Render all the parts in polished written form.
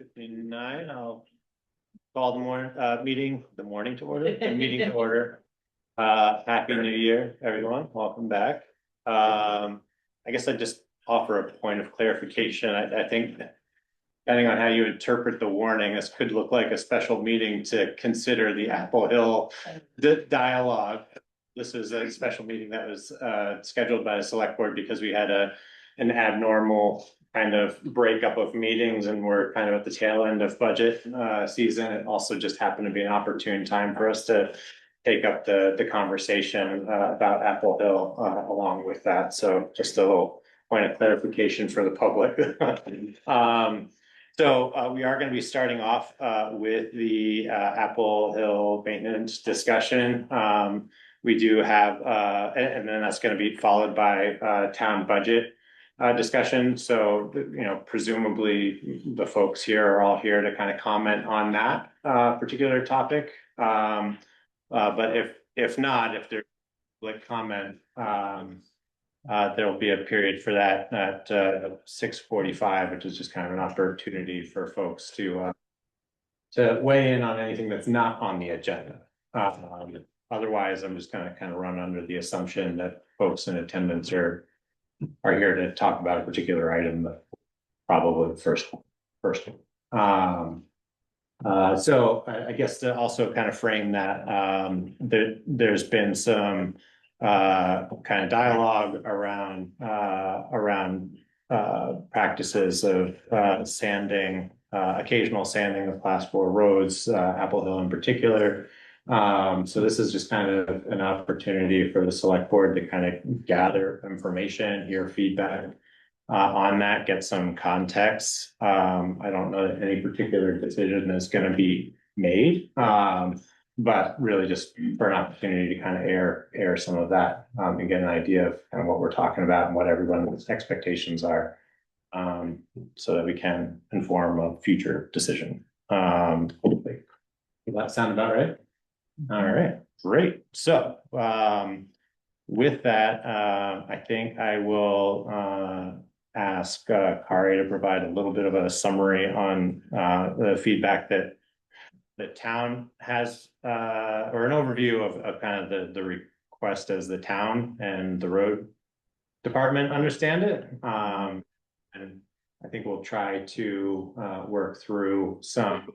5:59. I'll call the meeting to order, the meeting to order. Happy New Year, everyone. Welcome back. I guess I just offer a point of clarification. I think depending on how you interpret the warning, this could look like a special meeting to consider the Apple Hill dialogue. This is a special meeting that was scheduled by the select board because we had an abnormal kind of breakup of meetings and we're kind of at the tail end of budget season. It also just happened to be an opportune time for us to take up the conversation about Apple Hill along with that. So just a little point of clarification for the public. So we are going to be starting off with the Apple Hill maintenance discussion. We do have, and then that's going to be followed by town budget discussion. So, you know, presumably the folks here are all here to kind of comment on that particular topic. But if not, if there's like comment, there'll be a period for that at 6:45, which is just kind of an opportunity for folks to weigh in on anything that's not on the agenda. Otherwise, I'm just going to kind of run under the assumption that folks in attendance are here to talk about a particular item, but probably the first one. So I guess to also kind of frame that, there's been some kind of dialogue around practices of sanding, occasional sanding of class 4 roads, Apple Hill in particular. So this is just kind of an opportunity for the select board to kind of gather information, hear feedback on that, get some context. I don't know that any particular decision is going to be made, but really just for an opportunity to kind of air some of that and get an idea of kind of what we're talking about and what everyone's expectations are, so that we can inform a future decision. Hopefully. Does that sound about right? All right, great. So with that, I think I will ask Kari to provide a little bit of a summary on the feedback that the town has, or an overview of kind of the request as the town and the road department understand it. And I think we'll try to work through some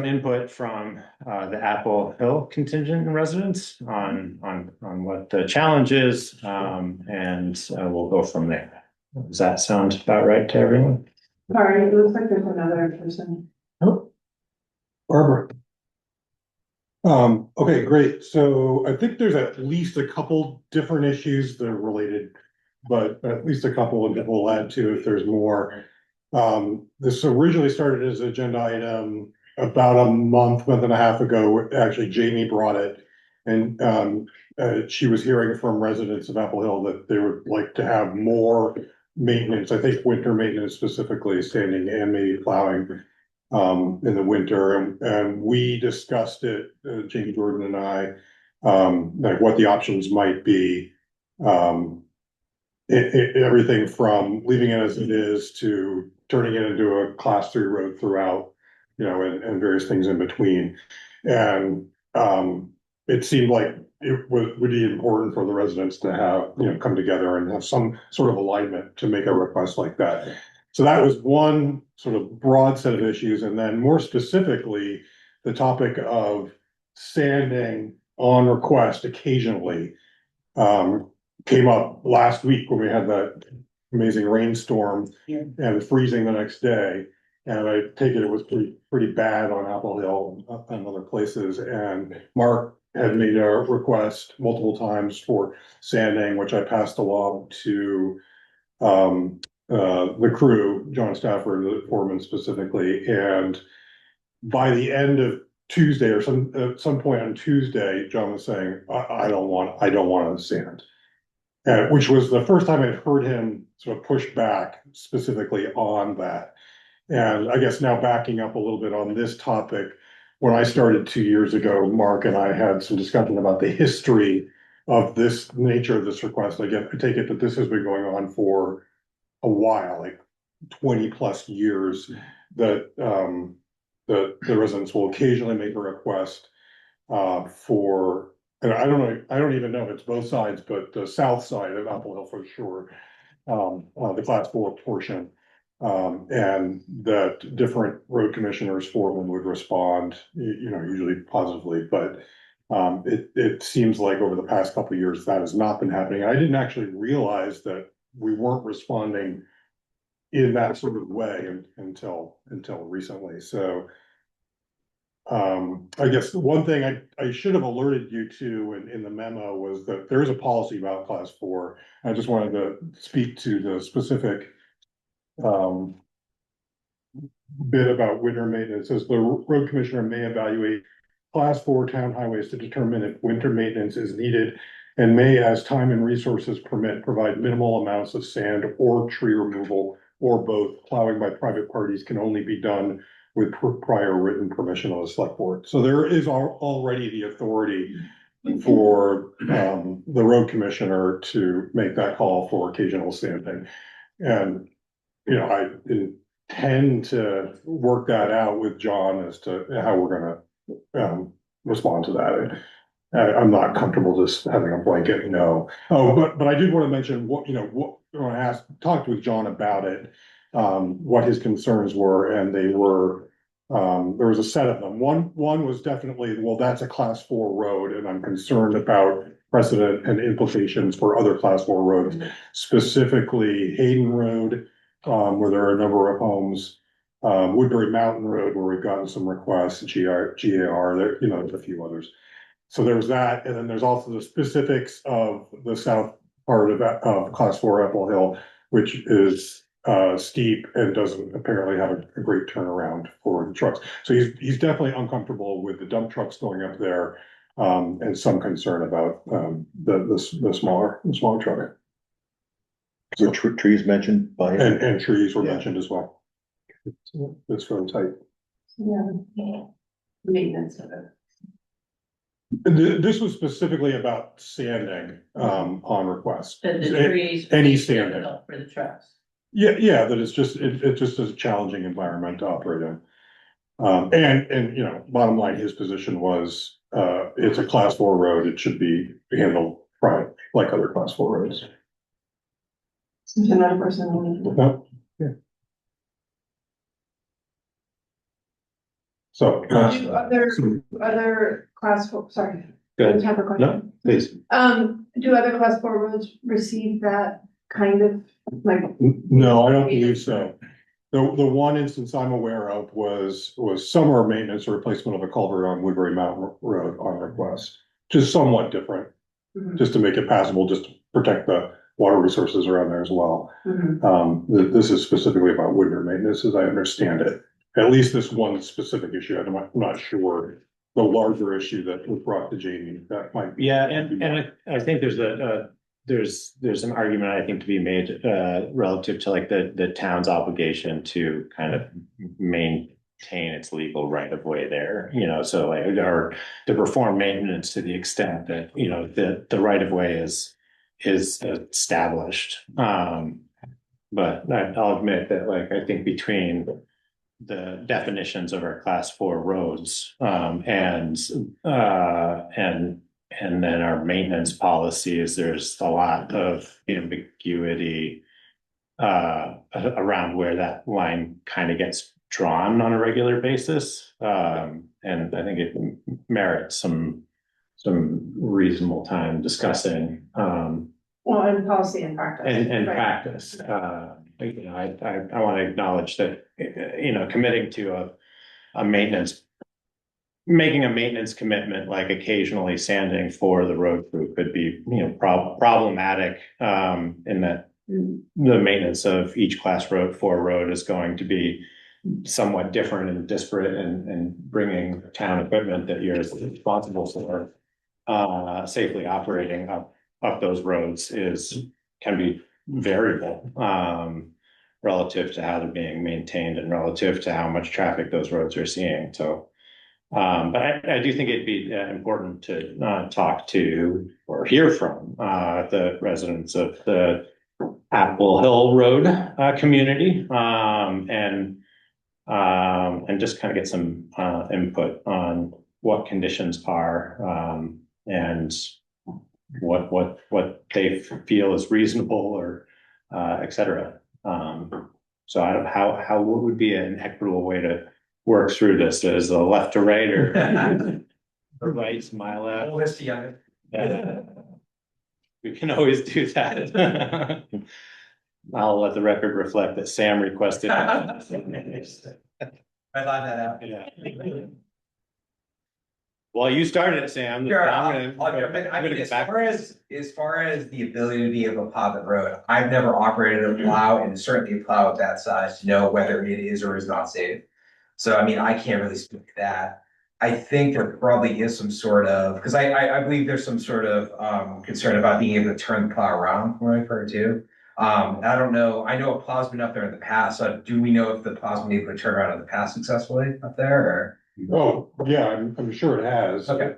input from the Apple Hill contingent residents on what the challenge is, and we'll go from there. Does that sound about right to everyone? Sorry, it looks like there's another person. Oh, Barbara. Okay, great. So I think there's at least a couple different issues that are related, but at least a couple of we'll add to if there's more. This originally started as an agenda item about a month and a half ago. Actually, Jamie brought it, and she was hearing from residents of Apple Hill that they would like to have more maintenance. I think winter maintenance, specifically sanding and maybe plowing in the winter. And we discussed it, Jamie Jordan and I, like what the options might be. Everything from leaving it as it is to turning it into a class 3 road throughout, you know, and various things in between. And it seemed like it would be important for the residents to have, you know, come together and have some sort of alignment to make a request like that. So that was one sort of broad set of issues. And then more specifically, the topic of sanding on request occasionally came up last week when we had that amazing rainstorm and freezing the next day. And I take it was pretty bad on Apple Hill and other places. And Mark had made a request multiple times for sanding, which I passed along to the crew, John Stafford, the foreman specifically. And by the end of Tuesday or at some point on Tuesday, John was saying, I don't want to sand. Which was the first time I'd heard him sort of push back specifically on that. And I guess now backing up a little bit on this topic, when I started 2 years ago, Mark and I had some discussion about the history of this nature of this request. I take it that this has been going on for a while, like 20+ years, that, the residents will occasionally make a request, for, and I don't know, I don't even know if it's both sides, but the south side of Apple Hill for sure, the class 4 portion. And that different road commissioners for them would respond, usually positively, but it seems like over the past couple of years, that has not been happening. I didn't actually realize that we weren't responding in that sort of way until recently. So I guess the one thing I should have alerted you to in the memo was that there is a policy about class 4. I just wanted to speak to the specific bit about winter maintenance. It says the road commissioner may evaluate class 4 town highways to determine if winter maintenance is needed, and may, as time and resources permit, provide minimal amounts of sand or tree removal, or both. Plowing by private parties can only be done with prior written permission of the select board. So there is already the authority for the road commissioner to make that call for occasional sanding. And, I intend to work that out with John as to how we're gonna respond to that. I'm not comfortable just having a blanket no. Oh, but I did want to mention when I talked with John about it, what his concerns were, and they were, there was a set of them. One was definitely, well, that's a class 4 road, and I'm concerned about precedent and implications for other class 4 roads, specifically Hayden Road, where there are a number of homes, Woodbury Mountain Road, where we've gotten some requests, GAR, there, there's a few others. So there's that, and then there's also the specifics of the south part of class 4 Apple Hill, which is steep and doesn't apparently have a great turnaround for the trucks. So he's definitely uncomfortable with the dump trucks going up there, and some concern about the smaller truck. So trees mentioned by. And trees were Yeah. mentioned as well. It's really tight. Yeah. Maintenance of it. This was specifically about sanding, on request. The trees. Any standing. For the trucks. Yeah, that it's just, it just is a challenging environment to operate in. And bottom line, his position was, it's a class 4 road, it should be handled right, like other class 4 roads. Another person. No, yeah. So. Do other class 4, sorry. Good. Have a question? No, please. Do other class 4 roads receive that kind of, like? No, I don't believe so. The one instance I'm aware of was summer maintenance or replacement of a culvert on Woodbury Mountain Road on request. Just somewhat different, just to make it passable, just to protect the water resources around there as well. This is specifically about winter maintenance, as I understand it. At least this one specific issue. I'm not sure the larger issue that was brought to Jamie, that might be. Yeah, and I think there's an argument I think to be made relative to like the town's obligation to kind of maintain its legal right of way there, so like, or to perform maintenance to the extent that, the right of way is established. But I'll admit that, like, I think between the definitions of our class 4 roads, and then our maintenance policies, there's a lot of ambiguity around where that line kind of gets drawn on a regular basis. And I think it merits some reasonable time discussing. Well, in policy and practice. And right. practice, I want to acknowledge that, committing to making a maintenance commitment, like occasionally sanding for the road crew, could be, problematic, in that the maintenance of each class 4 road is going to be somewhat different and disparate, and bringing town equipment that you're responsible for safely operating up those roads can be variable, relative to how they're being maintained and relative to how much traffic those roads are seeing. So, but I do think it'd be important to talk to or hear from the residents of the Apple Hill Road, community, and just kind of get some, input on what conditions are, and what they feel is reasonable or, et cetera. So I don't, what would be an equitable way to work through this? Is the left to right or or right to my left? Oldest to youngest. Yeah. We can always do that. I'll let the record reflect that Sam requested. I thought that out. Yeah. Well, you started it, Sam. Sure, I'm I'll jump in. I gonna mean, get back. as far as the ability to be able to plow the road, I've never operated a plow and certainly a plow of that size to know whether it is or is not safe. So, I mean, I can't really speak to that. I think there probably is some sort of, because I believe there's some sort of concern about being able to turn the plow around, what I've heard too. I don't know, I know a plow's been up there in the past, so do we know if the plow's been able to turn around in the past successfully up there, or? Oh, yeah, I'm sure it has. Okay.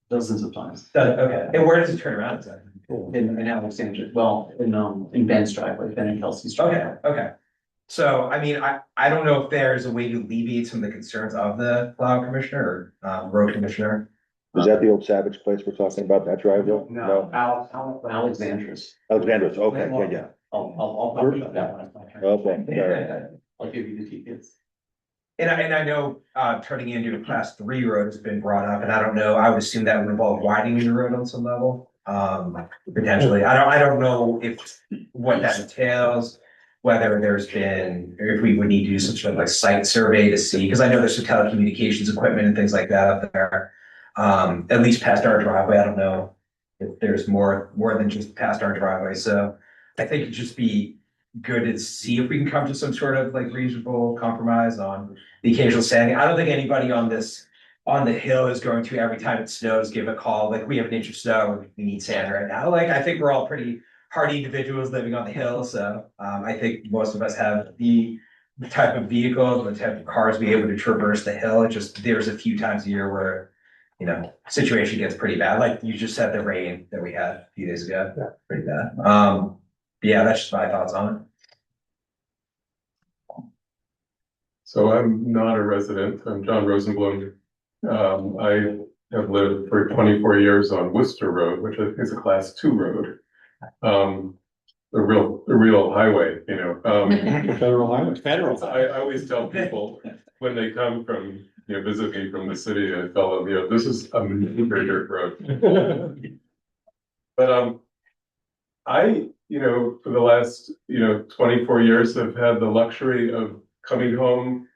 Dozens of times. Okay, and where does it turn around exactly? In Alexandria, well, in Ben's driveway, Ben and Kelsey's driveway. Okay. So, I mean, I don't know if there's a way to alleviate some of the concerns of the plow commissioner or road commissioner. Is that the old Savage place we're talking about, that driveway? Alexandria's. Alexander's, okay, yeah, I'll talk about that one. yeah, okay, yeah. I'll give you the tickets. And I know, turning into a class 3 road has been brought up, and I don't know, I would assume that would involve widening the road on some level. Potentially, I don't know if, what that entails. Whether there's been, or if we would need to do some sort of like site survey to see, because I know there's some telecommunications equipment and things like that up there. At least past our driveway, I don't know if there's more than just past our driveway, so I think it'd just be good to see if we can come to some sort of like reasonable compromise on the occasional sanding. I don't think anybody on the hill is going to, every time it snows, give a call, like, we have an inch of snow, we need sand right now. Like, I think we're all pretty hardy individuals living on the hill, so I think most of us have the type of vehicles, the type of cars be able to traverse the hill. It just, there's a few times a year where, you know, situation gets pretty bad, like you just said, the rain that we had a few days ago, pretty bad. Yeah, that's just my thoughts on it. So I'm not a resident, I'm John Rosenblum. I have lived for 24 years on Worcester Road, which I think is a class 2 road. A real highway, you know. Federal highway. Federal. I always tell people when they come from, you know, visit me from the city, I tell them, you know, this is a major dirt road. But I, you know, for the last, 24 years have had the luxury of coming home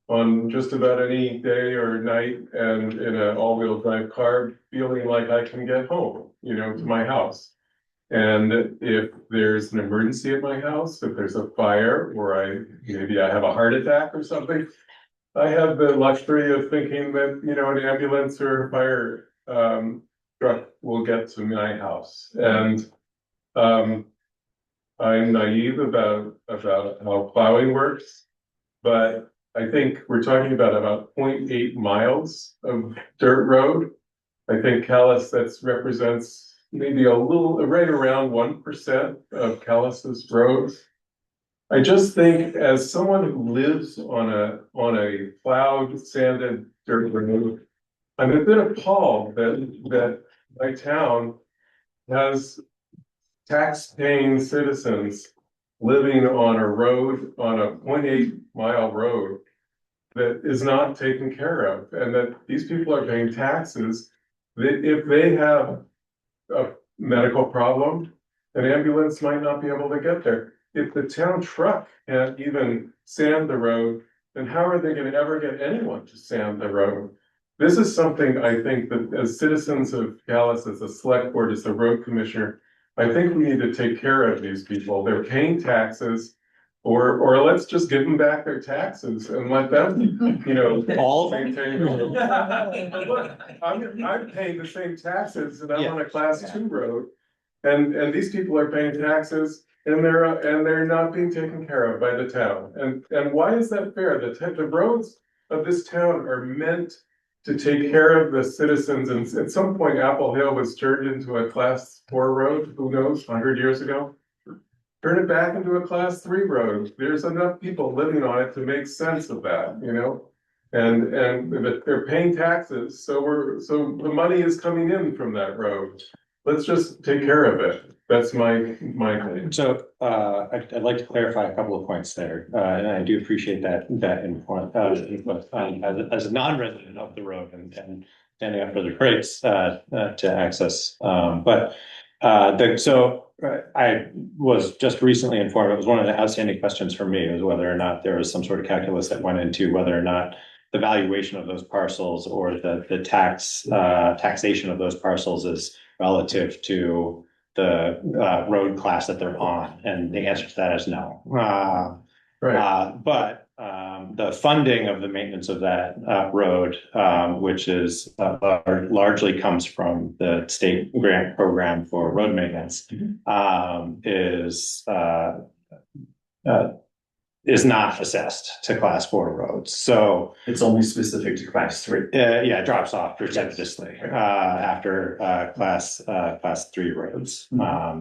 on just about any day or night and in an all-wheel drive car, feeling like I can get home, to my house. And if there's an emergency at my house, if there's a fire, or maybe I have a heart attack or something, I have the luxury of thinking that, an ambulance or a fire truck will get to my house. And I'm naive about how plowing works, but I think we're talking about 0.8 miles of dirt road. I think Calais, that represents maybe a little, right around 1% of Calais' roads. I just think, as someone who lives on a plowed, sanded dirt road, I'm a bit appalled that my town has tax-paying citizens living on a road, on a 0.8 mile road, that is not taken care of, and that these people are paying taxes, that if they have a medical problem, an ambulance might not be able to get there. If the town truck can't even sand the road, then how are they going to ever get anyone to sand the road? This is something I think that, as citizens of Calais, as a select board, as a road commissioner, I think we need to take care of these people. They're paying taxes, or let's just give them back their taxes and let them, all maintain. I'm paying the same taxes, and I'm on a class 2 road, and these people are paying taxes, and they're not being taken care of by the town. And why is that fair? The roads of this town are meant to take care of the citizens, and at some point Apple Hill was turned into a class 4 road, who knows, 100 years ago. turn it back into a class 3 road. There's enough people living on it to make sense of that, you know? And they're paying taxes, so the money is coming in from that road. Let's just take care of it. That's my thing. So, I'd like to clarify a couple of points there, and I do appreciate that input, as a non-resident of the road and standing up for the critics, to access, I was just recently informed, it was one of the outstanding questions for me, was whether or not there was some sort of calculus that went into whether or not the valuation of those parcels or the taxation of those parcels is relative to the road class that they're on, and the answer to that is no. But the funding of the maintenance of that road, which is largely comes from the state grant program for road maintenance, is not assessed to class 4 roads. So It's only specific to class 3. yeah, it drops off precipitously after class 3 roads.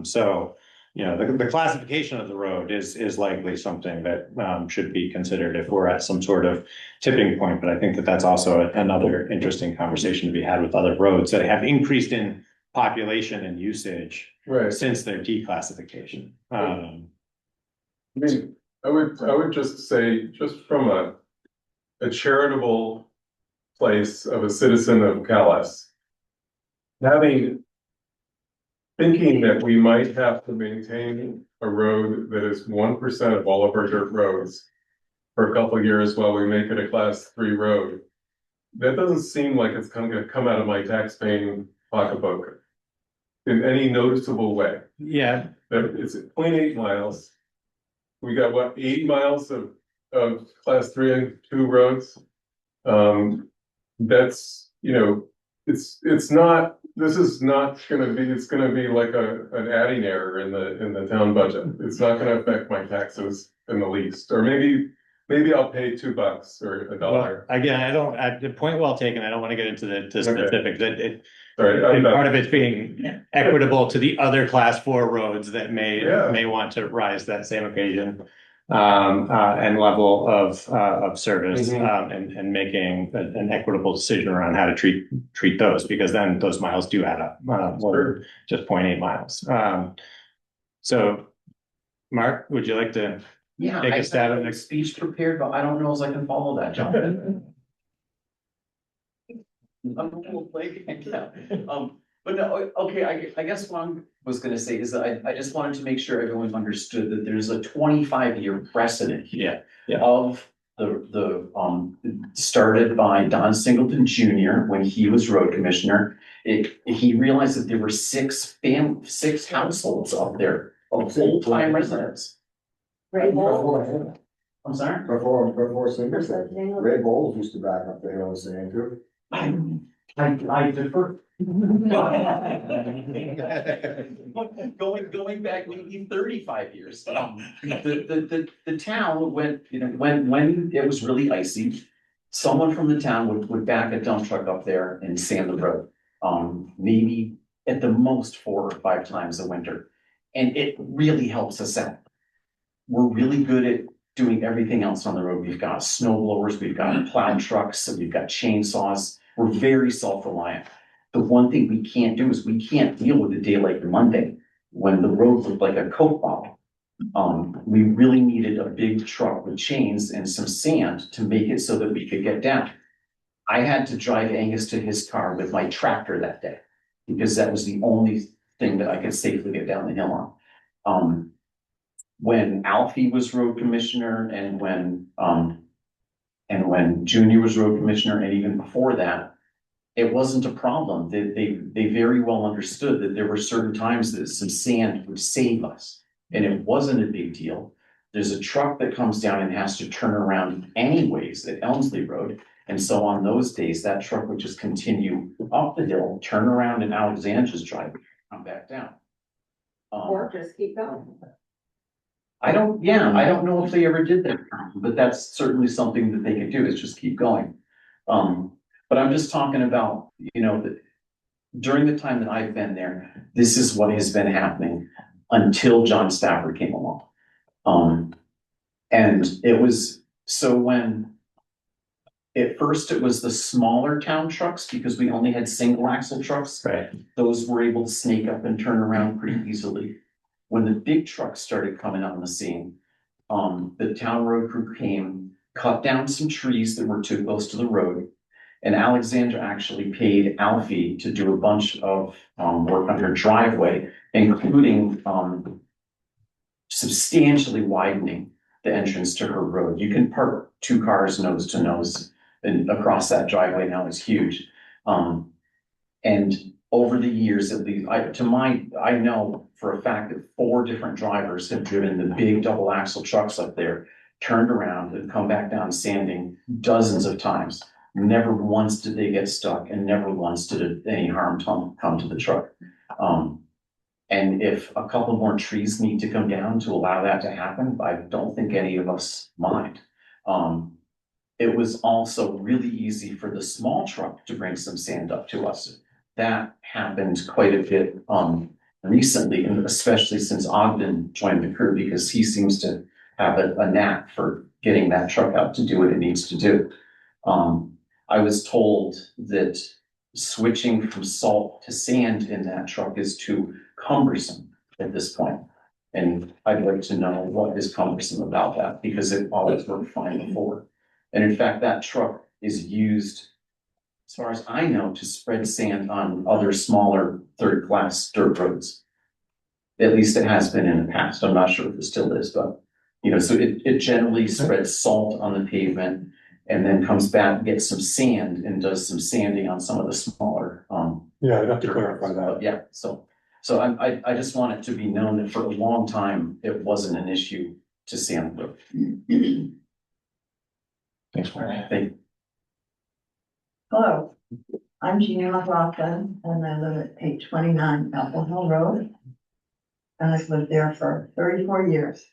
So, you know, the classification of the road is likely something that should be considered if we're at some sort of tipping point. But I think that that's also another interesting conversation to be had with other roads that have increased in population and usage Right. since their declassification. I mean, I would just say, just from a charitable place of a citizen of Calais, thinking that we might have to maintain a road that is 1% of all of our dirt roads for a couple of years while we make it a class 3 road, that doesn't seem like it's going to come out of my tax-paying pocketbook in any noticeable way. Yeah, It's 0.8 miles. We got what, 80 miles of class 3 and 2 roads. That's, you know, it's not, this is not gonna be, it's gonna be like an adding error in the town budget. It's not gonna affect my taxes in the least, or maybe I'll pay $2 or $1. well, again, the point well taken. I don't want to get into the specifics. Sorry, And part of it's being equitable to the other class 4 roads that may want to rise that same occasion. And level of service, and making an equitable decision around how to treat those, because then those miles do add up, or just 0.8 miles. So Mark, would you like to Yeah, take I a stab have at a it? speech prepared, but I don't know if I can follow that, John. But no, okay, I guess what I was gonna say is that I just wanted to make sure everyone understood that there's a 25-year precedent here. Yeah. Of the started by Don Singleton Jr. when he was road commissioner. He realized that there were six households up there of full-time residents. Right. I'm sorry? Before Singleton, Ray Bowles used to back up the hill and saying too. I defer. Going back maybe 35 years, the town went, you know, when it was really icy, someone from the town would back a dump truck up there and sand the road. Maybe at the most 4 or 5 times a winter, and it really helps us out. We're really good at doing everything else on the road. We've got snow blowers, we've got plow trucks, and we've got chainsaws. We're very self-reliant. The one thing we can't do is we can't deal with a day like Monday when the road looked like a Coke bottle. We really needed a big truck with chains and some sand to make it so that we could get down. I had to drive Angus to his car with my tractor that day because that was the only thing that I could safely get down the hill on. When Alfie was road commissioner and when Junior was road commissioner, and even before that, it wasn't a problem. They very well understood that there were certain times that some sand would save us, and it wasn't a big deal. There's a truck that comes down and has to turn around anyways at Elmsley Road. And so on those days, that truck would just continue up the hill, turn around in Alexandra's driveway, come back down. Or just keep going. I don't know if they ever did that, but that's certainly something that they could do, is just keep going. But I'm just talking about, you know, that during the time that I've been there, this is what has been happening. until John Stafford came along. And it was, so when at first it was the smaller town trucks, because we only had single axle trucks. Right. Those were able to snake up and turn around pretty easily. When the big trucks started coming on the scene, the town road crew came, cut down some trees that were too close to the road. And Alexandra actually paid Alfie to do a bunch of, work on her driveway, including, substantially widening the entrance to her road. You can park 2 cars nose to nose and across that driveway now. It's huge. And over the years, at least, I know for a fact that 4 different drivers have driven the big double axle trucks up there, turned around and come back down sanding dozens of times. Never once did they get stuck, and never once did any harm come to the truck. And if a couple more trees need to come down to allow that to happen, I don't think any of us mind. It was also really easy for the small truck to bring some sand up to us. That happened quite a bit, recently, and especially since Ogden joined the crew, because he seems to have a knack for getting that truck out to do what it needs to do. I was told that switching from salt to sand in that truck is too cumbersome at this point. And I'd like to know what is cumbersome about that, because it always worked fine before. And in fact, that truck is used, as far as I know, to spread sand on other smaller 3rd-class dirt roads. At least it has been in the past. I'm not sure if it still is, but, so it generally spreads salt on the pavement and then comes back and gets some sand and does some sanding on some of the smaller, Yeah, I'd have to clarify that. but yeah, so I just want it to be known that for a long time, it wasn't an issue to sand the road. Thanks, Marty. I think, Hello, I'm Jeannie McLaughlin, and I live at 829 Apple Hill Road. And I've lived there for 34 years.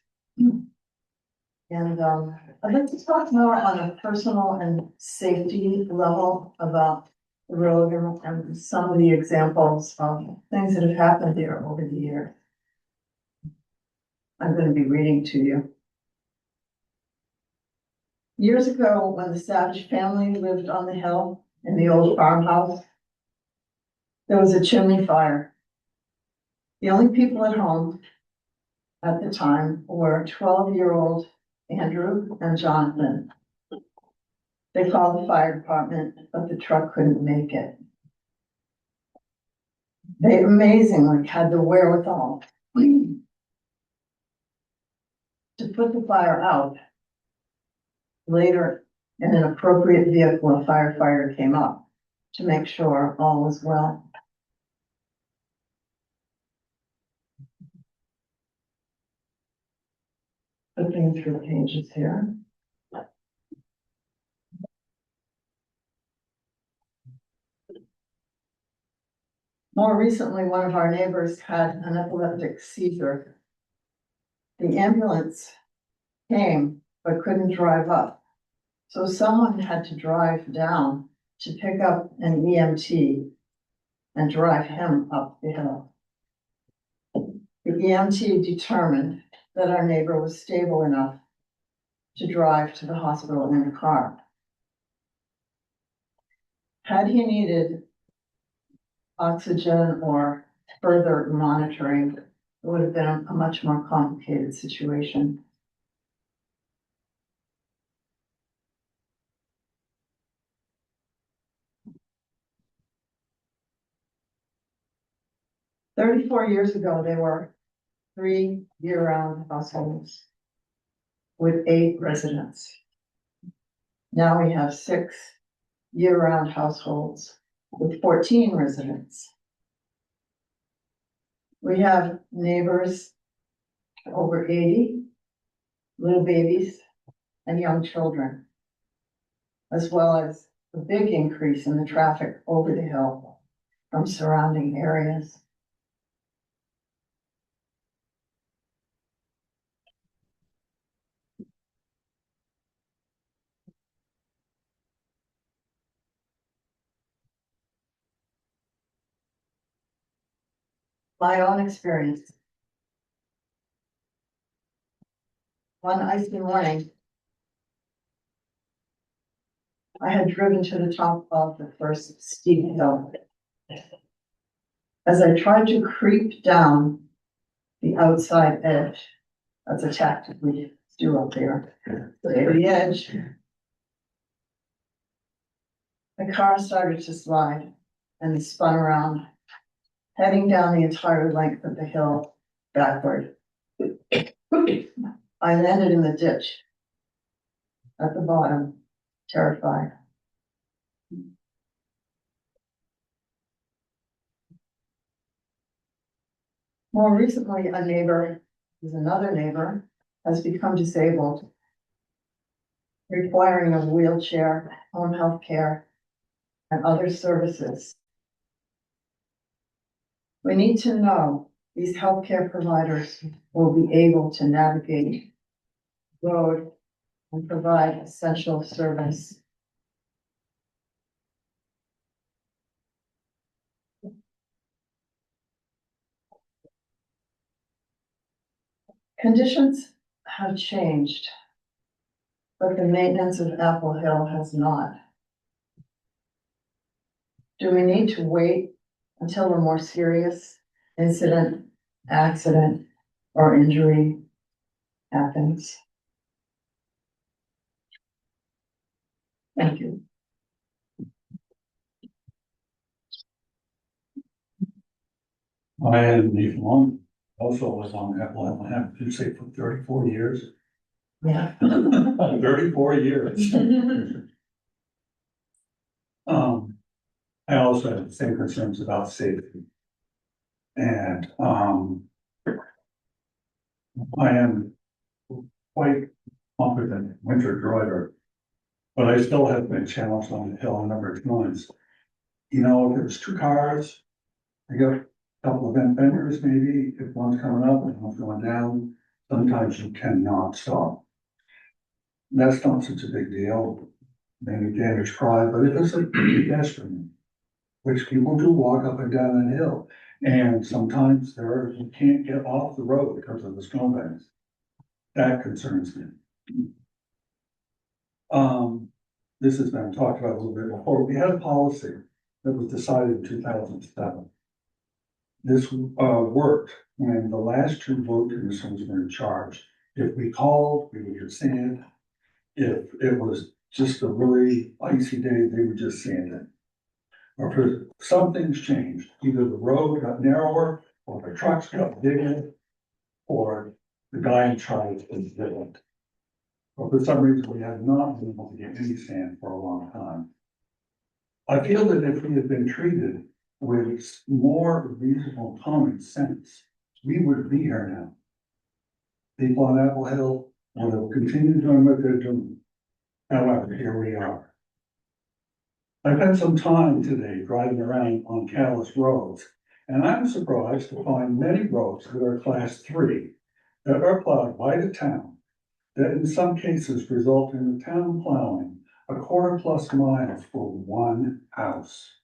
And I'd like to talk more on a personal and safety level about the road and some of the examples of things that have happened there over the years. I'm going to be reading to you. Years ago, when the Savage family lived on the hill in the old farmhouse, there was a chimney fire. The only people at home at the time were 12-year-old Andrew and Jonathan. They called the fire department, but the truck couldn't make it. They amazingly had the wherewithal to put the fire out. Later, in an appropriate vehicle, a firefighter came up to make sure all was well. Flipping through pages here. More recently, one of our neighbors had an epileptic seizure. The ambulance came, but couldn't drive up. So someone had to drive down to pick up an EMT and drive him up the hill. The EMT determined that our neighbor was stable enough to drive to the hospital in a car. Had he needed oxygen or further monitoring, it would have been a much more complicated situation. "34 years ago, there were 3 year-round households with 8 residents. Now we have 6 year-round households with 14 residents. We have neighbors over 80, little babies, and young children, as well as a big increase in the traffic over the hill from surrounding areas. My own experience. one icy morning, I had driven to the top of the first steep hill. As I tried to creep down the outside edge, that's a tactic we do up there, the edge. The car started to slide and spun around, heading down the entire length of the hill backward. I landed in the ditch at the bottom, terrified. More recently, another neighbor, has become disabled, requiring a wheelchair, home health care, and other services. We need to know these healthcare providers will be able to navigate the road and provide essential service. Conditions have changed, but the maintenance of Apple Hill has not. Do we need to wait until a more serious incident, accident, or injury happens? Thank you. I am Nathan Long, also was on Apple, I have to say for 34 years. Yeah. 34 years. I also have the same concerns about safety. And, I am quite confident winter driver, but I still have been challenged on the hill a number of times. You know, if there's two cars, I got a couple of vent fenders maybe, if one's coming up and one's going down, sometimes you cannot stop. That's not such a big deal, maybe damage pride, but if it's a pedestrian, which people do walk up and down that hill, and sometimes you can't get off the road because of the snowbanks. That concerns me. This has been talked about a little bit before. We had a policy that was decided in 2007. This worked when the last two road commissioners were in charge. If we called, we would get sand. If it was just a really icy day, they would just sand it. Or if something's changed, either the road got narrower, or the trucks got bigger, or the guy in charge is different. But for some reason, we have not been able to get any sand for a long time. I feel that if we had been treated with more reasonable common sense, we would be here now. People on Apple Hill will continue doing what they're doing. However, here we are. I've had some time today driving around on Calais roads, and I'm surprised to find many roads that are class 3 that are plowed by the town, that in some cases result in the town plowing 1/4+ miles for one house.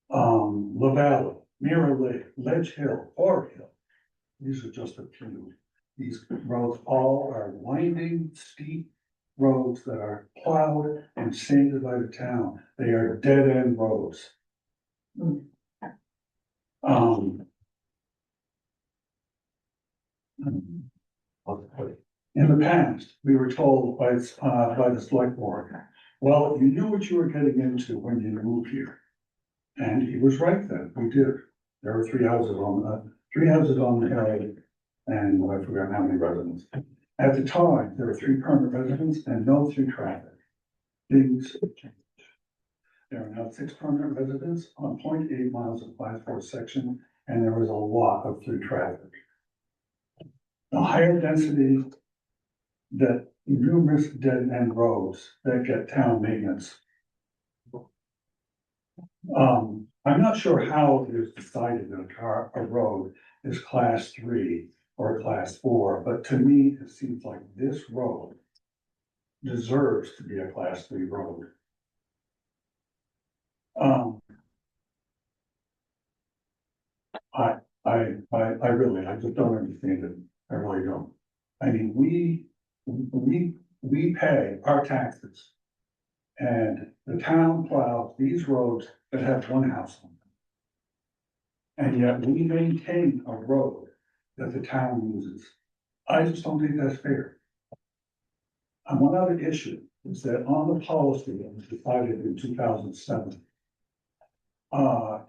La Valley, Mirror Lake, Ledge Hill, Fort Hill. These are just a few. These roads all are winding, steep roads that are plowed and sanded by the town. They are dead-end roads. In the past, we were told by the select board, well, you knew what you were getting into when you moved here. And he was right then, we did. There were three houses on the hill, and I forgot how many residents. At the time, there were 3 permanent residents and no through traffic. Things have changed. There are now 6 permanent residents on 0.8 miles of class 4 section, and there was a lot of through traffic. The higher density, that numerous dead end roads that get town maintenance. I'm not sure how it is decided that a road is class 3 or class 4, but to me, it seems like this road deserves to be a class 3 road. I really, I just don't understand it. I really don't. I mean, we pay our taxes. And the town plows these roads that have one house on them. And yet we maintain a road that the town uses. I just don't think that's fair. And one other issue is that on the policy that was decided in 2007,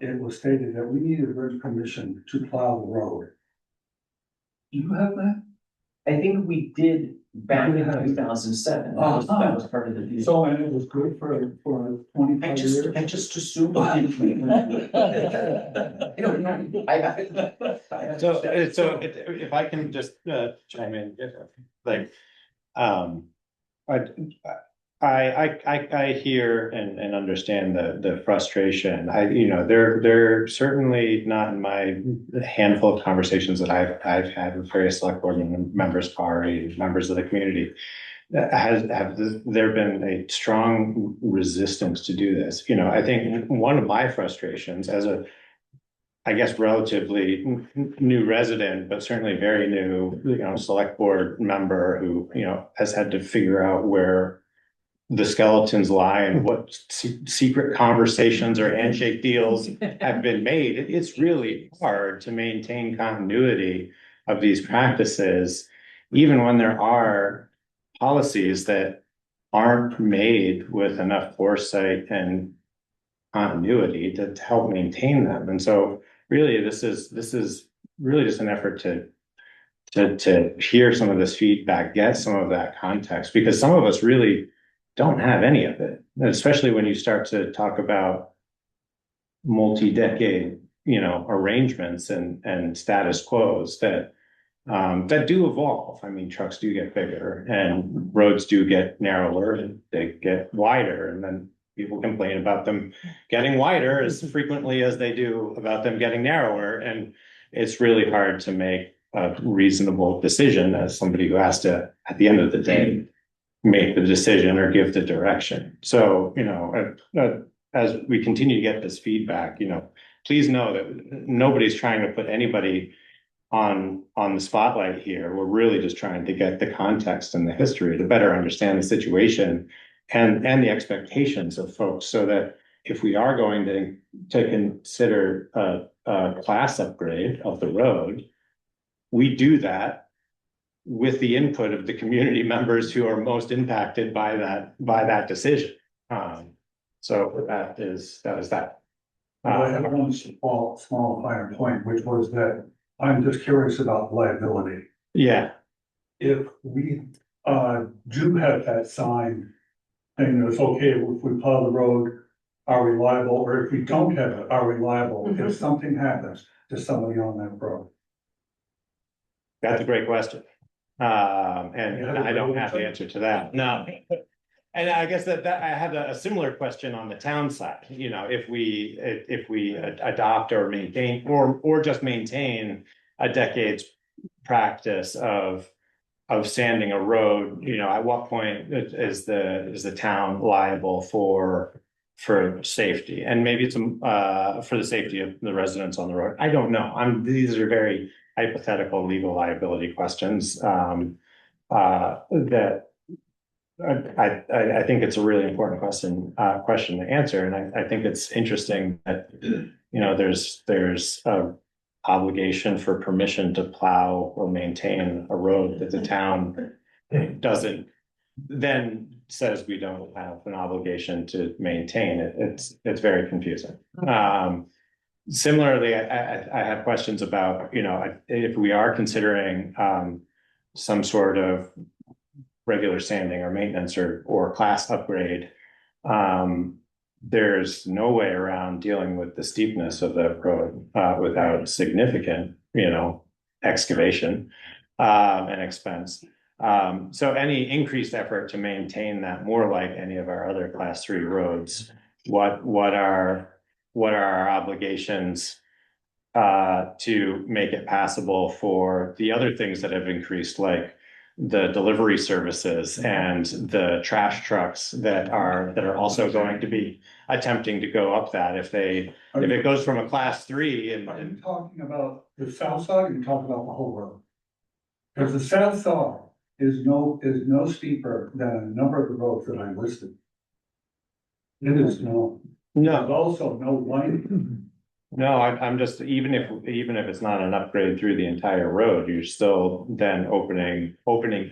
it was stated that we needed written permission to plow the road. Do you have that? I think we did back in 2007. That was part of the deal. So, and it was good for I 25 years? just assumed. I don't know. So if I can just chime in, like, I hear and understand the frustration. They're certainly not in my handful of conversations that I've had with various select board members, members of the community. Have there been a strong resistance to do this? I think one of my frustrations as a, I guess, relatively new resident, but certainly very new, select board member who, has had to figure out where the skeletons lie and what secret conversations or handshake deals have been made. It's really hard to maintain continuity of these practices, even when there are policies that aren't made with enough foresight and continuity to help maintain them. And so really, this is really just an effort to hear some of this feedback, get some of that context, because some of us really don't have any of it, especially when you start to talk about multi-decade, arrangements and status quos that do evolve. I mean, trucks do get bigger and roads do get narrower and they get wider, and then people complain about them getting wider as frequently as they do about them getting narrower. And it's really hard to make a reasonable decision as somebody who has to, at the end of the day, make the decision or give the direction. So, as we continue to get this feedback, please know that nobody's trying to put anybody on the spotlight here. We're really just trying to get the context and the history to better understand the situation and the expectations of folks, so that if we are going to consider a class upgrade of the road, we do that with the input of the community members who are most impacted by that decision. So that is that. I have one small finer point, which was that I'm just curious about liability. Yeah. If we do have that sign saying that it's okay if we plow the road, are we liable? Or if we don't have it, are we liable if something happens to somebody on that road? That's a great question. And I don't have the answer to that. No. And I guess that I had a similar question on the town side. If we adopt or maintain or just maintain a decade's practice of sanding a road, at what point is the town liable for safety? And maybe it's for the safety of the residents on the road. I don't know. These are very hypothetical legal liability questions that I think it's a really important question to answer. And I think it's interesting that, there's a obligation for permission to plow or maintain a road that the town doesn't then says we don't have an obligation to maintain it. It's very confusing. Similarly, I have questions about, if we are considering some sort of regular sanding or maintenance or class upgrade, there's no way around dealing with the steepness of the road without significant, excavation and expense. So any increased effort to maintain that, more like any of our other class 3 roads, what are our obligations to make it passable for the other things that have increased, like the delivery services and the trash trucks that are also going to be attempting to go up that if it goes from a class 3 Are you talking about the south side, or are you talking about the whole road? Because the south side is no steeper than a number of the roads that I listed. It is no, there's No, also no widening. no, I'm just, even if it's not an upgrade through the entire road, you're still then opening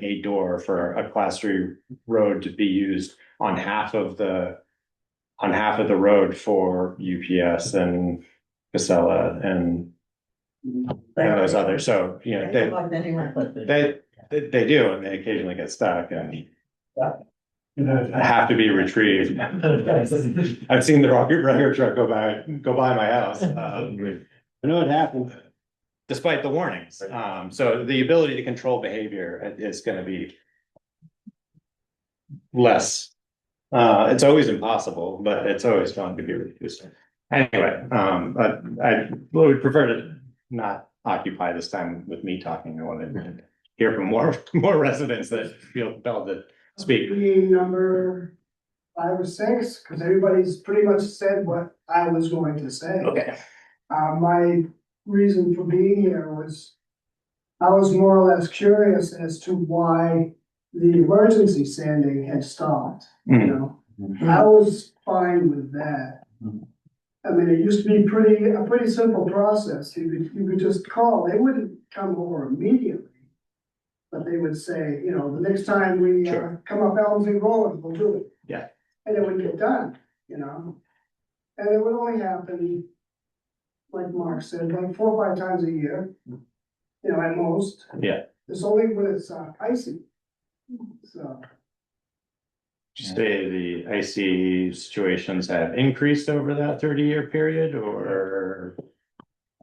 a door for a class 3 road to be used on half of the road for UPS and Casella and those others. So, you know, they do, and they occasionally get stuck and have to be retrieved. I've seen the wrecker truck go by my house. I know it happened. Despite the warnings. So the ability to control behavior is gonna be less. It's always impossible, but it's always going to be reduced. Anyway, but I would prefer to not occupy this time with me talking. I want to hear from more residents that feel compelled to speak. Being number 5 or 6, because everybody's pretty much said what I was going to say. Okay. My reason for being here was, I was more or less curious as to why the emergency sanding had stopped, you know? I was fine with that. I mean, it used to be a pretty simple process. You could just call, they wouldn't come over immediately. But they would say, you know, the next time we come up Elmslie Road, we'll do it. Yeah. And it would get done, you know? And it would only happen, like Mark said, like 4 or 5 times a year. You know, at most. Yeah. It's only when it's icy. So. Say the icy situations have increased over that 30-year period, or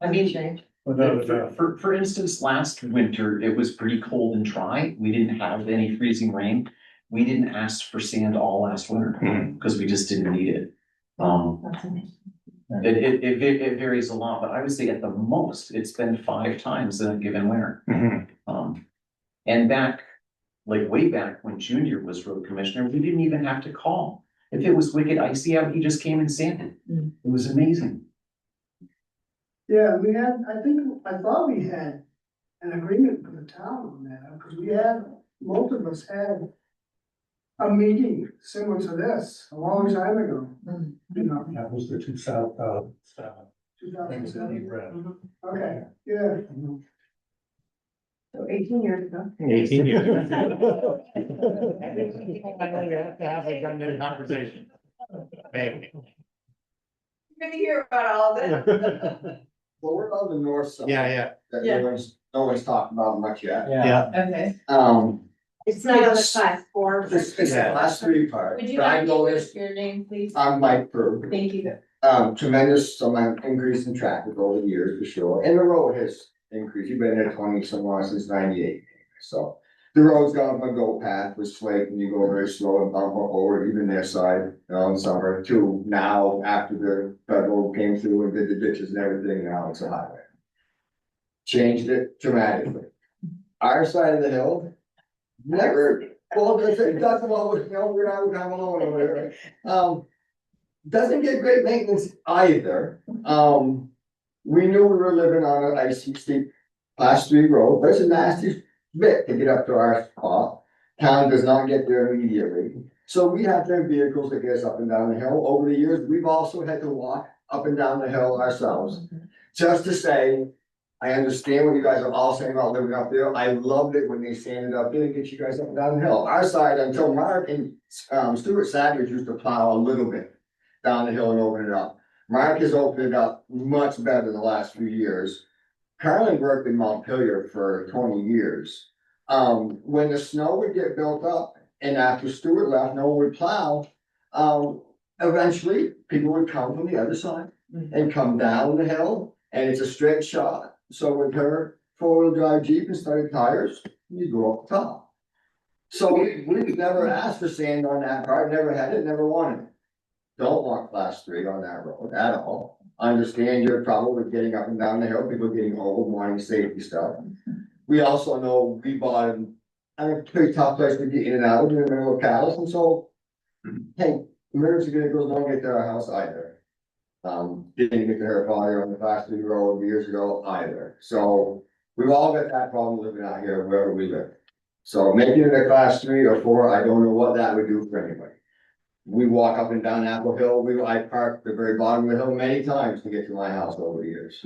I mean, for instance, last winter, it was pretty cold and dry. We didn't have any freezing rain. We didn't ask for sand all last winter because we just didn't need it. It varies a lot, but I would say at the most, it's been 5 times in a given winter. And way back when Junior was road commissioner, we didn't even have to call. If it was wicked icy out, he just came and sanded. It was amazing. Yeah, I thought we had an agreement with the town on that, because most of us had a meeting similar to this a long time ago. You know, That was the 2007. Okay, yeah. So 18 years ago. 18 years. You have to have a conversation. Maybe. You're gonna hear about all this. Well, we're on the north side. Yeah. That Yeah. no one's talked about much yet. Yeah. Okay. It's not on the It's- class 4. It's the Yeah. class 3 part. Would you but I mind to noticed, your name, please? I'm Mike Prue. Thank you. Tremendous amount increase in traffic over the years for sure, and the road has increased. You've been there 20 some odd since 98. So the road's gone from a goat path with slate and you go very slow and bump up over even their side, in summer, to now after the federal came through and did the ditches and everything, now it's a highway. Changed it dramatically. Our side of the hill, never, well, it doesn't always, we're not kind of alone over there, right? Doesn't get great maintenance either. We knew we were living on an icy steep class 3 road, but it's a nasty bit to get up to our spot. Town does not get there immediately. So we have to have vehicles that get us up and down the hill. Over the years, we've also had to walk up and down the hill ourselves. Just to say, I understand what you guys are all saying about living up there. I loved it when they sanded up there to get you guys up and down the hill. Our side, until Mark and Stuart Savage used to plow a little bit down the hill and open it up. Mark has opened it up much better the last few years. Carlin worked in Montpelier for 20 years. When the snow would get built up and after Stuart left, no one would plow. Eventually people would come from the other side and come down the hill and it's a straight shot. So with her 4-wheel drive Jeep and started tires, you go up top. So we've never asked for sand on that part, never had it, never wanted it. Don't want class 3 on that road at all. Understand your trouble with getting up and down the hill, people getting old, wanting safety stuff. We also know we bought a pretty tough place to get in and out in the middle of Calais, and so, hey, emergency vehicles don't get to our house either. Didn't get to her father on the class 3 road years ago either. So We've all got that problem living out here wherever we live. So making it a class 3 or 4, I don't know what that would do for anybody. We walk up and down Apple Hill, I parked at the very bottom of the hill many times to get to my house over the years.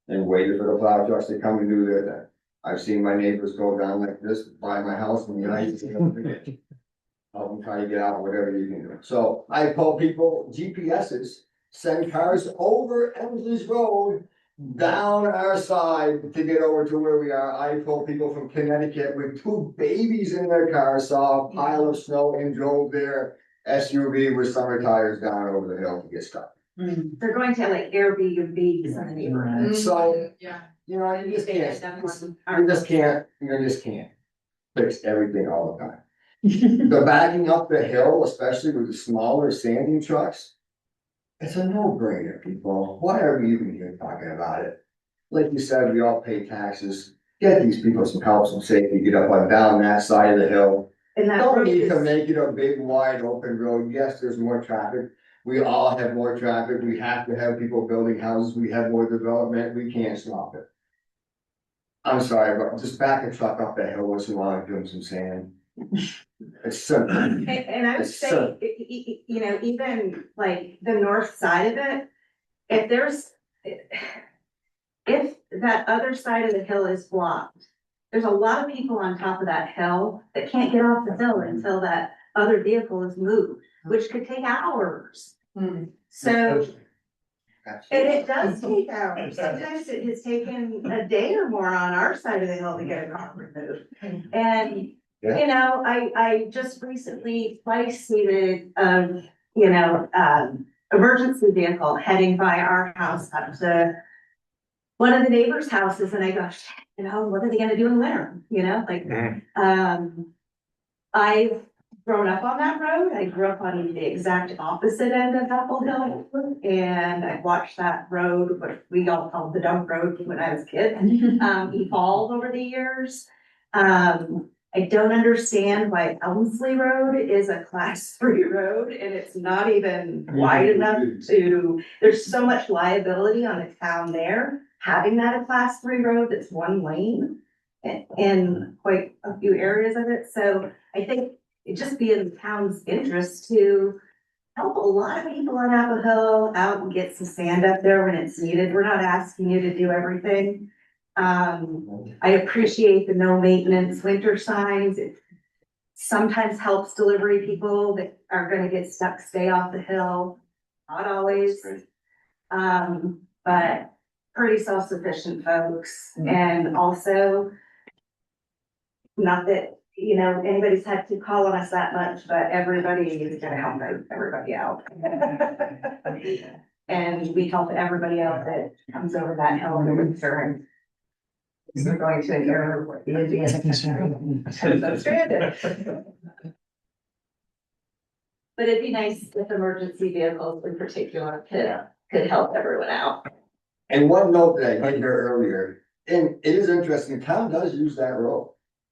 And waited for the plow trucks to come and do their thing. I've seen my neighbors go down like this by my house and the ice. Help them try to get out, whatever you can do. So I told people, GPSs, send cars over Emsley's Road, down our side to get over to where we are. I told people from Connecticut with 2 babies in their car, saw a pile of snow and drove their SUV with summer tires down over the hill to get stuck. They're going to like Airbnbs in the neighborhood. So, Yeah. you know, you just They can't, had done one. you just can't fix everything all the time. The backing up the hill, especially with the smaller sanding trucks, it's a no-brainer, people. Why are we even here talking about it? Like you said, we all pay taxes. Get these people some help, some safety, get up and down that side of the hill. And that Don't road need to is, make it a big wide open road. Yes, there's more traffic. We all have more traffic. We have to have people building houses. We have more development. We can't stop it. I'm sorry, but just back a truck up that hill once in a while and give them some sand. It's simple. and I would It's say, so- you know, even like the north side of it, if there's, if that other side of the hill is blocked, there's a lot of people on top of that hill that can't get off the hill until that other vehicle is moved, which could take hours. So, and it does take hours. Sometimes it has taken a day or more on our side of the hill to get a car removed. And, Yeah. you know, I just recently twice needed, emergency vehicle heading by our house up to one of the neighbors' houses, and I go, "Shit, you know, what are they gonna do in the winter?" You know, like, I've grown up on that road. I grew up on the exact opposite end of Apple Hill, and I watched that road, what we all called the dump road when I was a kid, evolve over the years. I don't understand why Elmsley Road is a class 3 road and it's not even wide enough there's so much liability on the town there, having that a class 3 road that's one lane in quite a few areas of it. So I think it just be in the town's interest to help a lot of people on Apple Hill out and get some sand up there when it's needed. We're not asking you to do everything. I appreciate the no maintenance winter signs. It sometimes helps delivery people that are gonna get stuck, stay off the hill. Not always. But pretty self-sufficient folks, and also not that, you know, anybody's had to call on us that much, but everybody is gonna help everybody out. And we help everybody out that comes over that hill in the winter, and we're going to an area where the Indian. So stranded. But it'd be nice if emergency vehicles in particular could help everyone out. And one note that I did here earlier, and it is interesting, town does use that road.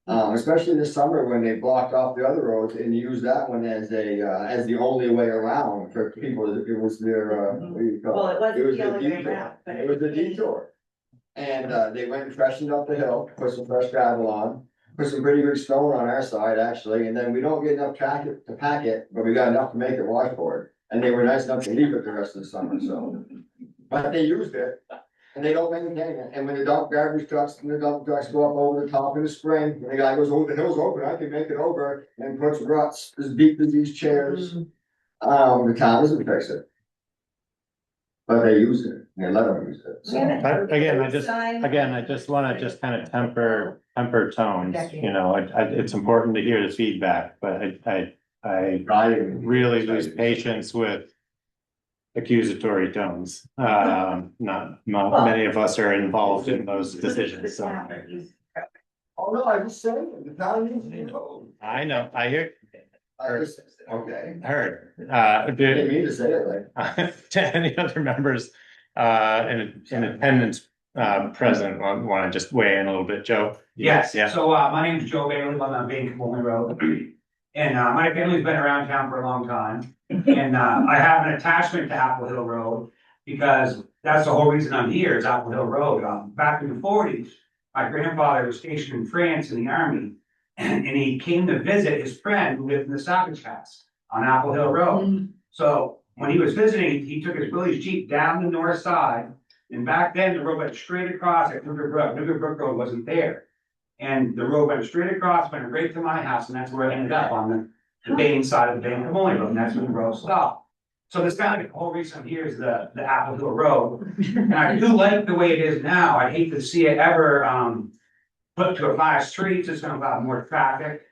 Especially this summer when they blocked off the other roads and used that one as the only way around for people. It was their, what do you call Well, it wasn't was the a only way detour. around, but It was a detour. And they went and freshened up the hill, put some fresh gravel on, put some pretty good stone on our side actually, and then we don't get enough traffic to pack it, but we got enough to make it washboard. And they were nice enough to leave it the rest of the summer, so. But they used it, and they don't maintain it, and when the garbage trucks and the dump trucks go up over the top in the spring, and the guy goes, "Oh, the hill's open, I can make it over," and puts ruts as deep as these chairs. The town doesn't fix it. But they use it, and they let them use it, so. Again, I just wanna kind of temper tones, you know, it's important to hear the feedback, but I really lose patience with accusatory tones. Not many of us are involved in those decisions, so. Oh, no, I just said, it. The town uses it. I know, I hear, Okay. heard, I didn't mean to say it like. to any other members, in attendance, present, wanna just weigh in a little bit, Joe? Yes, Yeah. so my name is Joe Bailey, live on Bank Bowling Road. And my family's been around town for a long time. And I have an attachment to Apple Hill Road because that's the whole reason I'm here is Apple Hill Road. Back in the 40s, my grandfather was stationed in France in the army. And he came to visit his friend who lived in the Savage House on Apple Hill Road. So when he was visiting, he took his Willie's Jeep down the north side. And back then, the road went straight across at Newgate Brook. Newgate Brook Road wasn't there. And the road went straight across, went right to my house, and that's where I ended up, on the Bain side of the Bain Camoli Road, and that's when the road stopped. So this kind of the whole reason here is the Apple Hill Road. And I do like the way it is now. I hate to see it ever put to a 5 streets. It's gonna allow more traffic.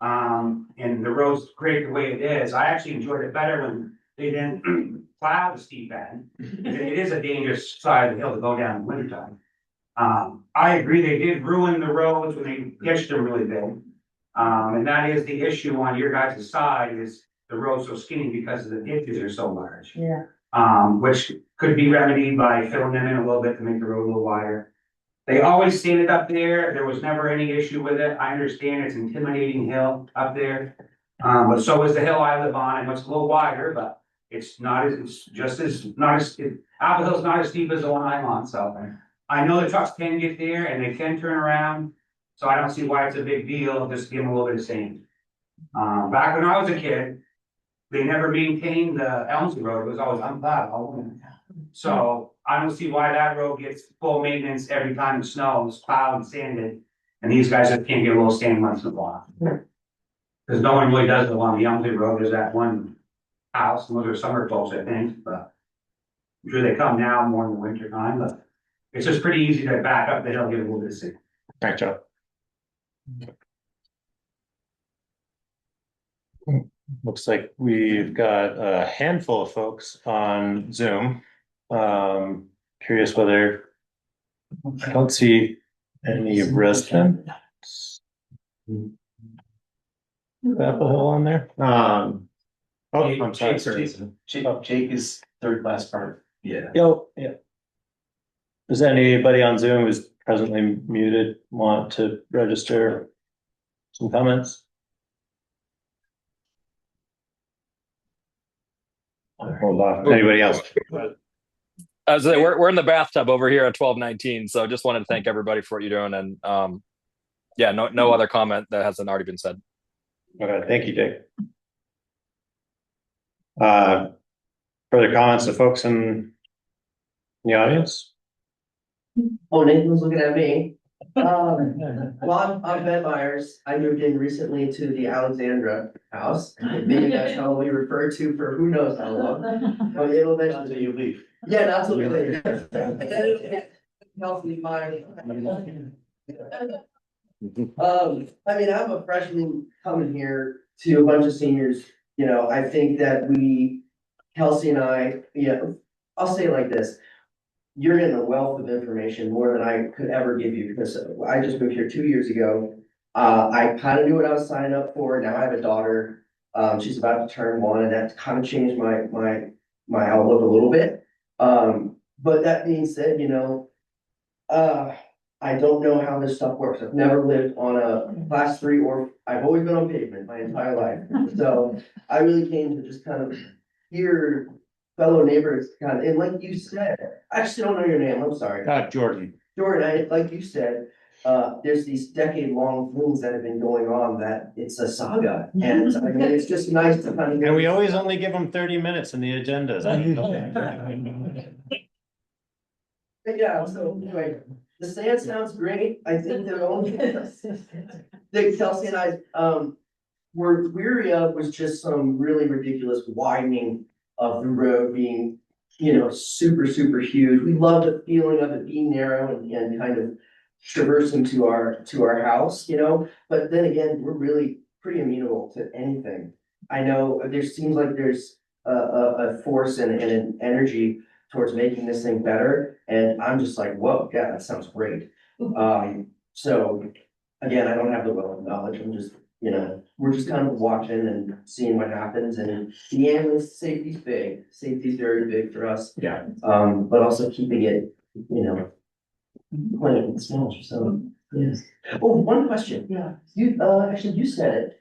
And the road's great the way it is. I actually enjoyed it better when they didn't plow the steep end. It is a dangerous side of the hill to go down in the wintertime. I agree, they did ruin the roads when they pitched them really big. And that is the issue on your guys' side, is the road's so skinny because the ditches are so large. Yeah. Which could be remedied by filling them in a little bit to make the road a little wider. They always stayed up there was never any issue with it. I understand it's an intimidating hill up there. But so is the hill I live on, and it's a little wider, but it's not as, Apple Hill's not as steep as the one I'm on, so. I know the trucks can get there and they can turn around, so I don't see why it's a big deal, just give them a little bit of sand. Back when I was a kid, they never maintained the Elmsley Road, it was always unplowed all winter. So I don't see why that road gets full maintenance every time it snows, plowed and sanded, and these guys just can't get a little sand once in a while. Cause no one really does it along the Elmsley Road, there's that one house, and those are summer folks, I think, but I'm sure they come now more in the winter time, but it's just pretty easy to back up the hill, get a little bit of sand. Thanks, Joe. Looks like we've got a handful of folks on Zoom. Curious whether, I don't see any residents. Apple Hill on there. Oh, I'm sorry. Jake is third class part. Yeah. Yo, yeah. Does anybody on Zoom who's presently muted want to register some comments? Hold on. Anybody else? We're in the bathtub over here at 1219, so just wanted to thank everybody for what you're doing, and yeah, no other comment that hasn't already been said. Okay, thank you, Jake. Further comments to folks in the audience? Oh, Nathan's looking at me. Well, I'm Ben Myers. I moved in recently to the Alexandra house. Maybe that's how we refer to for who knows how long. But it'll eventually. Until you leave. Yeah, not till we leave. Healthy mind. I mean, I'm a freshman coming here to a bunch of seniors. You know, I think that Kelsey and I, I'll say it like this. You're getting a wealth of information, more than I could ever give you, because I just moved here 2 years ago. I kind of knew what I was signing up for. Now I have a daughter. She's about to turn 1, and that kind of changed my outlook a little bit. But that being said, I don't know how this stuff works. I've never lived on a class 3, or I've always been on pavement my entire life. So I really came to just kind of hear fellow neighbors kind of, and like you said, I actually don't know your name, I'm sorry. Jordan. Jordan, like you said, there's these decade-long things that have been going on that it's a saga. And I mean, it's just nice to kind of. And we always only give them 30 minutes in the agendas. Yeah, so anyway, the sand sounds great. I think the only that Kelsey and I were weary of was just some really ridiculous widening of the road being, super, super huge. We love the feeling of it being narrow and kind of traversing to our house, but then again, we're really pretty amenable to anything. I know there seems like there's a force and an energy towards making this thing better, and I'm just like, whoa, yeah, that sounds great. So again, I don't have the wealth of knowledge. I'm just, we're just kind of watching and seeing what happens, and the ambulance safety's big. Safety's very big for us. Yeah. But also keeping it, playing with small, so, yes. Oh, one question. Yeah. You, actually, you said it.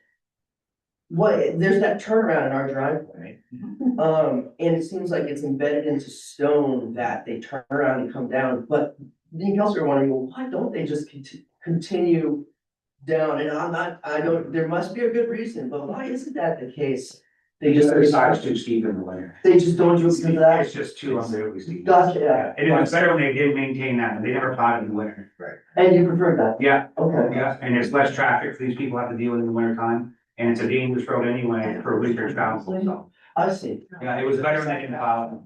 There's that turnaround in our driveway. And it seems like it's embedded into stone that they turn around and come down, but Dean Kelsey were wondering, well, why don't they just continue down? And I don't, there must be a good reason, but why isn't that the case? They just, The side's too steep in the winter. they just don't do it because of that. It's just too unbelievably steep. Gotcha, yeah. And it was better when they did maintain that, they never plowed in the winter. Right. And you prefer that? Yeah, Okay. yeah, and there's less traffic for these people have to deal with in the winter time, and it's a dangerous road anyway for winter travel, so. I see. Yeah, it was better when they didn't plow.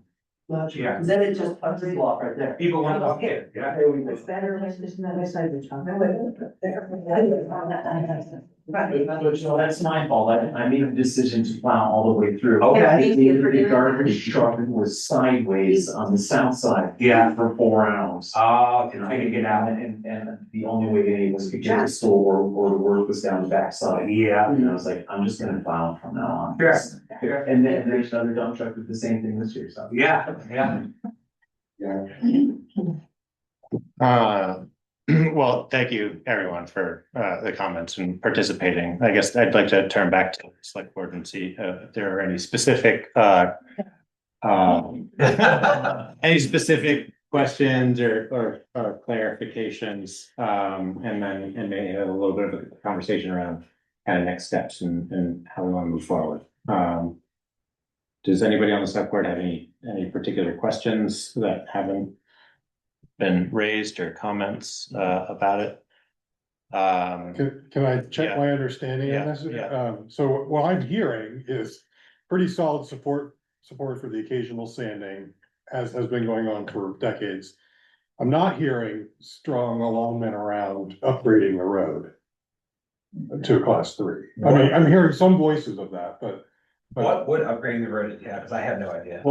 Gotcha. Yeah. Then it just puts the block right there. People want to walk it, yeah. There we go. It's better when it's not the side of the town. So that's my fault. I made a decision to plow all the way through. Okay. Thank you for The doing garbage truck was sideways on the south side. Yeah. For 4 hours. Oh, And I could get out and the only way to was to get to store or to work was down the backside. Yeah. And I was like, I'm just gonna plow from now on. Sure. And then there's another dump truck with the same thing this year, so. Yeah, yeah. Well, thank you everyone for the comments and participating. I guess I'd like to turn back to the select board and see if there are any specific any specific questions or clarifications, and maybe have a little bit of a conversation around kind of next steps and how we want to move forward. Does anybody on the select board have any particular questions that haven't been raised or comments about it? Can I check Yeah. my understanding on this? Yeah. So what I'm hearing is pretty solid support for the occasional sanding, as has been going on for decades. I'm not hearing strong alignment around upgrading the road to a class 3. I mean, I'm hearing some voices of that, but. What would upgrading the road, yeah, because I have no idea.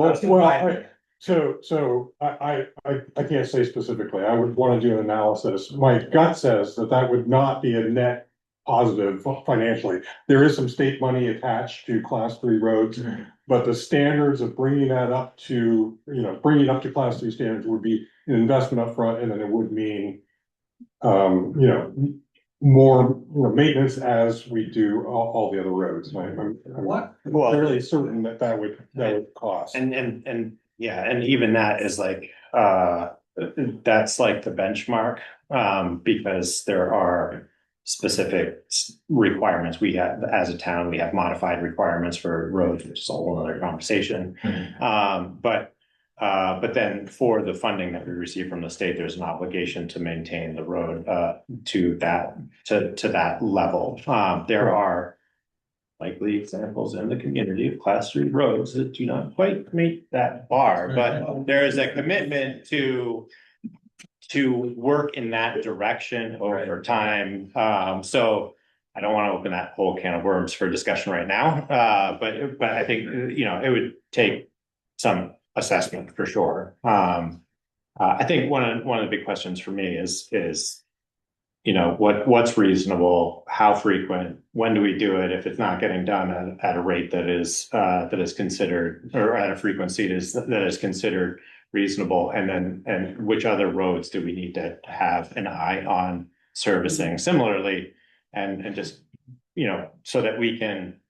So I can't say specifically. I would want to do an analysis. My gut says that would not be a net positive financially. There is some state money attached to class 3 roads, but the standards of bringing that up to, bringing up to class 3 standards would be an investment up front, and then it would mean, more maintenance as we do all the other roads. I'm fairly certain that would cost. And yeah, and even that is like, that's like the benchmark, because there are specific requirements. We have, as a town, we have modified requirements for roads, which is a whole other conversation. But then for the funding that we receive from the state, there's an obligation to maintain the road to that level. There are likely examples in the community of class 3 roads that do not quite meet that bar, but there is a commitment to work in that direction over time. So I don't want to open that whole can of worms for discussion right now, but I think, it would take some assessment for sure. I think one of the big questions for me is what's reasonable, how frequent, when do we do it if it's not getting done at a rate that is considered, or at a frequency that is considered reasonable, and which other roads do we need to have an eye on servicing similarly, and just so that we can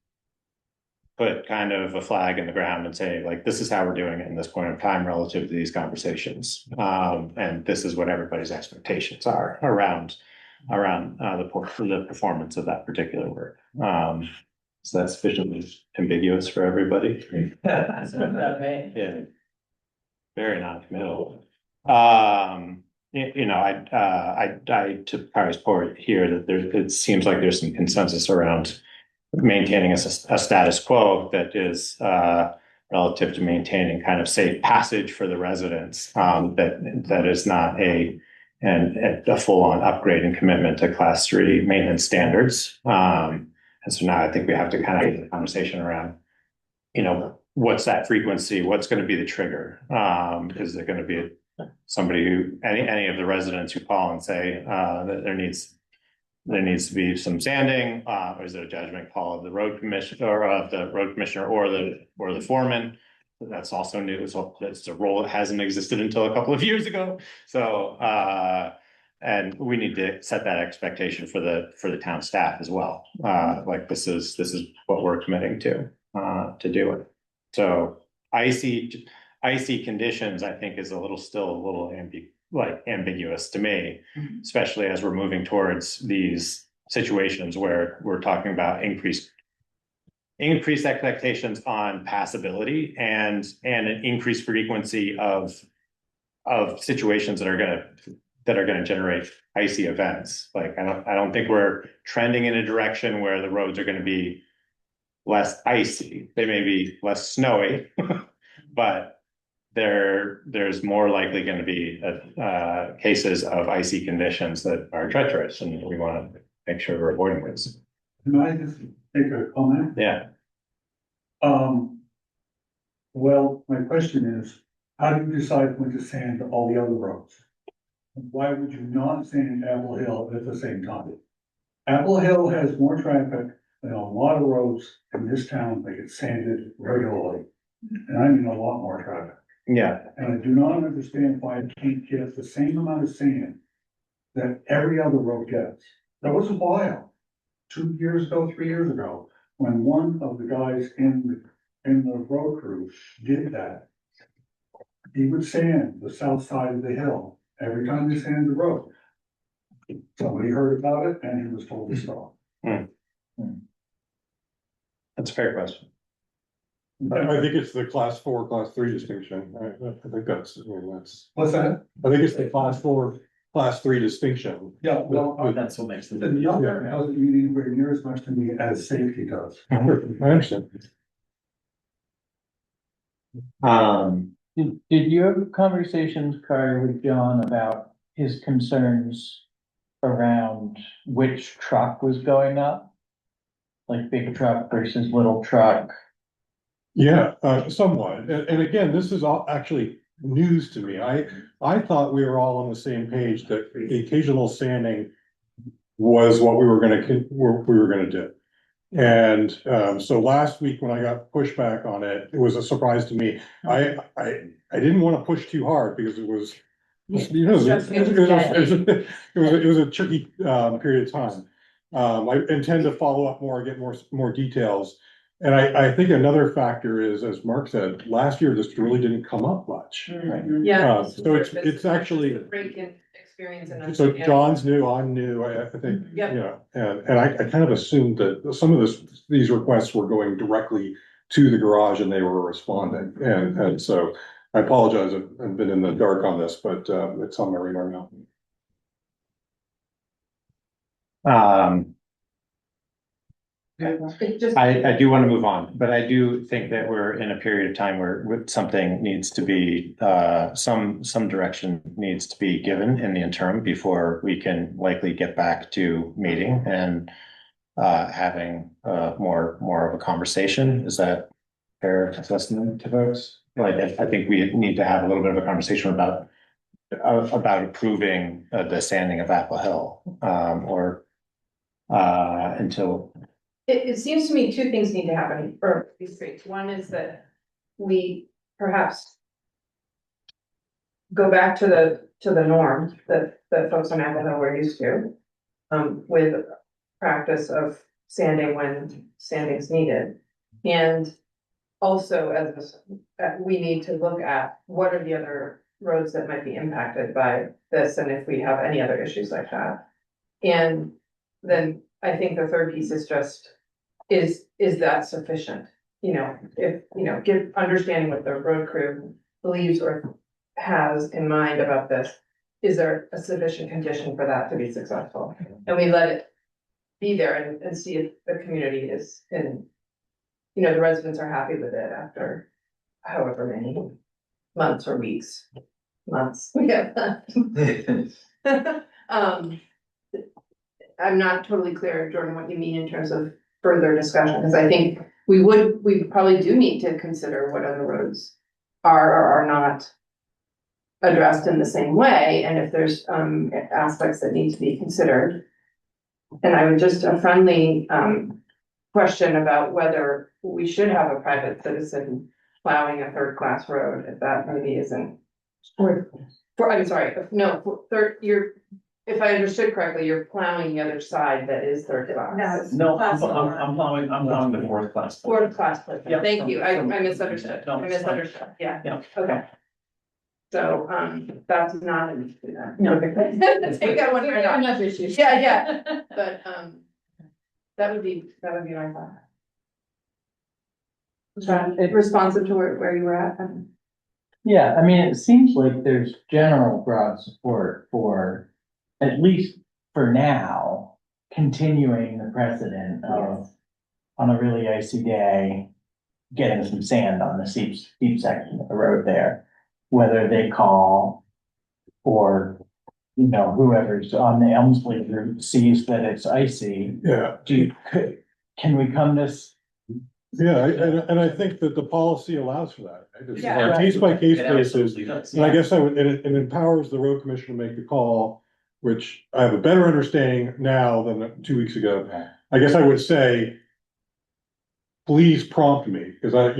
put kind of a flag in the ground and say, like, this is how we're doing it in this point of time relative to these conversations. And this is what everybody's expectations are around the performance of that particular work. So that's sufficiently ambiguous for everybody. Yeah. Very non-committal. I to Kari's point here that it seems like there's some consensus around maintaining a status quo that is relative to maintaining kind of safe passage for the residents. That is not a full-on upgrade and commitment to class 3 maintenance standards. And so now I think we have to kind of have a conversation around, what's that frequency? What's going to be the trigger? Is there going to be somebody any of the residents who call and say that there needs to be some sanding, or is it a judgment call of the road commissioner or the foreman? That's also new. So that's a role that hasn't existed until a couple of years ago. So and we need to set that expectation for the town staff as well. Like this is what we're committing to do it. So icy conditions, I think, is still a little like ambiguous to me, especially as we're moving towards these situations where we're talking about increased expectations on passability and an increased frequency of situations that are gonna generate icy events. Like, I don't think we're trending in a direction where the roads are gonna be less icy. They may be less snowy, but there's more likely gonna be cases of icy conditions that are treacherous, and we wanna make sure we're avoiding this. Can I just make a comment? Yeah. Well, my question is, how do you decide when to sand all the other roads? Why would you not sand Apple Hill at the same time? Apple Hill has more traffic than a lot of roads in this town that get sanded regularly. And I mean a lot more traffic. Yeah. And I do not understand why I can't get the same amount of sand that every other road gets. There was a while, 2 years ago, 3 years ago, when one of the guys in the road crew did that. He would sand the south side of the hill every time they sanded the road. Somebody heard about it and he was told to stop. That's a fair question. I think it's the class 4, class 3 distinction. I think that's, What's that? I think it's the class 4, class 3 distinction. Yeah, well, That's what makes it. the number doesn't mean anywhere near as much to me as safety does. I understand. Did you have conversations, Carter, with John about his concerns around which truck was going up? Like big truck versus little truck? Yeah, somewhat. And again, this is all actually news to me. I thought we were all on the same page that the occasional sanding was what we were gonna do. And so last week when I got pushback on it, it was a surprise to me. I didn't want to push too hard because it was, you know, it was a tricky period of time. I intend to follow up more, get more details. And I think another factor is, as Mark said, last year this really didn't come up much. Yeah. So it's actually. Break in experience and. So John's new, I'm new, I think, you Yep. know, and I kind of assumed that some of these requests were going directly to the garage and they were responding. And so I apologize, I've been in the dark on this, but it's on my radar now. I do want to move on, but I do think that we're in a period of time where something needs to be, some direction needs to be given in the interim before we can likely get back to meeting and having more of a conversation. Is that fair assessment to folks? Like, I think we need to have a little bit of a conversation about approving the sanding of Apple Hill, or until. It seems to me two things need to happen, or these things. One is that we perhaps go back to the norm that folks on Apple Hill were used to, with practice of sanding when sanding's needed. And also we need to look at what are the other roads that might be impacted by this, and if we have any other issues like that. And then I think the third piece is just, is that sufficient? You know, if, you know, give understanding what the road crew believes or has in mind about this. Is there a sufficient condition for that to be successful? And we let it be there and see if the community is in, you know, the residents are happy with it after however many months or weeks, months. Yeah. I'm not totally clear, Jordan, what you mean in terms of further discussion, because I think we probably do need to consider what other roads are or are not addressed in the same way, and if there's aspects that need to be considered. And I would just a friendly question about whether we should have a private citizen plowing a third-class road, if that maybe isn't. I'm sorry, if I understood correctly, you're plowing the other side that is third class. No, I'm plowing the fourth class. Fourth class, Yeah. thank you, I misunderstood, No, it's fine. yeah, Yeah. okay. So, that's not an issue then. No. Take that one right off. Enough issues. Yeah, but, that would be my thought. Was that responsive to where you were at? Yeah, I mean, it seems like there's general broad support for, at least for now, continuing the precedent of, on a really icy day, getting some sand on the steep section of the road there, whether they call or, you know, whoever's on the Elmsley route sees that it's icy. Yeah. Can we come this? Yeah, and I think that the policy allows for that. Right? It's Yeah. a case by case It basis. absolutely does. And I guess it empowers the road commissioner to make the call, which I have a better understanding now than 2 weeks ago. I guess I would say, please prompt me, because that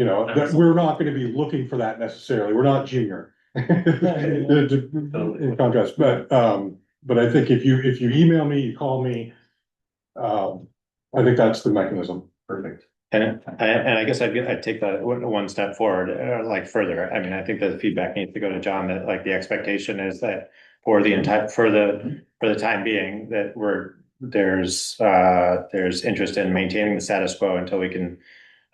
we're not gonna be looking for that necessarily. We're not junior. In contrast, but I think if you email me, you call me, I think that's the mechanism. Perfect. And I guess I'd take that one step forward, like further. I mean, I think that the feedback needs to go to John, that like the expectation is that for the time being, that there's interest in maintaining the status quo until we can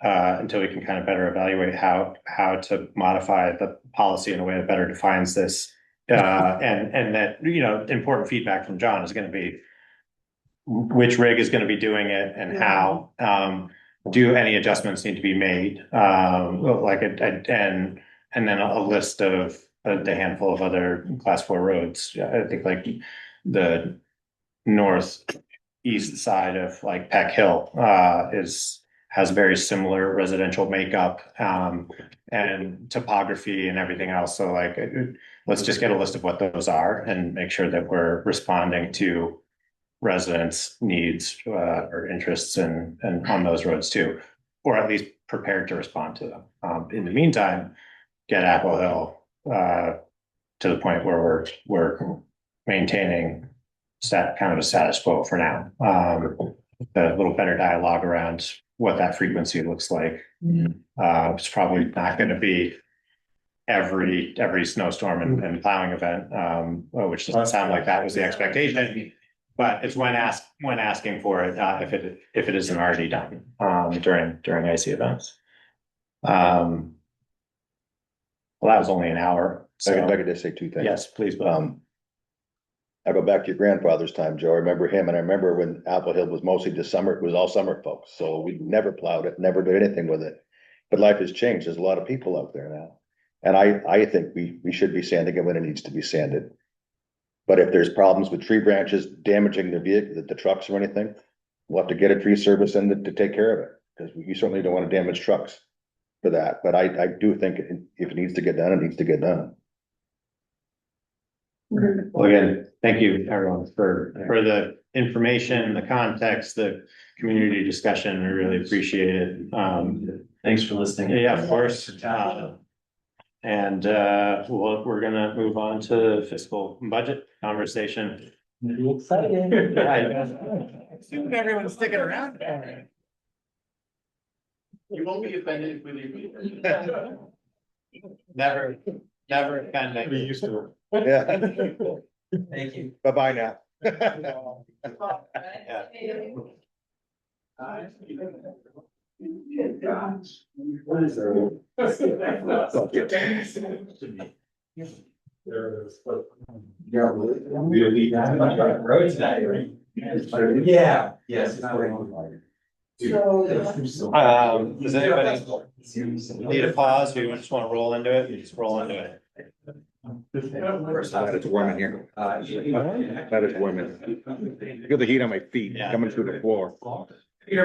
kind of better evaluate how to modify the policy in a way that better defines this. And that, important feedback from John is going to be which rig is going to be doing it and how. Do any adjustments need to be made? And then a list of the handful of other class 4 roads. I think like the northeast side of like Peck Hill has very similar residential makeup and topography and everything else. So like, let's just get a list of what those are and make sure that we're responding to residents' needs or interests and on those roads too, or at least prepared to respond to them. In the meantime, get Apple Hill to the point where we're maintaining kind of a status quo for now. A little better dialogue around what that frequency looks like. It's probably not going to be every snowstorm and plowing event, which doesn't sound like that was the expectation. But it's when asking for it, if it isn't already done during icy events. Well, that was only an hour. If I could just say two things. Yes, please. I go back to your grandfather's time, Joe. I remember him, and I remember when Apple Hill was mostly just summer. It was all summer folks, so we never plowed it, never did anything with it. But life has changed. There's a lot of people out there now, and I think we should be sanding it when it needs to be sanded. But if there's problems with tree branches damaging the vehicle, the trucks or anything, we'll have to get a tree service in to take care of it, because you certainly don't want to damage trucks for that. But I do think if it needs to get done, it needs to get done. Well, again, thank you everyone for the information, the context, the community discussion. I really appreciate it. Thanks for listening. Yeah, of course. And we're gonna move on to fiscal budget conversation. Exciting. Assume everyone's sticking around. You won't be offended if we leave. Never offended. Be used to Yeah. Thank you. Bye-bye now. Yeah, yes. Does anybody need a pause? We just want to roll into it. You just roll into it. Glad it's warm in here. Glad it's warm in here. Feel the heat on my feet coming through the floor. This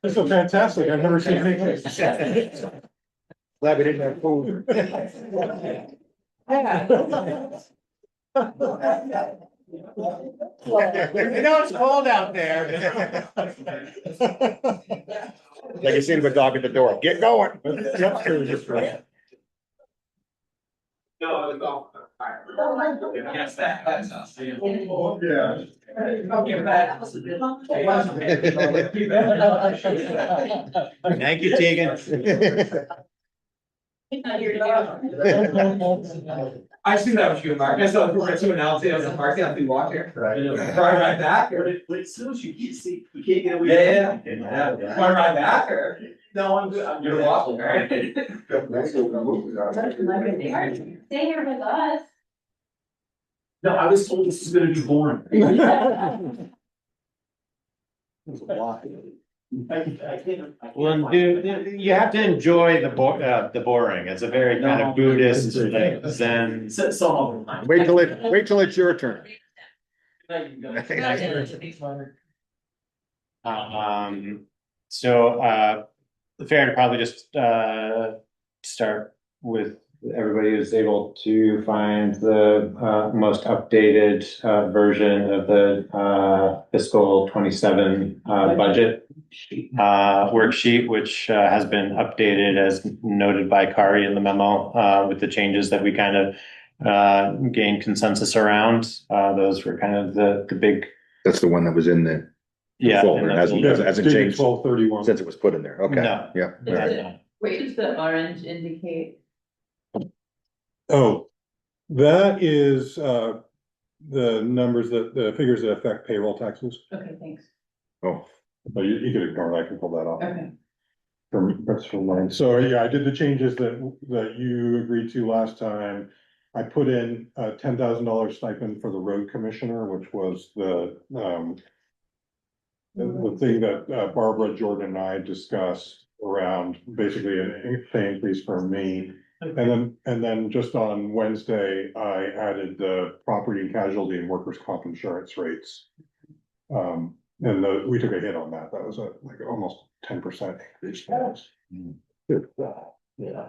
is fantastic. I've never seen anything. Glad we didn't have food. It's cold out there. Like you seen the dog at the door, get going. Yep, it was just right. No, it was all. Yes, that's us. Yeah. Thank you, Tegan. I assume that was you, Mark. I saw the two announcers in the parking lot, we walked here. Right right back, or? As soon as you can't see, you can't get away. Yeah. Want to ride back, or? No, I'm good. I'm You're good. walking, right? Stay here with us. No, I was told this is gonna be boring. Well, dude, you have to enjoy the boring. It's a very kind of Buddhist, like Zen. Some of them. Wait till it's your turn. So, fair to probably just, start with everybody who's able to find the, most updated, version of the, fiscal 27, budget, worksheet, which, has been updated as noted by Kari in the memo, with the changes that we kind of, gained consensus around. Those were kind of the big. That's the one that was in the Yeah. folder. It hasn't changed 12/31. since it was put in there. Okay. No. Yeah. all right. What does the orange indicate? Oh, that is, the numbers the figures that affect payroll taxes. Okay, thanks. Oh, But you can ignore that, I can pull that off. Okay. That's from mine. So, yeah, I did the changes that you agreed to last time. I put in a $10,000 stipend for the road commissioner, which was the thing that Barbara, Jordan and I discussed around basically an pay increase for me. And then just on Wednesday, I added the property and casualty and workers' comp insurance rates. And we took a hit on that. That was like almost 10% increase. Yeah.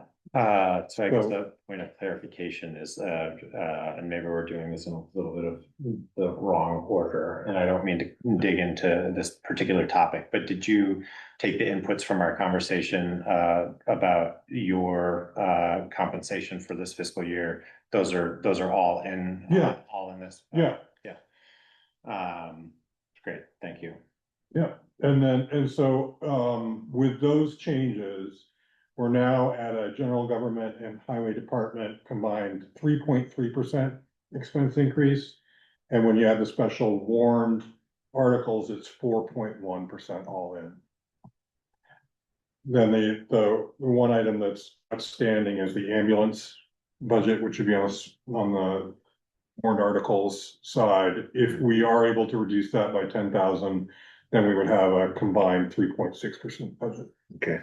So I guess the point of clarification is, and maybe we're doing this in a little bit of the wrong order, and I don't mean to dig into this particular topic, but did you take the inputs from our conversation, about your, compensation for this fiscal year? Those are all in, Yeah. all in this? Yeah. Yeah. Great, thank you. Yeah, and so, with those changes, we're now at a general government and highway department combined 3.3% expense increase. And when you add the special warned articles, it's 4.1% all in. Then the one item that's outstanding is the ambulance budget, which would be on the warrant articles side. If we are able to reduce that by 10,000, then we would have a combined 3.6% budget. okay.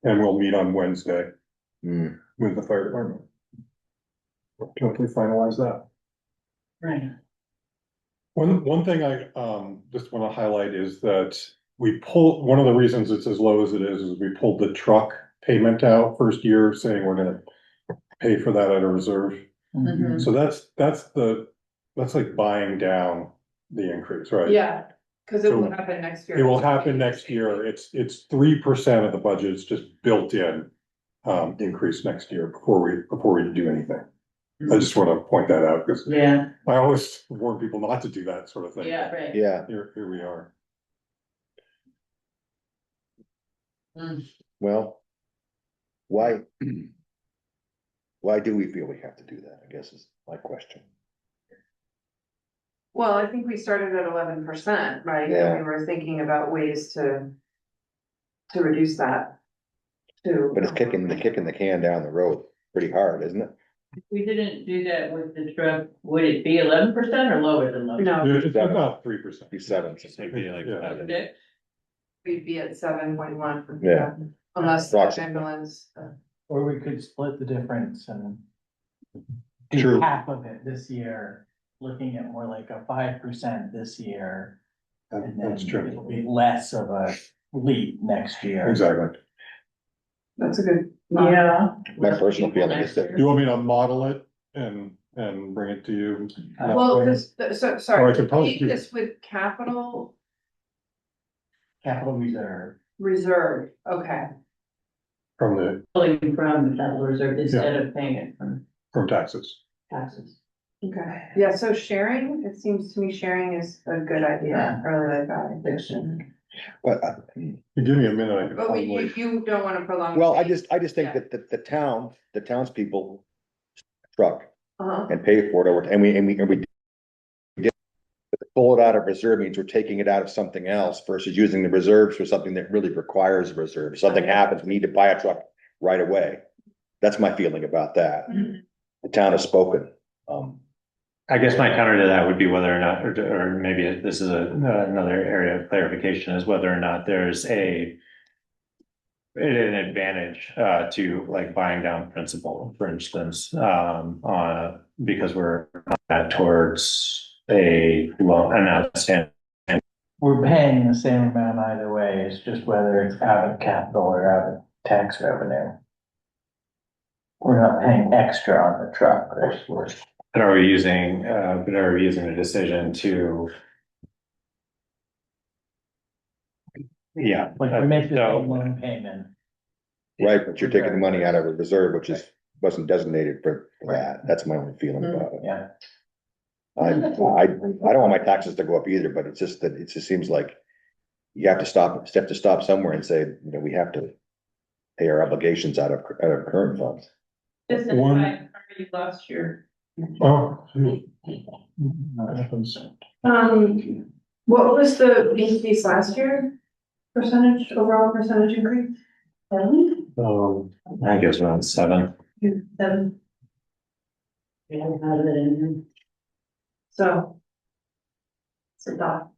And we'll meet on Wednesday Hmm. with the fire department. Hopefully finalize that. Right. One thing I just want to highlight is that one of the reasons it's as low as it is we pulled the truck payment out first year, saying we're gonna pay for that out of reserve. Mhm. So that's like buying down the increase, right? Yeah, cause it So will happen next year. It will happen next year. It's 3% of the budget. It's just built in increase next year before we do anything. I just want to point that out because Yeah, I always warn people not to do that sort of thing. right. Yeah, Here we are. well, why? Why do we feel we have to do that, I guess is my question. Well, I think we started at 11%, right? Yeah. And we were thinking about ways to reduce that. But it's kicking the can down the road pretty hard, isn't it? We didn't do that with the truck, would it be 11% or lower than 11%? No, It's about 3%. Be 7. Maybe like Yeah. that. we'd be at 7.1. Yeah. Unless the Approximately. ambulance. Or we could split the difference and do True. half of it this year, looking at more like a 5% this year. And then That's true. it'll be less of a leap next year. Exactly. That's a good. Yeah. My personal feeling is that, Do you want me to model it and bring it to you? Well, so, Or I sorry, can post keep you. this with capital, Capital reserve. reserve, okay. from the, Pulling from the capital reserve instead of paying it from taxes. taxes. Okay, yeah, so sharing, it seems to me sharing is a good idea, or like that. But, Give me a minute, I can But you, probably, you don't wanna prolong. well, I just think Yeah. that the townspeople truck Uh-huh. and pay for it, and we did. Pull it out of reserve means we're taking it out of something else versus using the reserves for something that really requires a reserve. Something happens, we need to buy a truck right away. That's my feeling about that. The town has spoken. I guess my counter to that would be whether or not, or maybe this is another area of clarification, is whether or not there's an advantage to like buying down principal, for instance, because we're not towards a loan, an outstanding. We're paying the same amount either way, it's just whether it's out of capital or out of tax revenue. We're not paying extra on the truck, But are we using the decision to? Yeah. Like we make the same loan payment. Right, but you're taking the money out of a reserve, which wasn't designated for that. That's my only feeling about it. Yeah. I don't want my taxes to go up either, but it's just that it just seems like you have to stop somewhere and say, you know, we have to pay our obligations out of current funds. Just in One- fact, you lost your. oh. What was the increase last year? Overall percentage increase? I think it was around 7. 7. We haven't had it in So. It's a dot.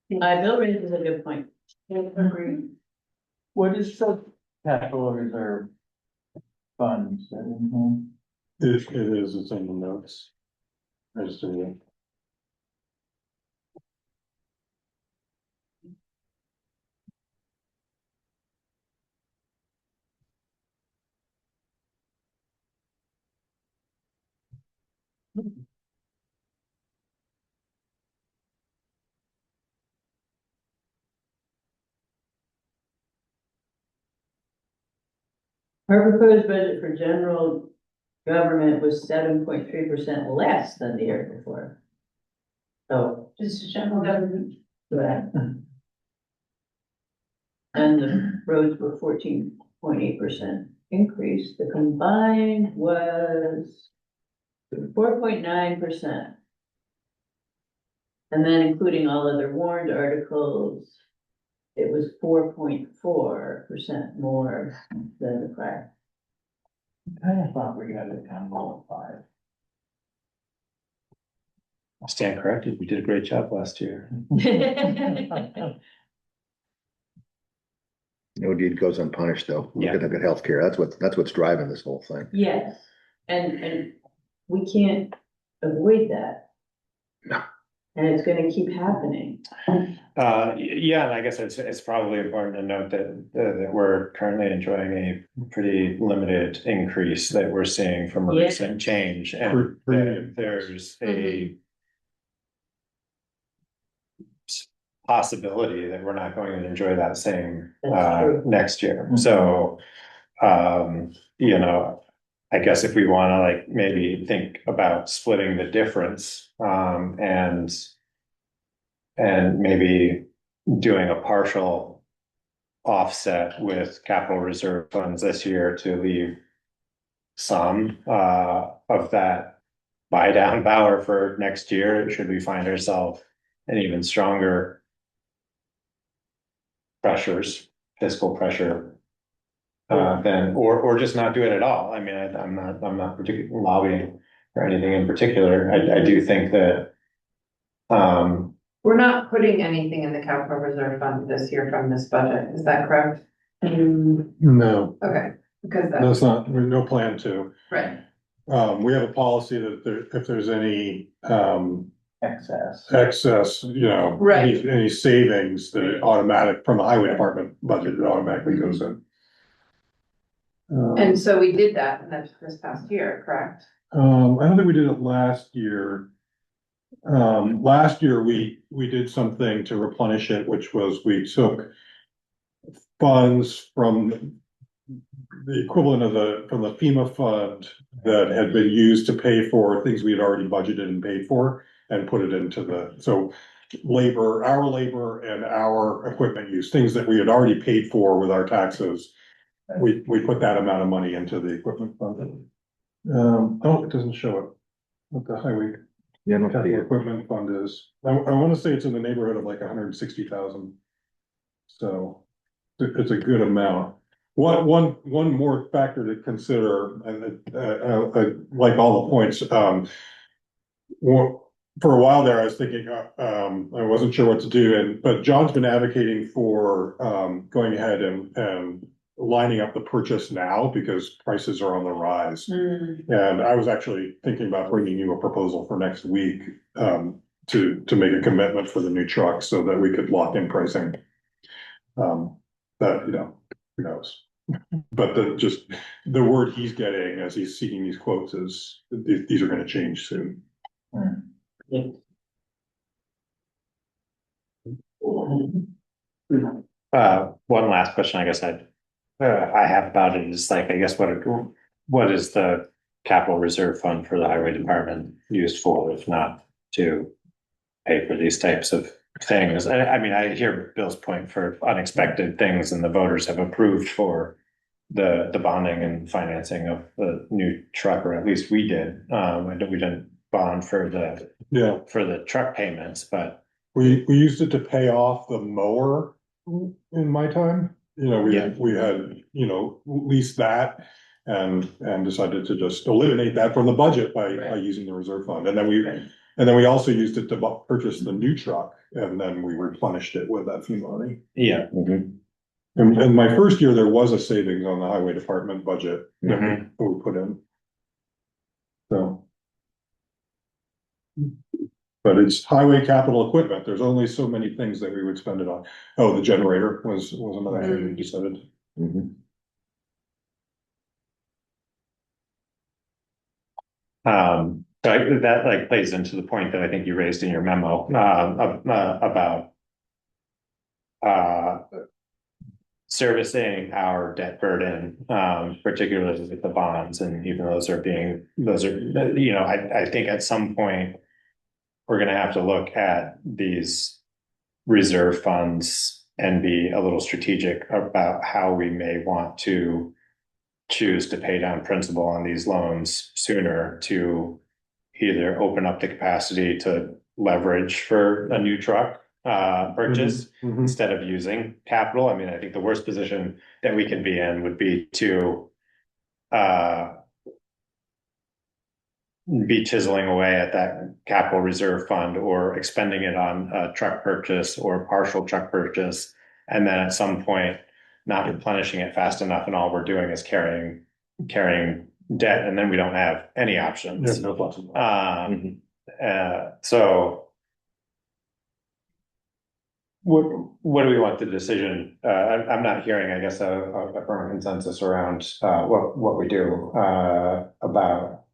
here. Bill raises a good point. Agreed. What is the capital reserve funds? It is, it's in the notes. I just didn't. Our proposed budget for general government was 7.3% less than the year before. So. This is general government. Right. And the roads were 14.8% increase. The combined was 4.9%. And then including all other warrant articles, it was 4.4% more than the prior. I kind of thought we got it down below 5. I'll stand corrected. We did a great job last year. No deed goes unpunished, though. Look at healthcare. That's what's driving this whole thing. Yes, and we can't avoid that. No. And it's gonna keep happening. Yeah, and I guess it's probably important to note that we're currently enjoying a pretty limited increase that we're seeing from a recent change, and that there's a possibility that we're not going to enjoy that same next year. So, you know, I guess if we want to like maybe think about splitting the difference, and maybe doing a partial offset with capital reserve funds this year to leave some of that buy down power for next year, should we find ourselves an even stronger fiscal pressure, then, or just not do it at all. I mean, I'm not particularly lobbying for anything in particular. I do think that, We're not putting anything in the capital reserve fund this year from this budget, is that correct? No, Okay, because that's not, there's no plan to. right. We have a policy that if there's any, Excess, you know, Right. any savings that it automatic from the highway department budget, it automatically goes in. And so we did that this past year, correct? I don't think we did it last year. Last year, we did something to replenish it, which was we took funds from the equivalent of from the FEMA fund that had been used to pay for things we had already budgeted and paid for, and put it into so our labor and our equipment use, things that we had already paid for with our taxes. We put that amount of money into the equipment fund. Oh, it doesn't show it. What the highway capital equipment fund is. I wanna say it's in the neighborhood of like 160,000. So it's a good amount. One more factor to consider, and like all the points, for a while there, I was thinking, I wasn't sure what to do, but John's been advocating for, going ahead and lining up the purchase now because prices are on the rise. And I was actually thinking about bringing you a proposal for next week, to make a commitment for the new truck so that we could lock in pricing. That, who knows? But the word he's getting as he's seeking these quotes is these are gonna change soon. One last question, I guess I have about it is like, I guess what is the capital reserve fund for the highway department used for, if not to pay for these types of things? I mean, I hear Bill's point for unexpected things, and the voters have approved for the bonding and financing of the new truck, or at least we did. We didn't bond for the truck payments, but we used it to pay off the mower in my time. We had leased that and decided to just eliminate that from the budget by using the reserve fund. And then we also used it to purchase the new truck, and then we replenished it with that FEMA money. Yeah. And my first year, there was a savings on the highway department budget that we put in. So. But it's highway capital equipment. There's only so many things that we would spend it on. Oh, the generator was another thing we decided. So that like plays into the point that I think you raised in your memo, about servicing our debt burden, particularly with the bonds, and even those are, I think at some point we're gonna have to look at these reserve funds and be a little strategic about how we may want to choose to pay down principal on these loans sooner, to either open up the capacity to leverage for a new truck purchase instead of using capital. I mean, I think the worst position that we can be in would be to be chiseling away at that capital reserve fund or expending it on a truck purchase or partial truck purchase, and then at some point not replenishing it fast enough, and all we're doing is carrying debt, and then we don't have any options. So what do we want the decision? I'm not hearing, I guess, a firm consensus around what we do about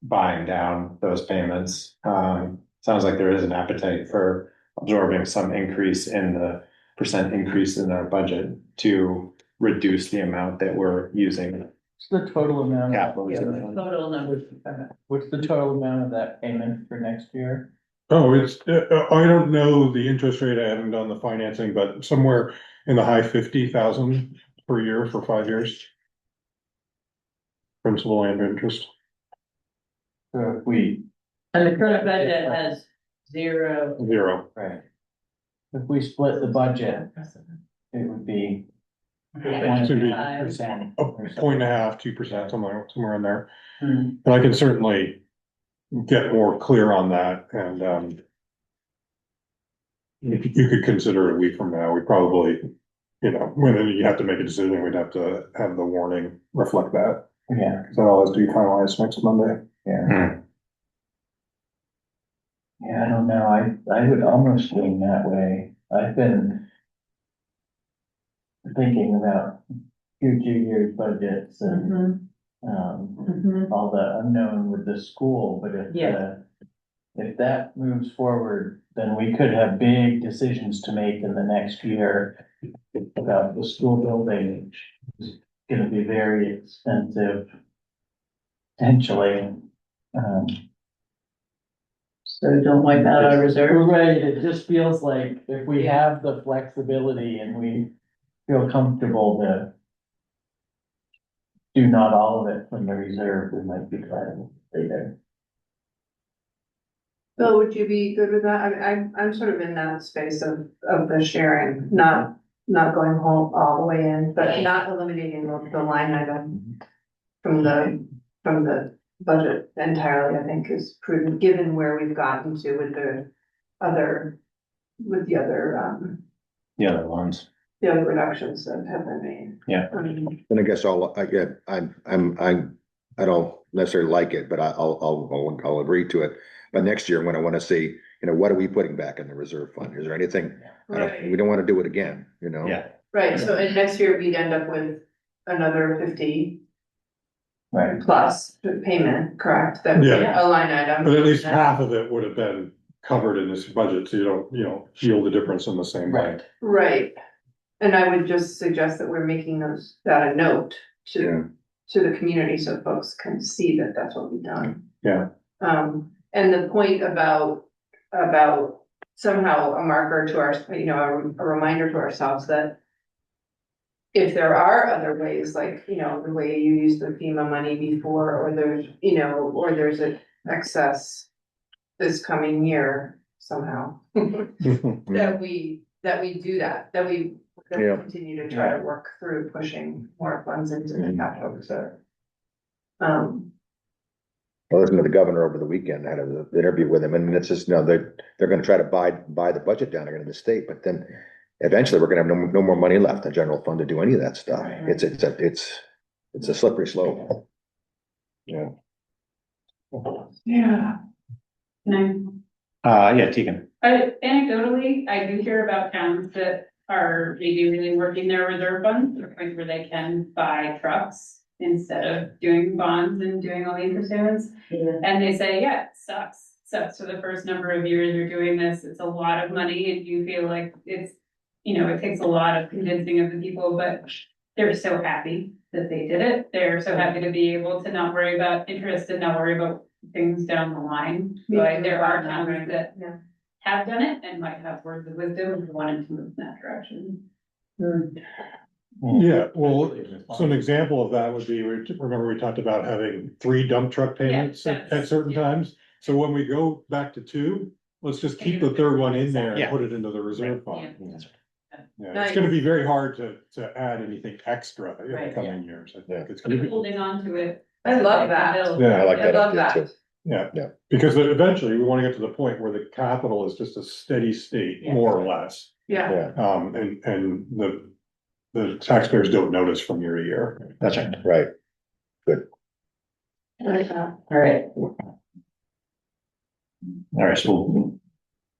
buying down those payments. Sounds like there is an appetite for absorbing some increase in the percent increase in our budget to reduce the amount that we're using. What's the total amount? Capital. Total number. What's the total amount of that payment for next year? Oh, I don't know the interest rate. I haven't done the financing, but somewhere in the high 50,000 per year for 5 years. Principal and interest. So if we. And the current budget has zero. Right. If we split the budget, it would be. 1.5%. 1.5%, 2%, somewhere in there. And I can certainly get more clear on that, and you could consider it a week from now. We probably, when you have to make a decision, we'd have to have the warning reflect that. Yeah. Because that all has to be finalized next Monday. Yeah. Yeah, I don't know. I would almost lean that way. I've been thinking about future years budgets and all the unknown with the school, but if if that moves forward, then we could have big decisions to make in the next year about the school building, which is gonna be very expensive. Potentially, So don't wipe out our reserve. right, it just feels like if we have the flexibility and we feel comfortable to do not all of it from the reserve, we might be glad to stay there. Bill, would you be good with that? I'm sort of in that space of the sharing, not going home all the way in, but not eliminating the line item from the budget entirely, I think is prudent, given where we've gotten to with the other, The other ones. the other reductions that have been made. Yeah. And I guess I don't necessarily like it, but I'll agree to it. But next year, when I want to see, what are we putting back in the reserve fund? Is there anything? We don't want to do it again, Yeah. Right, so in next year, we'd end up with another 50 Right. plus payment, correct? That would be Yeah. a line item. But at least half of it would have been covered in this budget, so you don't, feel the difference in the same way. Right. Right, and I would just suggest that we're making that a note Yeah. to the community so folks can see that that's what we've done. Yeah. And the point about somehow a marker to our, a reminder to ourselves that if there are other ways, like, the way you used the FEMA money before, or there's an excess this coming year somehow, that we do that we Yeah. continue to try to work through pushing more funds into the capital reserve. I listened to the governor over the weekend. I had an interview with him, and it's just, they're going to try to buy the budget down again in the state, but then eventually we're going to have no more money left in the general fund to do any of that stuff. It's a slippery slope. Yeah. Yeah. Yeah, Tegan. Anecdotally, I do hear about towns that are maybe really working their reserve funds to the point where they can buy trucks instead of doing bonds and doing all the interest payments. Yeah. And they say, yeah, it sucks. Sucks for the first number of years you're doing this. It's a lot of money and you feel like it's, it takes a lot of convincing of the people, but they're so happy that they did it. They're so happy to be able to not worry about interest and not worry about things down the line. But there are towns that have done it and might have words of wisdom and wanted to move in that direction. Yeah, well, so an example of that would be, remember we talked about having 3 dump truck payments at certain times? So when we go back to 2, let's just keep the third one in there and put it into the reserve fund. Yeah, it's gonna be very hard to add anything extra in the coming years. I think it's gonna be. Holding on to it. I love that. Yeah, I like that love idea that. too. Yeah, because eventually we wanna get to the point where the capital is just a steady state, more or less. Yeah. And the taxpayers don't notice from year to year. That's right. Right. Good. I like that. All right. All right, so we'll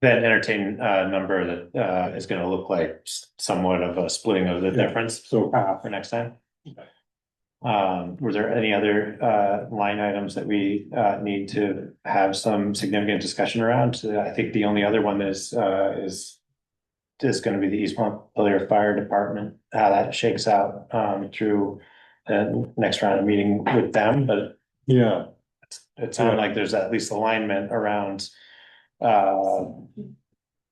then entertain a number that is gonna look like somewhat of a splitting of the difference. So half. For next time. Were there any other line items that we need to have some significant discussion around? I think the only other one is gonna be the East Montpelier Fire Department, how that shakes out through the next round of meeting with them, but Yeah. it sounded like there's at least alignment around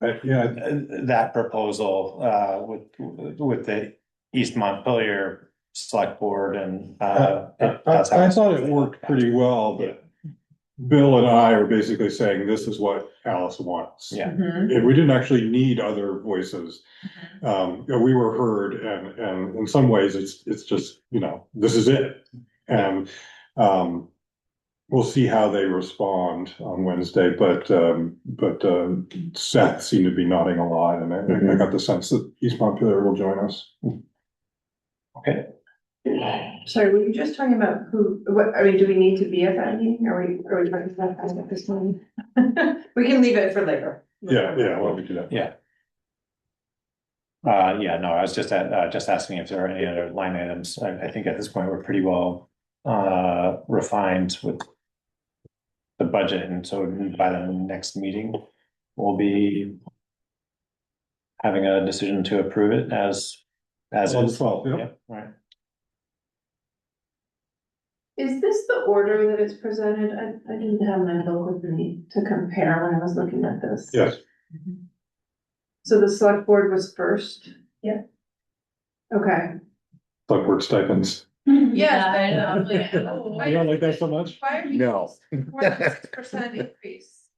that proposal with the East Montpelier Select Board and I thought it worked pretty well, but Bill and I are basically saying this is what Alice wants. Yeah. And we didn't actually need other voices. We were heard and in some ways it's just, this is it. And we'll see how they respond on Wednesday, but Seth seemed to be nodding a lot and I got the sense that East Montpelier will join us. Okay. Sorry, were you just talking about do we need to be at that meeting? Are we talking about that at this meeting? We can leave it for later. Yeah, why don't we do that? Yeah. No, I was just asking if there are any other line items. I think at this point, we're pretty well refined with the budget, and so by the next meeting, we'll be having a decision to approve it as On the is. 12th, yeah. Yep, right. Is this the order that it's presented? I didn't have my book with me to compare when I was looking at this. Yes, So the select board was first? Yeah. Okay. select board stipends. Yes, I know. Like, You don't like that so much? Why are we? No. More than 6% increase.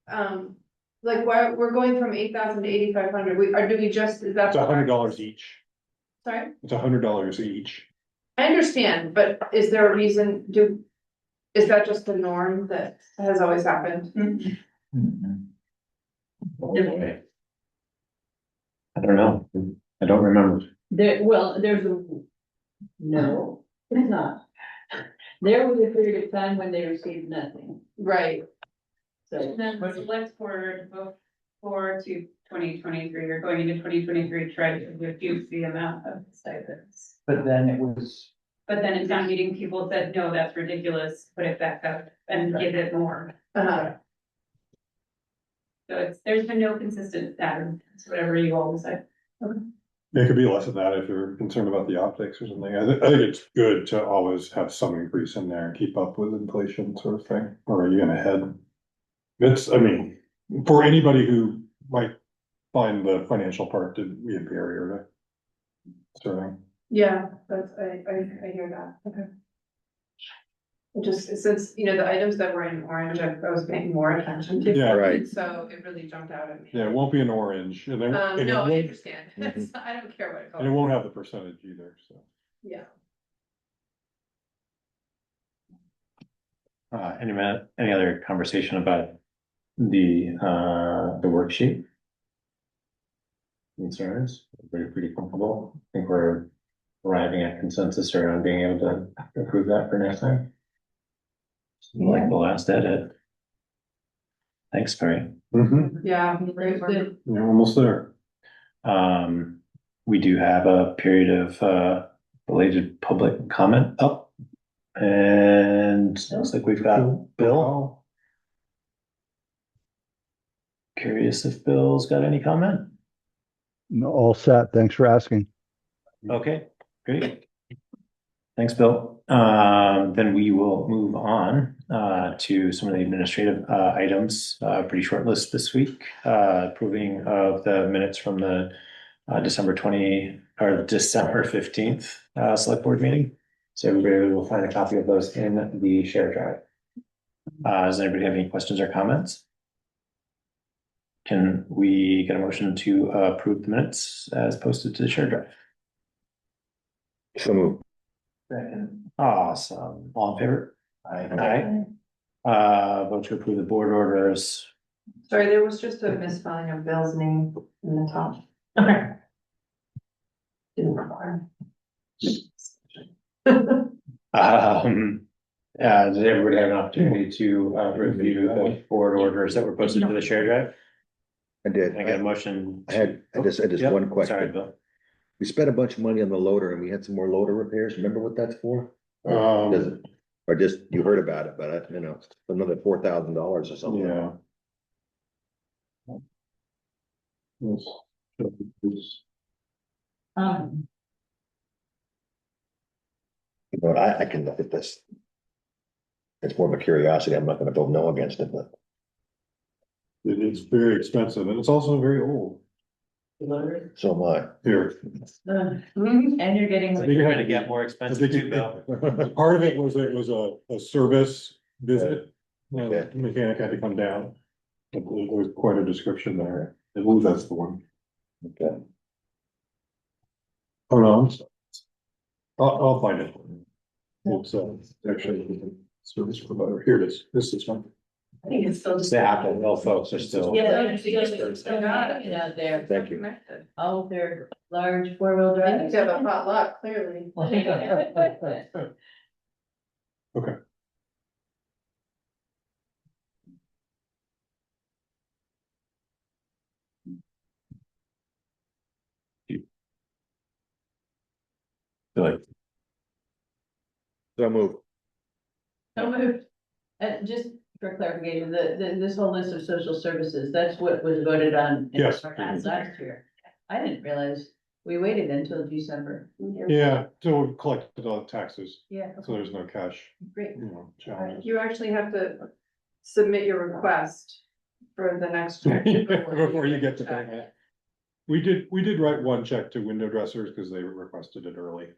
Like why, we're going from 8,000 to 8,500, do we just, is that? It's $100 each. Sorry? It's $100 each. I understand, but is there a reason, is that just the norm that has always happened? I don't know. I don't remember. There's no, it's not. There was a period of time when they received nothing, Right. so. And then the select board before to 2023 or going into 2023 tried to reduce the amount of stipends. But then it was, But then in town meeting, people said, no, that's ridiculous, put it back up and give it more. Uh-huh. So there's been no consistent pattern, it's whatever you all decide. It could be less than that if you're concerned about the optics or something. I think it's good to always have some increase in there and keep up with inflation sort of thing, or are you gonna head? I mean, for anybody who might find the financial part to be a barrier to starting. Yeah, I hear that, okay. Just since, the items that were in orange, I was paying more attention to. Yeah, right. So it really jumped out at me. Yeah, it won't be an orange, and then, and it No, I won't, understand, I don't care what it and it calls. won't have the percentage either, so. Yeah. Any other conversation about the worksheet? Concerns? Everybody pretty comfortable? I think we're arriving at consensus around being able to approve that for next time. Like the last edit. Thanks, Perry. Yeah. You're almost there. We do have a period of related public comment up. And looks like we've got Bill. Curious if Bill's got any comment? No, all set. Thanks for asking. Okay, great. Thanks, Bill. Then we will move on to some of the administrative items. Pretty short list this week. Approving of the minutes from the December 15th select board meeting. So everybody will find a copy of those in the share drive. Does anybody have any questions or comments? Can we get a motion to approve the minutes as posted to the share drive? So moved. Second. Awesome. All in favor? Aye. Vote to approve the board orders. Sorry, there was just a misspelling of Bill's name in the top. Okay. Didn't require. Did everybody have an opportunity to review the board orders that were posted to the share drive? I did. Can I get a motion? I had just Yep. one Sorry, question. Bill. We spent a bunch of money on the loader and we had some more loader repairs. Remember what that's for? Does it- Or just, you heard about it, but it's another $4,000 or something. Yeah. But I can look at this. It's more of a curiosity. I'm not gonna vote no against it, but It is very expensive and it's also very old. so am I. Here. And you're getting. I think it Trying had to get more I expensive think too, Bill. part of it was a service visit. Okay. The mechanic had to come down. There was quite a description there. I believe that's the one. Okay. Oh, no. I'll find it. It's actually service provider. Here it is. This is one. I think it's still. The Apple Hill folks are still. Yeah, they're still got it out there. Thank you. Oh, they're large four-wheel You drives. have a hot lot, clearly. Okay. Like, So moved. So moved. Just for clarification, this whole list of social services, that's what was voted on in Yes. our last year. I didn't realize we waited until December. Yeah, so we've collected all the taxes, Yeah. so there's no cash, Great. challenges. You actually have to submit your request for the next. check. Before you get to paying it. We did write one check to window dressers because they requested it early.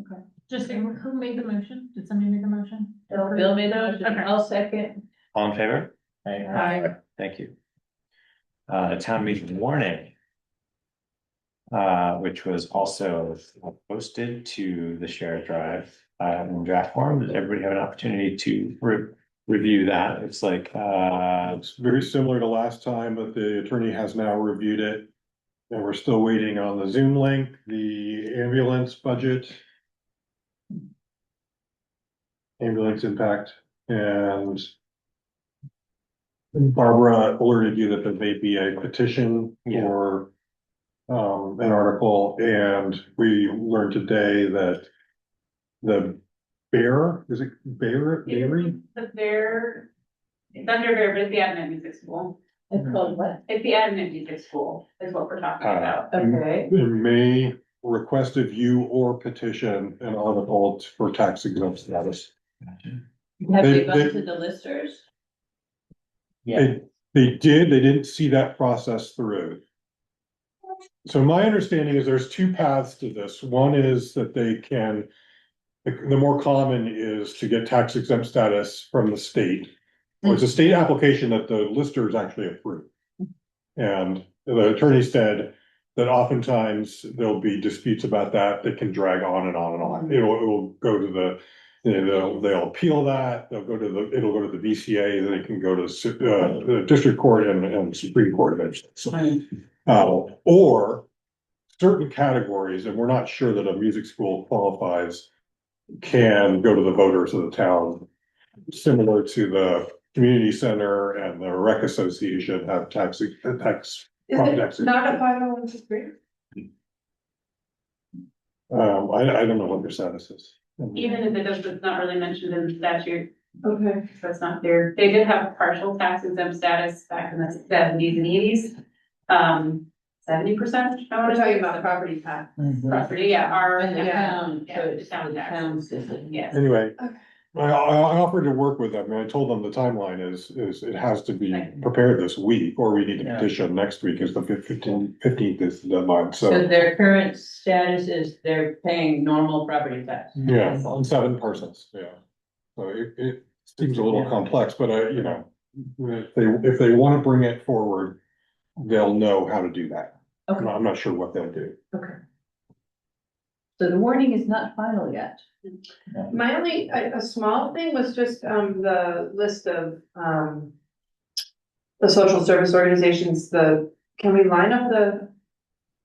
Okay. Just who made the motion? Did somebody make the motion? Bill made the motion, Okay. I'll second. All in favor? Aye. Thank you. Town meeting warning. Which was also posted to the shared drive, in draft form. Did everybody have an opportunity to review that? It's like, It's very similar to last time, but the attorney has now reviewed it. And we're still waiting on the Zoom link, the ambulance budget. Ambulance impact, and Barbara alerted you that there may be a petition for an article, and we learned today that the is it Berry? The Bear, it's under Bear, but it's the Adamant Music School. It's called what? It's the Adamant Music School is what we're talking about. Okay. It may request of you or petition an article for tax exempt status. Have They- they gone they- to the listers? They didn't see that process through. So my understanding is there's two paths to this. One is that they can, the more common is to get tax exempt status from the state. Or it's a state application that the listers actually approve. And the attorney said that oftentimes there'll be disputes about that can drag on and on and on. It will go to the, they'll appeal that, it'll go to the VCA, then it can go to the district court and Supreme Court eventually. So, or certain categories, and we're not sure that a music school qualifies, can go to the voters of the town, similar to the community center and the rec association have tax. Is it not a 501c3? I don't know what their status is. Even if it does, it's not really mentioned in the statute. Okay. That's not there. They did have partial tax exempt status back in the 70s and 80s. 70%. We're talking about property tax. Property, yeah, our. And the town, so Yeah, the it's town the tax. town's decision. Yes. Anyway, I offered to work with them, and I told them the timeline is it has to be prepared this week, or we need to petition next week, is the 15th is the deadline, So so. their current status is they're paying normal property tax. Yeah, on 7 persons, yeah. So it seems a little complex, but if they want to bring it forward, they'll know how to do that. Okay. I'm not sure what they'll do. Okay. So the warning is not final yet. My only, a small thing was just, the list of, the social service organizations, can we line up the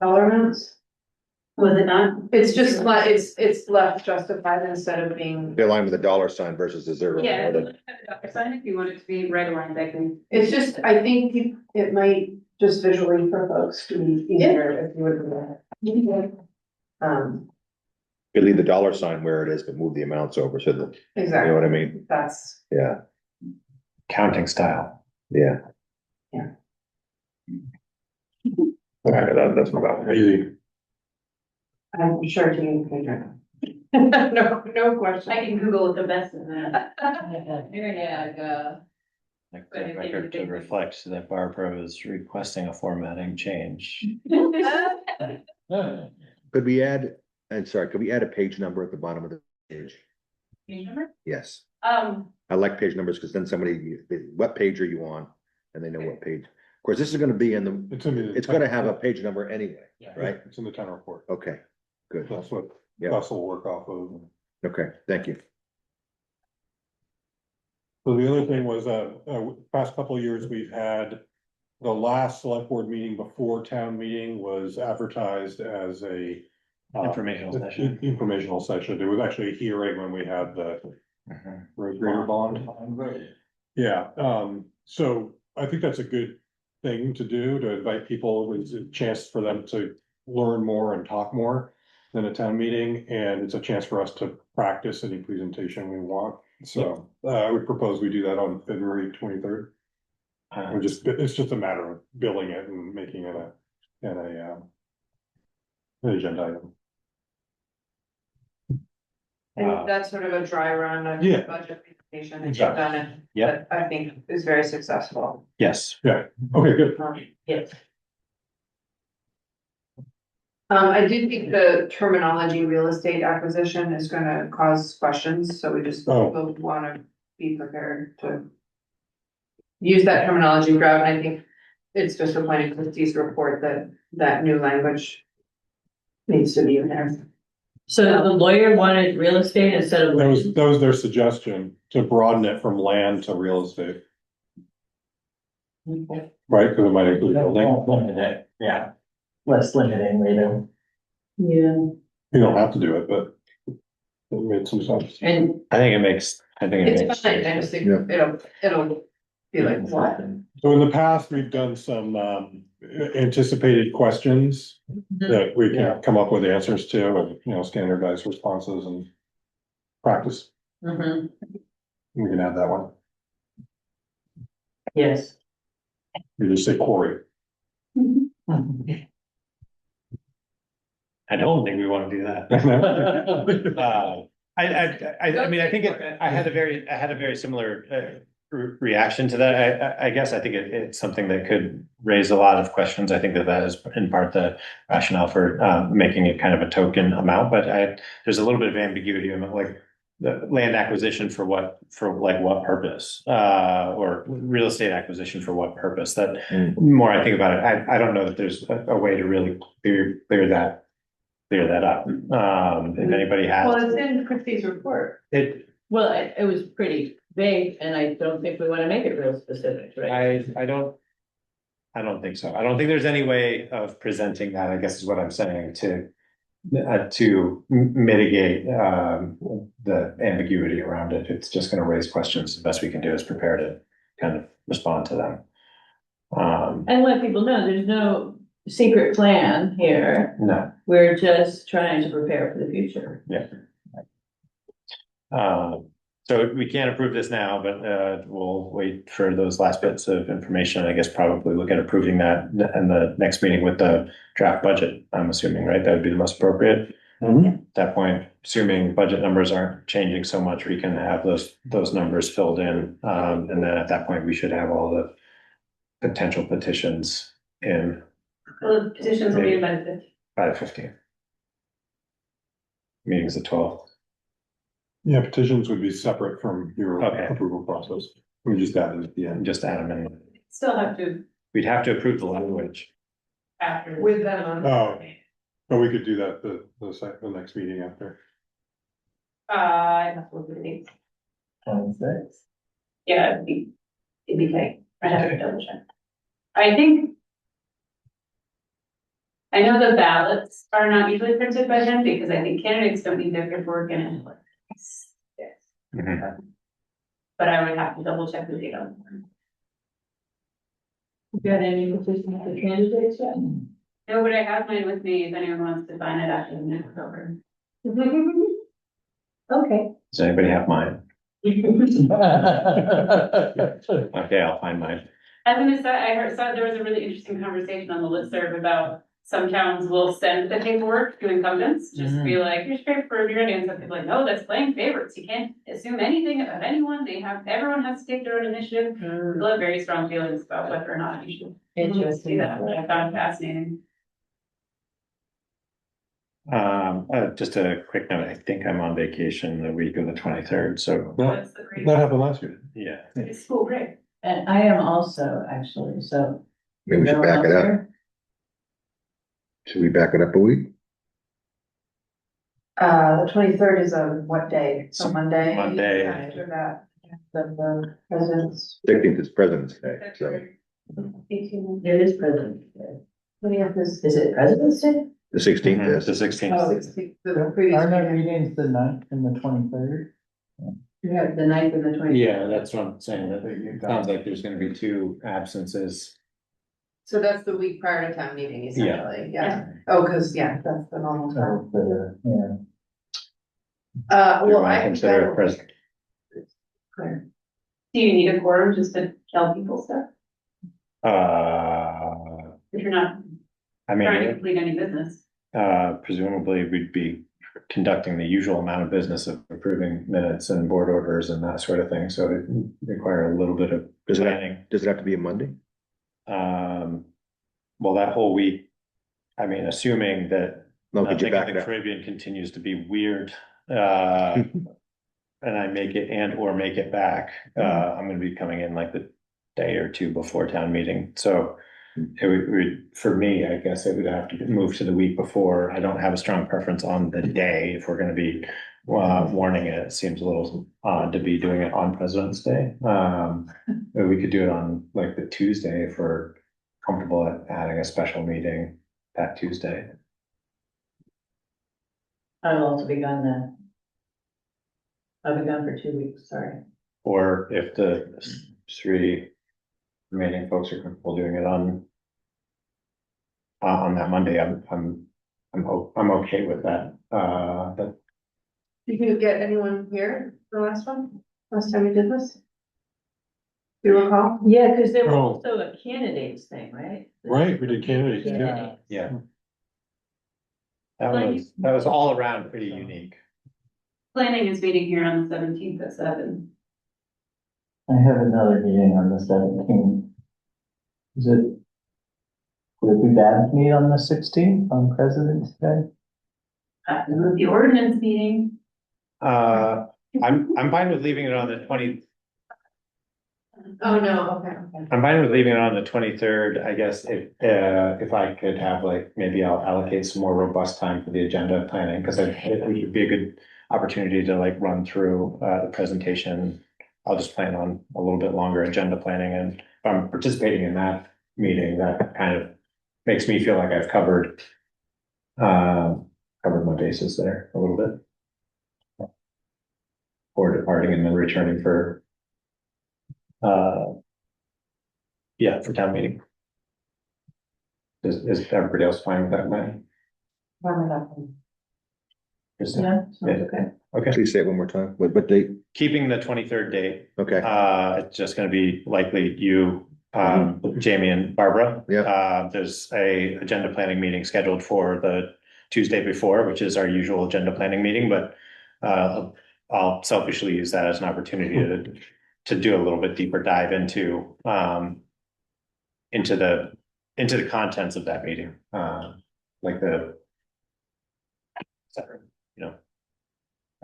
dollar amounts? Was it not? It's just like, it's left justified instead of being, They align with the dollar sign versus the zero. Yeah, if you want to have a dollar sign, if you want it to be right around, I can. it's just, I think it might just visually for folks to be easier if you would do that. You leave the dollar sign where it is, but move the amounts over so that, you Exactly. know what I mean? That's, Yeah, counting style. yeah. Yeah. All right, that's about it. Easy. I'm sure you can. No question. I can Google the best of that. Yeah, Like the record to reflect that Barbara is requesting a formatting change. Could we add a page number at the bottom of the page? Page number? Yes, Um, I like page numbers because then what page are you on? And they know what page. Of course, this is gonna be it's gonna have a page number anyway, right? It's in the town report. Okay, good. That's what Yeah. Gus will work off of. Okay, thank you. So the other thing was, past couple of years, we've had, the last select board meeting before town meeting was advertised as a. Informational session. Informational session. It was actually a hearing when we had the road grader bond. Yeah, so I think that's a good thing to do, to invite people, it's a chance for them to learn more and talk more than a town meeting, and it's a chance for us to practice any presentation we want. So, I would propose we do that on February 23rd. It's just a matter of billing it and making it an agenda item. And that's sort of a dry run of Yeah. budget presentation that you've Exactly. done and Yep. that I think is very successful. Yes. Yeah, okay, good. Yes. I do think the terminology real estate acquisition is gonna cause questions, so we just Oh. will wanna be prepared to use that terminology throughout, and I think it's just a planning committee's report that that new language needs to be in there. So the lawyer wanted real estate instead of. That was their suggestion, to broaden it from land to real estate, Okay. right? Because it might include building. Limit it, yeah. Less limiting, later. Yeah, You don't have to do it, but it made some sense. and I think it makes It's fine, I just think it'll be like, what? So in the past, we've done some anticipated questions that we can come up with answers to, and, standardized responses and practice. mhm, We can add that one. yes. You just say quarry. I don't think we want to do that. I mean, I think I had a very similar reaction to that. I guess I think it's something that could raise a lot of questions. I think that is in part the rationale for making it kind of a token amount, but there's a little bit of ambiguity in it, like the land acquisition for what purpose, or real estate acquisition for what purpose. That more I think about it, I don't know that there's a way to really clear that up. If anybody has. Well, it's in Christie's report. Well, it was pretty vague, and I don't think we wanna make it real specific, right? I don't think so. I don't think there's any way of presenting that, I guess is what I'm saying, to mitigate the ambiguity around it. It's just gonna raise questions. The best we can do is prepare to kind of respond to them. And let people know, there's no secret plan here, No. we're just trying to prepare for the future. Yeah. So we can't approve this now, but we'll wait for those last bits of information. I guess probably look at approving that in the next meeting with the draft budget, I'm assuming, right? That would be the most appropriate. At that point, assuming budget numbers aren't changing so much, we can have those numbers filled in. And then at that point, we should have all the potential petitions in Well, the petitions will be in by the 15th. by the 15th. Meeting's the 12th. Yeah, petitions would be separate from your Okay. approval process. We just add it at the end. Just add them in. Still have to We'd have to approve the language. after. With them on. Oh, but we could do that the next meeting after. I have to look at the dates. 26. Yeah, it'd be tight. I'd have to double check. I know the ballots are not usually printed by then because I think candidates don't need their paperwork in it. Mhm. But I would have to double check the date on that. You got any petitions for candidates yet? No, but I have mine with me if anyone wants to find it after the next over. Okay. Does anybody have mine? Okay, I'll find mine. I was gonna say, saw there was a really interesting conversation on the listserv about some towns will send the paperwork to incumbents, just be like, here's paper, you're ready, and some people are like, no, that's playing favorites, you can't assume anything about anyone, everyone has to take their own initiative. People have very strong feelings about whether or not you should. Interesting. Do that, which I found fascinating. Just a quick note, I think I'm on vacation the week of the 23rd, so. That's the great. That happened last year. Yeah. It's school break. And I am also, actually, so. Maybe we should back it up. Should we back it up a week? The 23rd is a what day? So Monday? Monday. Yeah, after that, the president's. 16th is President's Day, so 18. It is President's Day. Is it President's Day? the 16th Mhm, is. the 16th. Oh, 16th, the previous. Our next meeting's the 9th and the 23rd. You have the 9th and the 20th. Yeah, that's what I'm saying, that it sounds like there's gonna be 2 absences. So that's the week prior to town meeting essentially, yeah. Oh, cause that's the normal time. Yeah. Do you Well, wanna I can consider go. it present? Claire. Do you need a quorum just to tell people stuff? If you're not I trying to mean, complete any business? presumably we'd be conducting the usual amount of business of approving minutes and board orders and that sort of thing, so it require a little bit of planning. Does it have to be a Monday? Well, that whole week, I mean, assuming that No, could you nothing back in it the up? Caribbean continues to be weird, and I make it and or make it back, I'm gonna be coming in like the day or two before town meeting, so it would, for me, I guess it would have to move to the week before. I don't have a strong preference on the day if we're gonna be warning it. It seems a little odd to be doing it on President's Day. But we could do it on like the Tuesday if we're comfortable at adding a special meeting that Tuesday. I'll also be gone then. I'll be gone for 2 weeks, sorry. Or if the three remaining folks are comfortable doing it on that Monday, I'm okay with that. But Did you get anyone here the last one? Last time we did this? Do you recall? Yeah, because there was Oh. also a candidates thing, right? Right, we did candidates, yeah. Candidates. yeah. That was all around pretty unique. Planning is meeting here on the 17th at 7. I have another meeting on the 17th. Is it? Would it be bad to meet on the 16th on President's Day? The ordinance meeting. I'm fine with leaving it on the 20. Oh, no, okay. I'm fine with leaving it on the 23rd, I guess, if I could have like, maybe I'll allocate some more robust time for the agenda planning, because it would be a good opportunity to like run through the presentation. I'll just plan on a little bit longer agenda planning, and if I'm participating in that meeting, that kind of makes me feel like I've covered my bases there a little bit. Or departing and then returning for for town meeting. Is everybody else fine with that plan? Yeah, sounds okay. Okay, Please say it one more time. What date? keeping the 23rd date. Okay. It's just gonna be likely you, Jamie and Barbara. Yeah. There's a agenda planning meeting scheduled for the Tuesday before, which is our usual agenda planning meeting, but I'll selfishly use that as an opportunity to do a little bit deeper dive into the contents of that meeting, like the separate,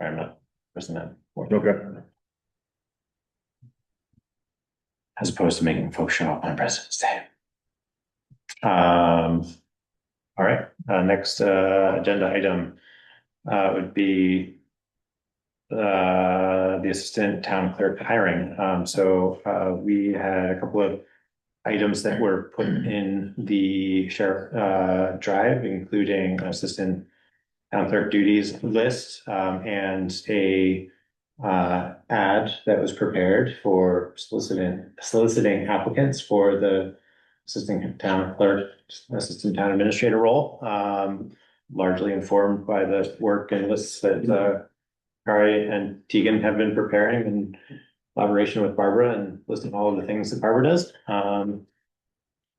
I'm not pressing that. Okay. As opposed to making folks show up on President's Day. All right, next agenda item would be the assistant town clerk hiring. We had a couple of items that were put in the sheriff drive, including assistant town clerk duties list, and a ad that was prepared for soliciting applicants for the assistant town clerk, assistant town administrator role, largely informed by the work and lists that Kari and Tegan have been preparing in collaboration with Barbara and listing all of the things that Barbara does.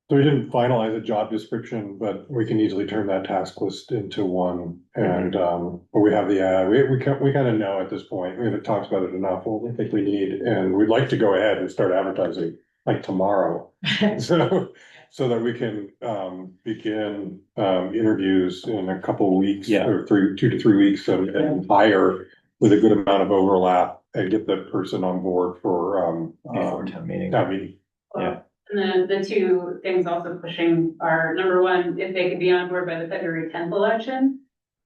So we didn't finalize a job description, but we can easily turn that task list into one. And, but we have the ad, we kind of know at this point, we haven't talked about it enough, what we think we need, and we'd like to go ahead and start advertising like tomorrow. So that we can, begin, interviews in a couple of weeks. Yeah. Or 2 to 3 weeks and hire with a good amount of overlap and get the person on board for, Before town meeting. Yeah. And then the two things also pushing are, number one, if they could be on board by the February 10th election,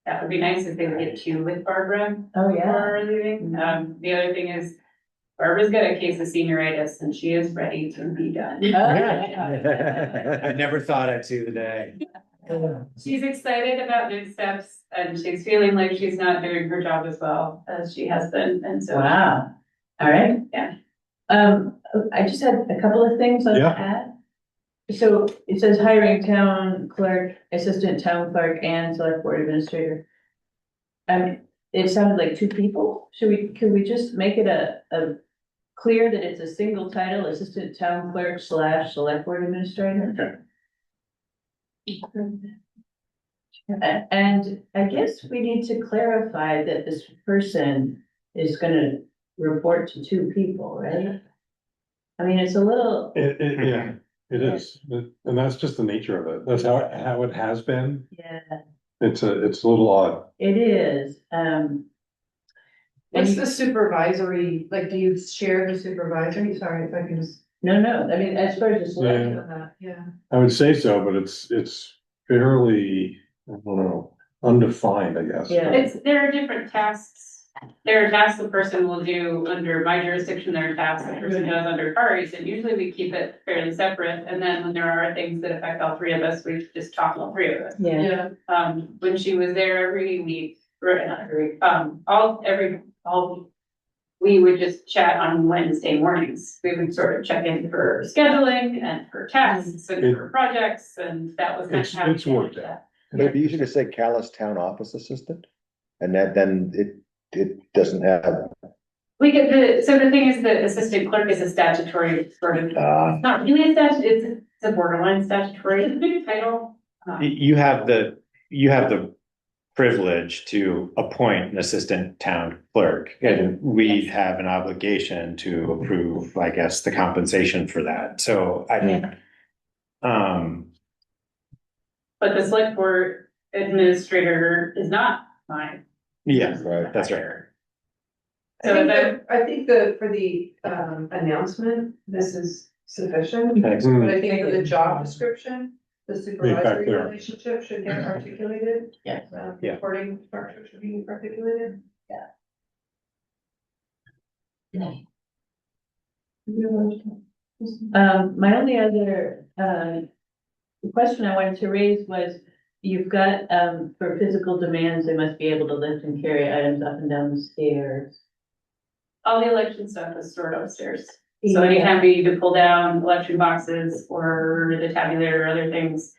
that would be nice if they would get two with Barbara. Oh, yeah. Before leaving. The other thing is Barbara's got a case of senioritis and she is ready to be done. I never thought I'd see the day. She's excited about next steps and she's feeling like she's not doing her job as well as she has been, and so. Wow, all right. Yeah. I just had a couple of things on the ad. So it says hiring town clerk, assistant town clerk and select board administrator. It sounded like two people. Could we just make it a clear that it's a single title, assistant town clerk / select board administrator. And I guess we need to clarify that this person is gonna report to two people, right? I mean, it's a little, Yeah, it is, and that's just the nature of it, that's how it has been, yeah, it's a little odd. it is, What's the supervisory, like, do you share the supervisory? Sorry if I can just. no, I mean, as far as the select, Yeah. I would say so, but it's fairly, I don't know, undefined, I guess. Yeah. There are different tasks. There are tasks the person will do under my jurisdiction, there are tasks the person does under Kari's, and usually we keep it fairly separate. And then when there are things that affect all three of us, we just talk all three of us. yeah, When she was there every week, or not every week, we would just chat on Wednesday mornings. We would sort of check in for scheduling and for tasks and for projects, and that was kind of how. It's worked out. Maybe you should just say Calais Town Office Assistant, and then it doesn't have. We get so the thing is, the assistant clerk is a statutory sort of, not really a statute, it's a borderline statutory title. You have the privilege to appoint an assistant town clerk, and we have an obligation to approve, I guess, the compensation for that. So I mean, But the select board administrator is not mine. yeah, right, that's right. I think for the announcement, this is sufficient, but I think for the job description, the supervisory clear. relationship should get articulated. Yeah. Yeah. Reporting structure should be articulated. my only other, question I wanted to raise was, you've got, for physical demands, they must be able to lift and carry items up and down the stairs. All the election stuff is stored upstairs. So anytime we need to pull down election boxes or the tabulator or other things,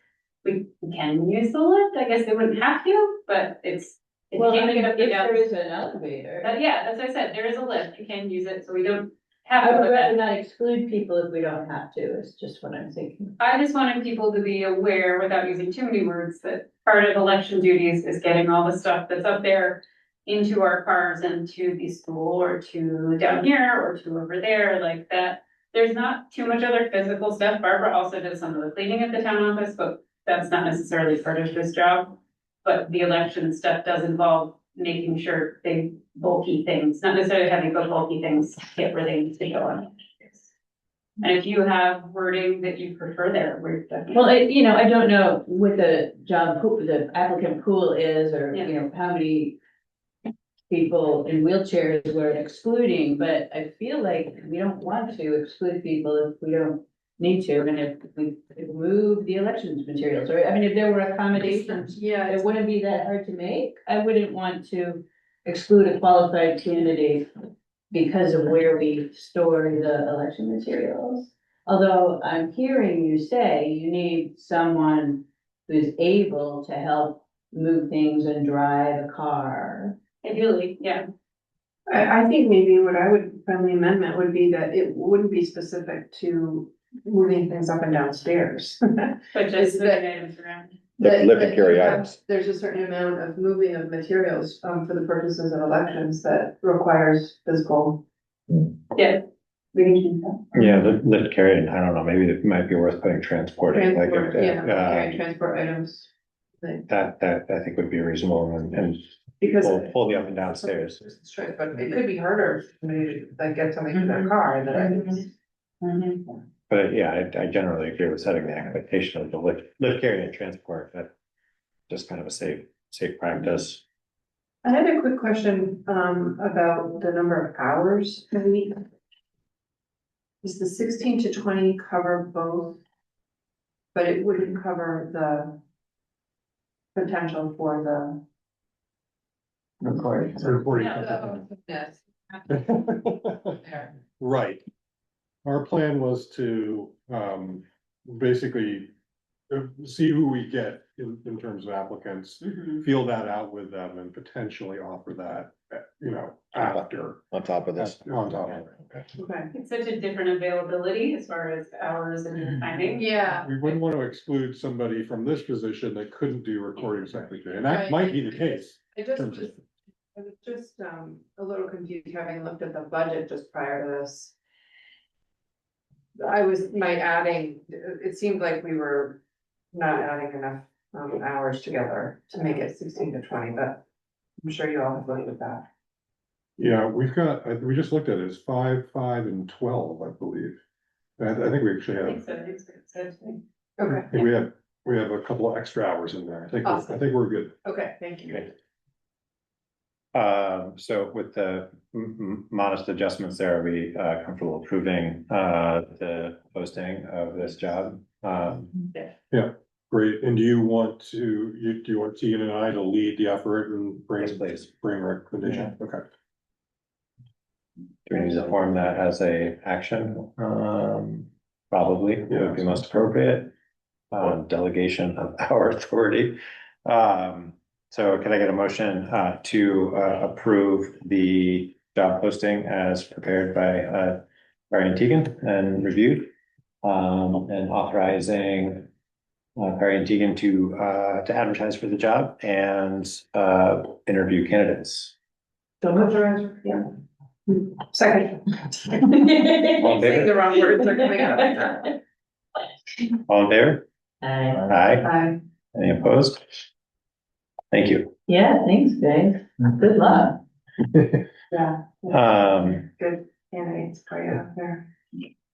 we can use the lift. I guess they wouldn't have to, but it's. If Well, you I can't mean, get up if and down. there is an elevator. Yeah, as I said, there is a lift. You can use it, so we don't have I to. would put rather that- not exclude people if we don't have to, is just what I'm thinking. I just wanted people to be aware, without using too many words, that part of election duties is getting all the stuff that's up there into our cars and to the school or to down here or to over there, like that. There's not too much other physical stuff. Barbara also does some of the cleaning at the town office, but that's not necessarily part of this job. But the election stuff does involve making sure big bulky things, not necessarily having big bulky things get where they need to go on. And if you have wording that you prefer there, we're definitely. Well, I don't know what the job pool, the applicant pool is, or, Yeah. how many people in wheelchairs we're excluding, but I feel like we don't want to exclude people if we don't need to, and if we move the elections materials, or, I mean, if there were accommodations, it wouldn't be that hard to make. I wouldn't want to exclude a qualified candidate because of where we store the election materials. Although I'm hearing you say you need someone who's able to help move things and drive a car. Ideally, yeah. I think maybe what I would, friendly amendment would be that it wouldn't be specific to moving things up and down stairs. But just moving items around. Lift and carry items. There's a certain amount of moving of materials, for the purposes of elections that requires physical. Yeah. We can keep that. Yeah, lift carry, I don't know, maybe it might be worth putting transporting, like, Carry transport items. that I think would be reasonable and Because. pull the up and down stairs. But it could be harder for me to like get something in their car and then. But yeah, I generally agree with setting the expectation of the lift, carry and transport, that just kind of a safe practice. I had a quick question, about the number of hours a week. Does the 16 to 20 cover both? But it wouldn't cover the potential for the Recording. Yes. Right. Our plan was to, basically see who we get in terms of applicants, Mhm. feel that out with them and potentially offer that, after. On top of this. On top of it. Okay. It's such a different availability as far as hours and timing. Yeah, We wouldn't want to exclude somebody from this position that couldn't do recording secretary, and that might be the case. I was just, a little confused having looked at the budget just prior to this. It seemed like we were not adding enough, hours together to make it 16 to 20, but I'm sure you all have looked at that. Yeah, we just looked at it, it's 5, 5, and 12, I believe. I think we actually I have, think so. Okay, I think we have a couple of extra hours in there, I Awesome. think we're good. okay, thank you. So with the modest adjustments there, are we comfortable approving the posting of this job? Yeah, great, and do you want Tegan and I to lead the effort and Yes, please. bring recommendation? Okay. Do we need to form that as a action? Probably, it would be most appropriate. Delegation of our authority. So can I get a motion to approve the job posting as prepared by Barry and Tegan and reviewed? And authorizing Barry and Tegan to advertise for the job and interview candidates. Yeah. Second. All in Saying favor? the wrong words are coming out. All in favor? Aye. Aye. Aye. Any opposed? Thank you. Yeah, thanks, guys. Good luck. Yeah. Um, Good candidates for you out there.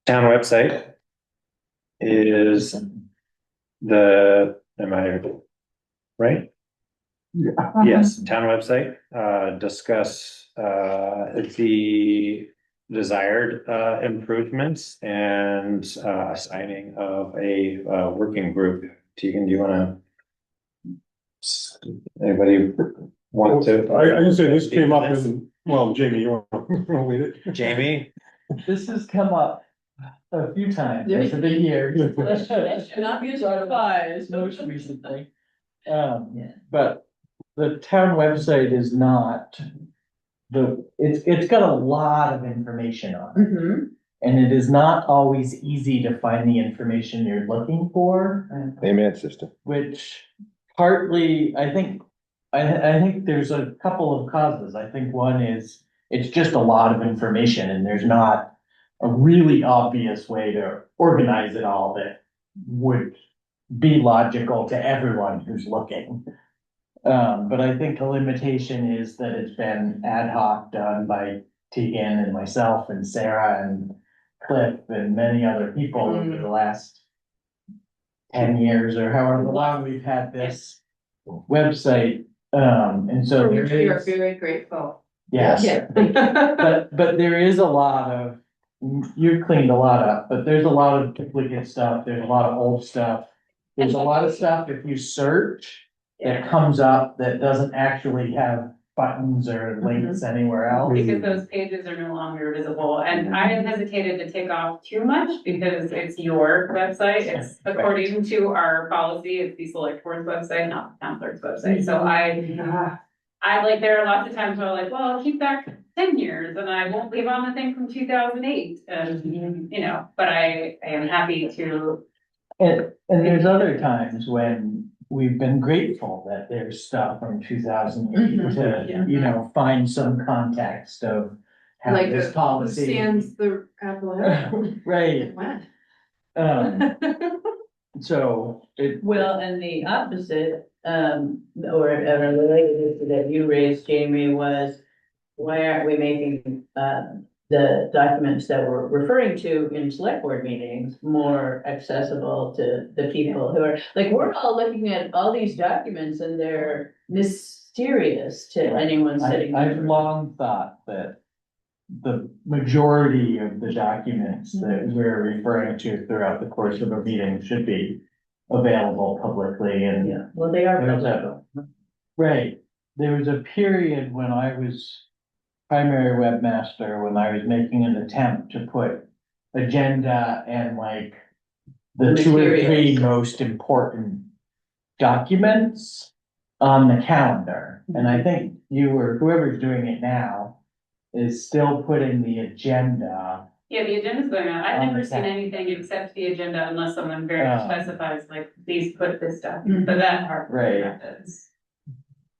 Town website is am I right? Yes, town website, discuss the desired improvements and assigning of a working group. Tegan, do you wanna? Anybody want to? I can say this came up in, well, Jamie, you want to lead it? Jamie? This has come up a few times over the years. Not be surprised. Most recently. But the town website is not it's got a lot of information on it. Mm-hmm. And it is not always easy to find the information you're looking for, Amen, sister. which partly, I think there's a couple of causes. I think one is it's just a lot of information and there's not a really obvious way to organize it all that would be logical to everyone who's looking. But I think the limitation is that it's been ad hoc done by Tegan and myself and Sarah and Cliff and many other people over the last 10 years or however long we've had this website. And so For there which we are is, very grateful. yes, but there is a lot of, you've cleaned a lot up, but there's a lot of duplicate stuff. There's a lot of old stuff. There's a lot of stuff if you search that comes up that doesn't actually have buttons or links anywhere else. Because those pages are no longer visible, and I hesitated to take off too much because it's your website, it's according to our policy, it's the select board's website, not the town clerk's website, so I like, there are lots of times where I'm like, well, I'll keep back 10 years and I won't leave on the thing from 2008, and you know, but I am happy to. And there's other times when we've been grateful that there's stuff from 2008 to, you know, find some context of how Like this who policy. stands the apple hill? Right. When? So it. Well, and the opposite, or related to that you raised, Jamie, was why aren't we making, the documents that we're referring to in select board meetings more accessible to the people who are, like, we're all looking at all these documents and they're mysterious to anyone sitting. I've long thought that the majority of the documents that we're referring to throughout the course of a meeting should be available publicly and. Yeah, well, they are public. Right, there was a period when I was primary webmaster, when I was making an attempt to put agenda and like the two or three Materials. most important documents on the calendar. And I think you or whoever's doing it now is still putting the agenda. Yeah, the agenda's going on. I've On never the seen calendar. anything except the agenda unless someone very much Oh. specifies, like, please put this stuff, but that part. Right. happens.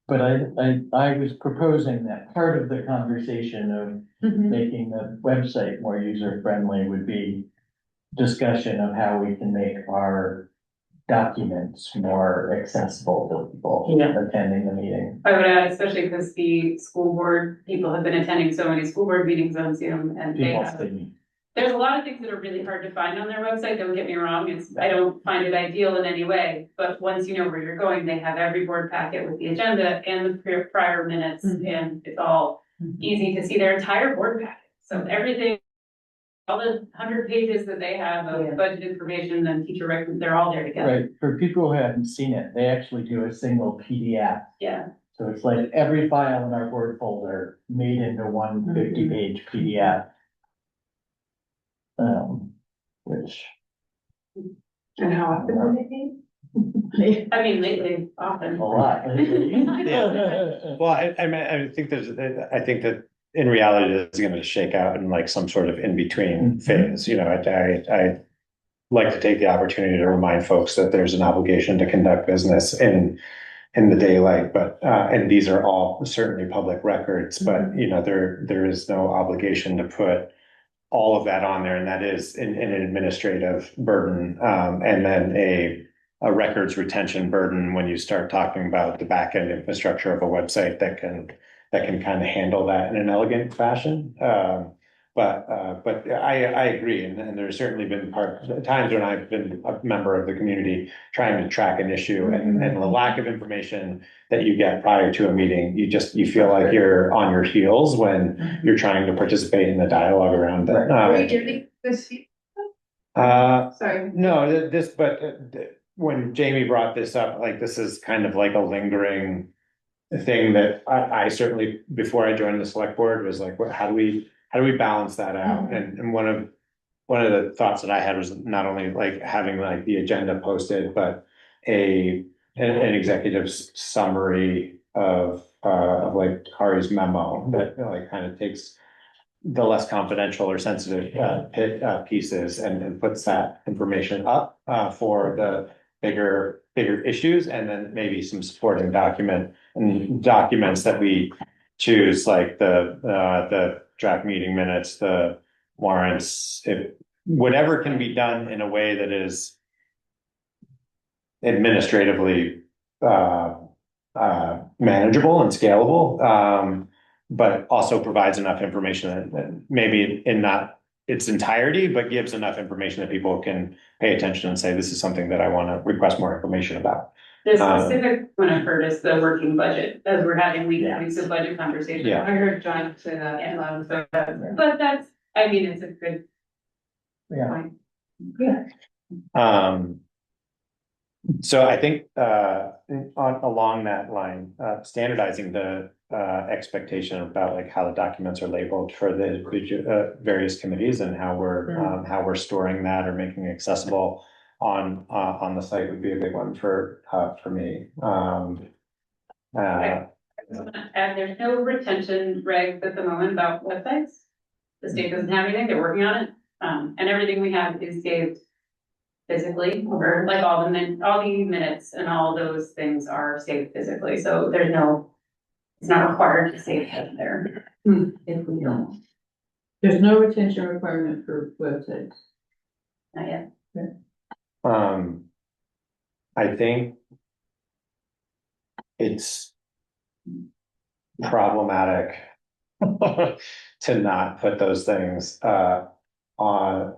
But I was proposing that part of the conversation of making the website more user friendly would be discussion of how we can make our documents more accessible to people attending the meeting. I would add, especially because the school board, people have been attending so many school board meetings on Zoom and they People have. see. There's a lot of things that are really hard to find on their website, don't get me wrong, I don't find it ideal in any way, but once you know where you're going, they have every board packet with the agenda and the prior minutes, and it's all easy to see their entire board packet, so everything, all the 100 pages that they have of budget information and teacher records, they're all there together. Right, for people who haven't seen it, they actually do a single PDF. Yeah, So it's like every file in our Word folder made into one 50-page PDF. Which. And how often do they meet? I mean, lately, often. A lot. Well, I think I think that in reality, it's going to shake out in like some sort of in-between phase. You know, I like to take the opportunity to remind folks that there's an obligation to conduct business in the daylight, but and these are all certainly public records, but you know, there is no obligation to put all of that on there, and that is an administrative burden, and then a records retention burden when you start talking about the back end infrastructure of a website that can kind of handle that in an elegant fashion. But I agree, and there's certainly been times when I've been a member of the community trying to track an issue, and the lack of information that you get prior to a meeting, you feel like you're on your heels when you're trying to participate in the dialogue around that. Were you giving this? Sorry. No, but when Jamie brought this up, like this is kind of like a lingering thing that I certainly, before I joined the select board, was like, how do we balance that out? And one of the thoughts that I had was not only like having like the agenda posted, but an executive summary of like Kari's memo that like kind of takes the less confidential or sensitive pieces and puts that information up for the bigger issues, and then maybe some supporting documents that we choose, like the draft meeting minutes, the warrants, whatever can be done in a way that is administratively manageable and scalable, but also provides enough information that maybe in not its entirety, but gives enough information that people can pay attention and say, this is something that I want to request more information about. The specific one I've heard is the working budget, as we're having weeks of budget conversation. Yeah. I heard John say that. But that's, I mean, it's a good point. So I think along that line, standardizing the expectation about like how the documents are labeled for the various committees and how we're storing that or making it accessible on the site would be a big one for me. And there's no retention regs at the moment about websites. The state doesn't have anything, they're working on it. And everything we have is saved physically, or like all the minutes and all those things are saved physically. So it's not required to save them there if we don't. There's no retention requirement for websites. Not yet. I think it's problematic to not put those things on,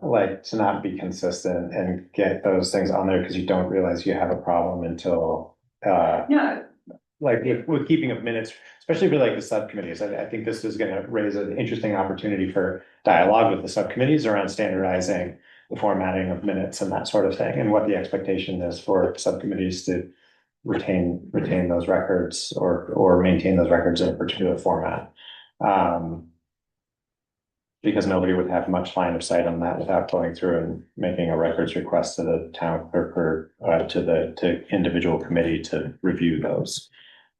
like to not be consistent and get those things on there because you don't realize you have a problem until like with keeping of minutes, especially for like the subcommittees. I think this is going to raise an interesting opportunity for dialogue with the subcommittees around standardizing the formatting of minutes and that sort of thing, and what the expectation is for subcommittees to retain those records or maintain those records in a particular format. because nobody would have much line of sight on that without going through and making a records request to the town clerk or to individual committee to review those.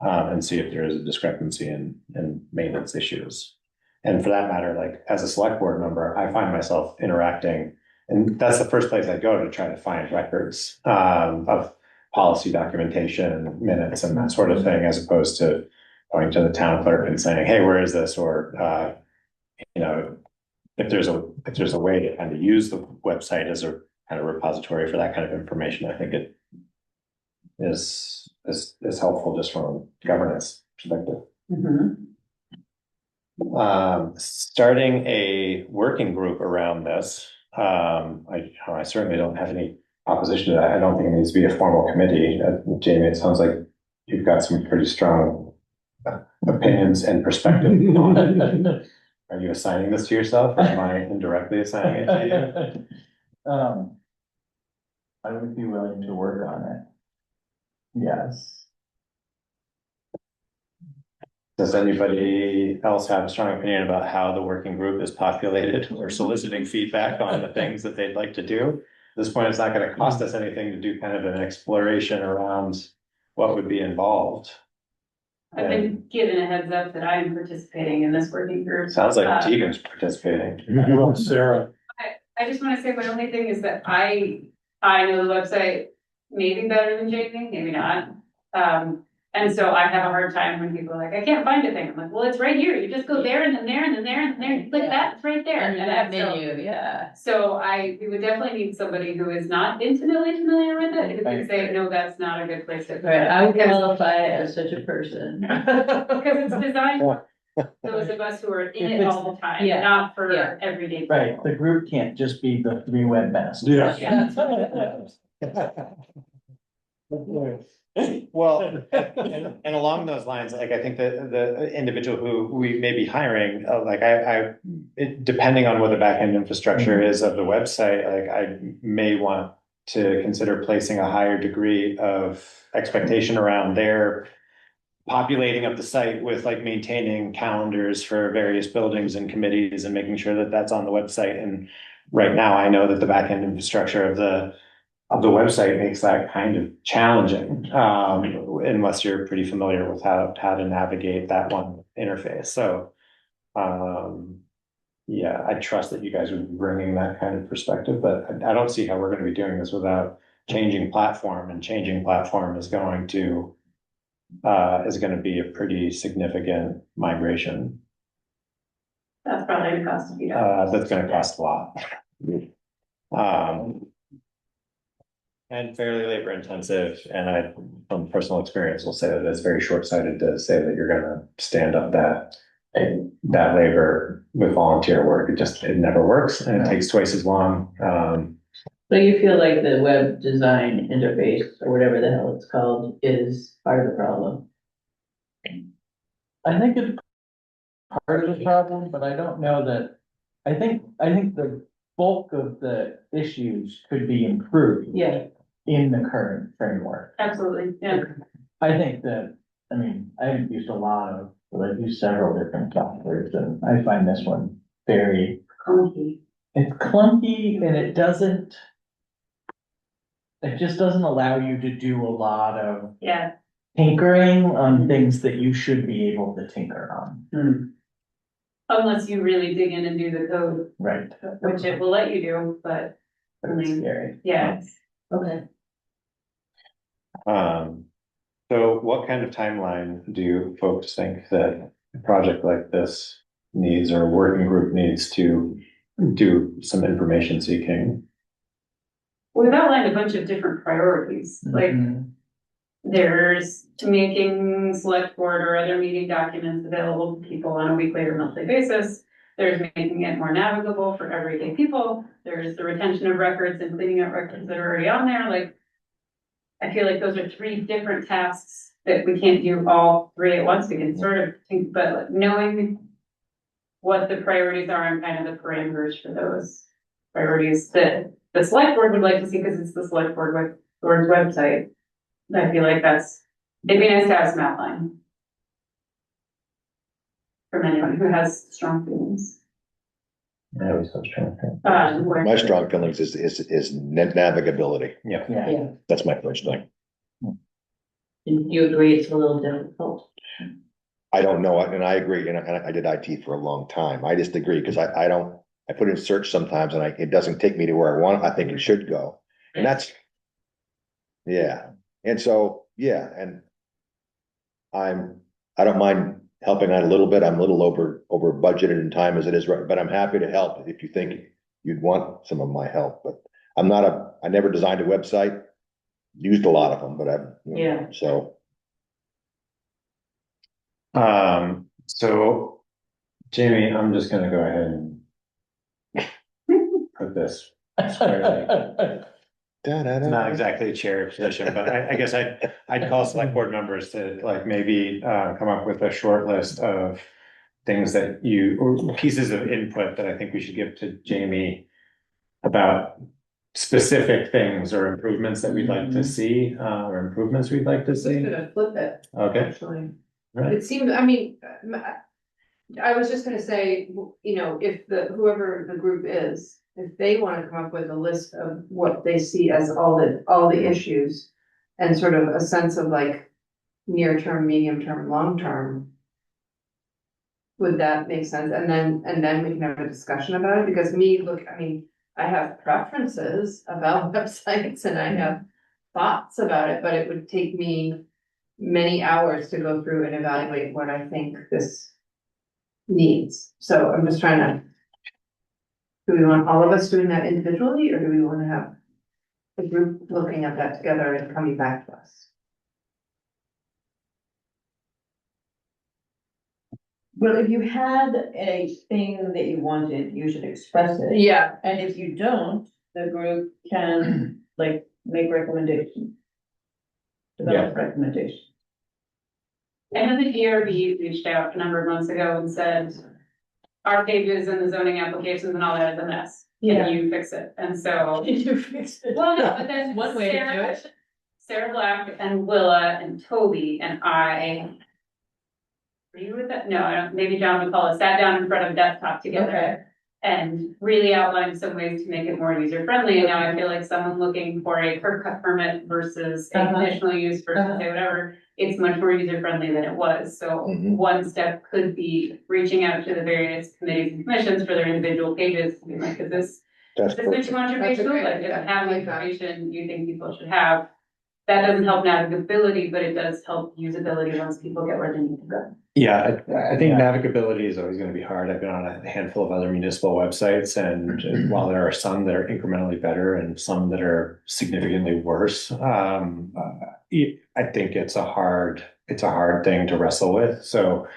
And see if there is a discrepancy in maintenance issues. And for that matter, like as a select board member, I find myself interacting, and that's the first place I go to try to find records of policy documentation, minutes and that sort of thing, as opposed to going to the town clerk and saying, hey, where is this? Or, you know, if there's a way to kind of use the website as a kind of repository for that kind of information, I think it is helpful just from a governance perspective. Starting a working group around this. I certainly don't have any opposition to that. I don't think it needs to be a formal committee. Jamie, it sounds like you've got some pretty strong opinions and perspective on it. Are you assigning this to yourself, or am I indirectly assigning it to you? I would be willing to work on it. Yes. Does anybody else have a strong opinion about how the working group is populated or soliciting feedback on the things that they'd like to do? At this point, it's not going to cost us anything to do kind of an exploration around what would be involved. I've been given a heads up that I am participating in this working group. Sounds like Tegan's participating. Sarah. I just want to say my only thing is that I know the website maybe better than Jamie, maybe not. And so I have a hard time when people are like, I can't find a thing. I'm like, well, it's right here. You just go there and then there and then there and then there. You click that, it's right there. Under that menu, yeah. So we would definitely need somebody who is not intimately familiar with it, who can say, no, that's not a good place to. Right, I would qualify as such a person. Because it's designed for those of us who are in it all the time, Yeah. not for everyday people. Right, the group can't just be the 3 webmasters. Well, and along those lines, like I think that the individual who we may be hiring, depending on what the backend infrastructure is of the website, like I may want to consider placing a higher degree of expectation around their populating of the site with like maintaining calendars for various buildings and committees and making sure that that's on the website. And right now, I know that the backend infrastructure of the website makes that kind of challenging, unless you're pretty familiar with how to navigate that one interface. So, yeah, I trust that you guys are bringing that kind of perspective, but I don't see how we're going to be doing this without changing platform, and changing platform is going to be a pretty significant migration. That's probably gonna cost a few dollars. That's going to cost a lot. And fairly labor intensive, and I, from personal experience, will say that it's very short-sighted to say that you're gonna stand up that labor with volunteer work. It never works, and it takes twice as long. So you feel like the web design interface, or whatever the hell it's called, is part of the problem? I think it's part of the problem, but I don't know that, I think the bulk of the issues could be improved. Yeah. In the current framework. Absolutely, yeah. I think that, I mean, I've used I've used several different softwares, and I find this one very clunky. It's clunky, and it just doesn't allow you to do a lot of tinkering on things that you should be able to tinker on. Unless you really dig in and do the code. Right. Which it will let you do, but I mean, scary. Yeah. Okay. So what kind of timeline do you folks think that a project like this needs, or a working group needs, to do some information seeking? We've outlined a bunch of different priorities, like there's to making select board or other meeting documents available to people on a weekly or monthly basis. There's making it more navigable for everyday people. There's the retention of records and cleaning up records that are already on there. Like, I feel like those are 3 different tasks that we can't do all 3 at once. We can sort of think, but knowing what the priorities are and kind of the parameters for those priorities that the select board would like to see, because it's the select board's website. I feel like it'd be nice to have some outline from anyone who has strong feelings. I always have strong feelings. My strong feelings is navigability. Yeah. Yeah, That's my first thing. and you agree it's a little difficult. I don't know, and I agree, and I did IT for a long time. I just agree, because I don't, I put in search sometimes and it doesn't take me to where I want, I think it should go. And that's, yeah, and so, yeah, and I don't mind helping out a little bit. I'm a little over budgeted in time as it is, right, but I'm happy to help if you think you'd want some of my help, but I never designed a website, used a lot of them, but Yeah. So. So Jamie, I'm just gonna go ahead and put this squarely. It's not exactly a chair position, but I guess I'd call select board members to like maybe come up with a short list of things that or pieces of input that I think we should give to Jamie about specific things or improvements that we'd like to see, or improvements we'd like to Just see. gonna flip it, Okay, actually. right. It seemed, I mean, I was just gonna say, you know, if whoever the group is, if they wanna come up with a list of what they see as all the issues. And sort of a sense of like near term, medium term, long term. Would that make sense? And then we can have a discussion about it, because I mean, I have preferences about websites and I have thoughts about it, but it would take me many hours to go through and evaluate what I think this needs. So I'm just trying to, do we want all of us doing that individually, or do we want to have a group looking at that together and coming back to us? Well, if you had a thing that you wanted, you should express it. Yeah. And if you don't, the group can like make recommendations. Develop recommendations. I know the DRB reached out a number of months ago and said, our pages and the zoning applications and all that is a mess. Yeah. Can you fix it? And so. You fix it. Well, no, but then One way to do it. Sarah Black and Willa and Toby and I. Were you with that? No, I don't, maybe John McCullough sat down in front of a desktop together. Okay. And really outlined some ways to make it more user friendly, and now I feel like someone looking for a curb cut permit versus a conditional use versus say whatever. It's much more user friendly than it was, so one step could be reaching out to the various committees and commissions for their individual pages, to be like, is this too much information, like, does it have the information you think people should have? That doesn't help navigability, but it does help usability once people get where they need to go. Yeah, I think navigability is always going to be hard. I've been on a handful of other municipal websites, and while there are some that are incrementally better and some that are significantly worse, I think it's a hard thing to wrestle with. So,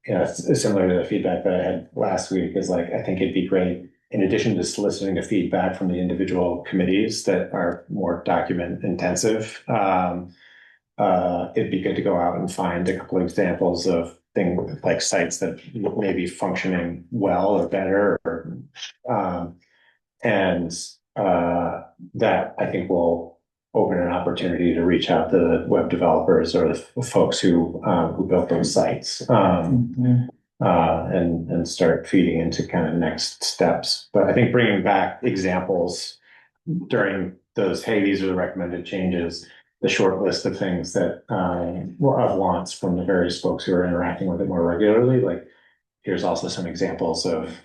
you know, it's similar to the feedback that I had last week, is like, I think it'd be great, in addition to soliciting the feedback from the individual committees that are more document intensive, it'd be good to go out and find a couple of examples of things like sites that may be functioning well or better, or, that I think will open an opportunity to reach out to the web developers or the folks who built those sites. And start feeding into kind of next steps. But I think bringing back examples during those, hey, these are the recommended changes, the short list of things that of wants from the various folks who are interacting with it more regularly. Like, here's also some examples of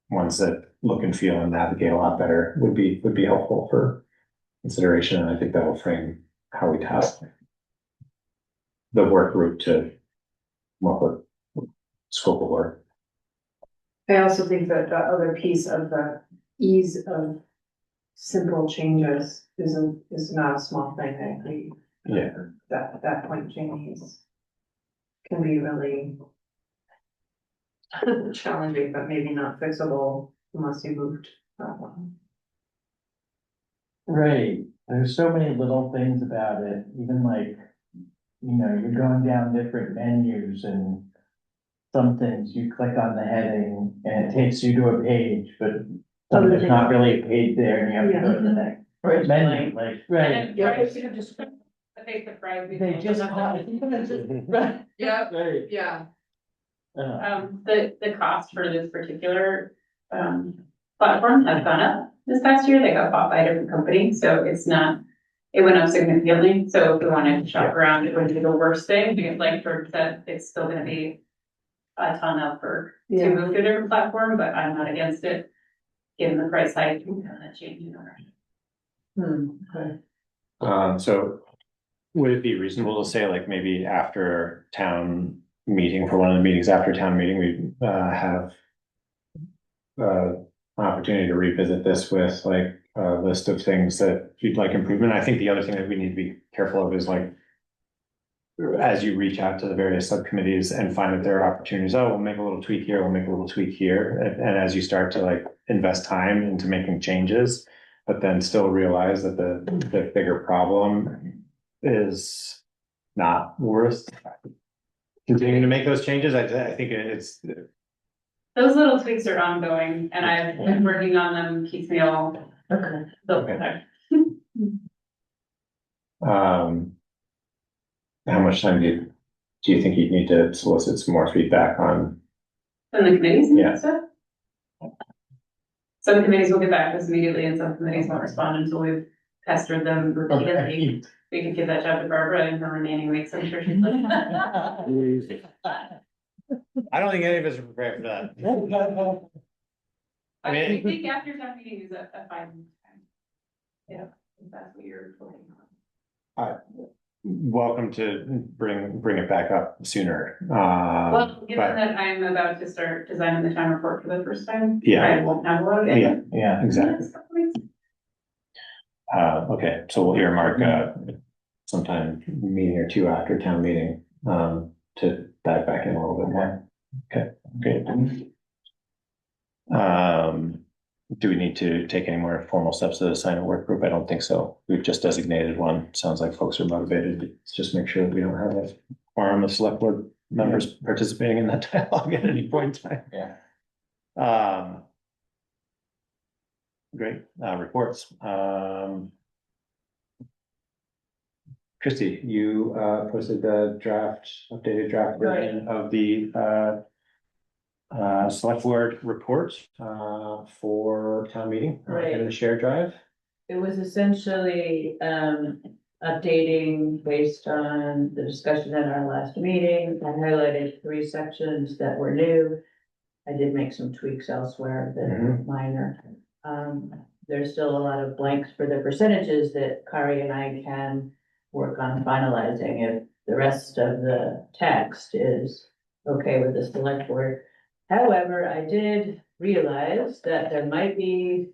ones that look and feel and navigate a lot better would be helpful for consideration. And I think that will frame how we task the work group to come up with scope of work. I also think that the other piece of the ease of simple changes is not a small thing. I agree. Yeah. That point, Jamie, can be really challenging, but maybe not fixable unless you moved that one. Right, there's so many little things about it, even like, you know, you're going down different menus and some things you click on the heading and it takes you to a page, but there's not really a page there and you have to go to the next menu, like, right. And if you just, I think the fries. They just right. Yeah, Right. yeah. The cost for this particular platform has gone up this past year. They got bought by a different company, so it's not, it went up significantly. So if we wanted to shop around, it wouldn't be the worst thing, because like George said, it's still gonna be a ton of for to move to a different platform, but I'm not against it. Given the price hike, and that change in ownership. Okay. So would it be reasonable to say like maybe after town meeting, for one of the meetings after town meeting, we have an opportunity to revisit this with like a list of things that you'd like improvement? I think the other thing that we need to be careful of is like, as you reach out to the various subcommittees and find that there are opportunities, oh, we'll make a little tweak here, we'll make a little tweak here. And as you start to like invest time into making changes, but then still realize that the bigger problem is not worth continuing to make those changes. I think it's. Those little tweaks are ongoing, and I've been working on them piecemeal. Okay. Okay. How much time do you think you'd need to solicit some more feedback on? From the committees and Yeah. stuff? Some committees will get back to us immediately, and some committees won't respond until we've pestered them repeatedly. We could give that job to Barbara in her remaining weeks, I'm sure she's like. I don't think any of us are prepared for that. I mean, I think after town meeting is a fine time. Yeah, if that's what you're looking on. welcome to bring it back up sooner. Well, given but- that I'm about to start designing the town report for the first time. Yeah. I won't have a lot of it. Yeah, exactly. Okay, so we'll earmark, sometime meeting or two after town meeting, to dive back in a little bit more. Okay, great. Do we need to take any more formal steps to assign a work group? I don't think so. We've just designated one. Sounds like folks are motivated. Let's just make sure that we don't have a quorum of select board members participating in that dialogue at any point in time. Yeah. Great, reports. Christie, you posted the updated draft version of the select board report for town meeting in the shared drive. It was essentially updating based on the discussion at our last meeting. I highlighted 3 sections that were new. I did make some tweaks elsewhere that are minor. There's still a lot of blanks for the percentages that Kari and I can work on finalizing if the rest of the text is okay with the select board. However, I did realize that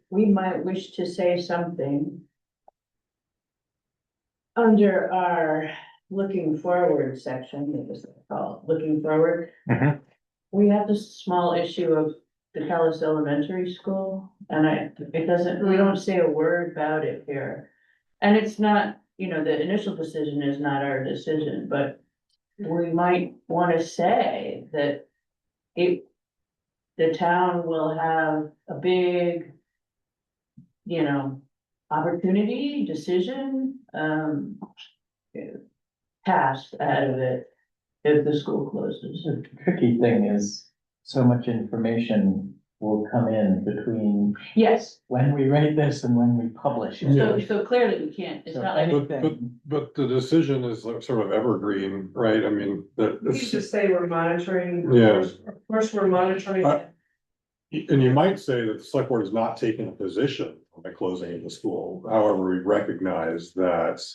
we might wish to say something under our looking forward section, what was it called, looking forward. We have this small issue of the Calais Elementary School, and we don't say a word about it here. And it's not, the initial decision is not our decision, but we might want to say that the town will have a big, opportunity, decision, passed out of it if the school closes. The tricky thing is so much information will come in between Yes, when we write this and when we publish it. so clearly we can't, it's So not like. anything- But the decision is like sort of evergreen, right? I mean, You just say we're monitoring. Yeah. Of course, we're monitoring. and you might say that the select board is not taking a position on the closing of the school. However, we recognize that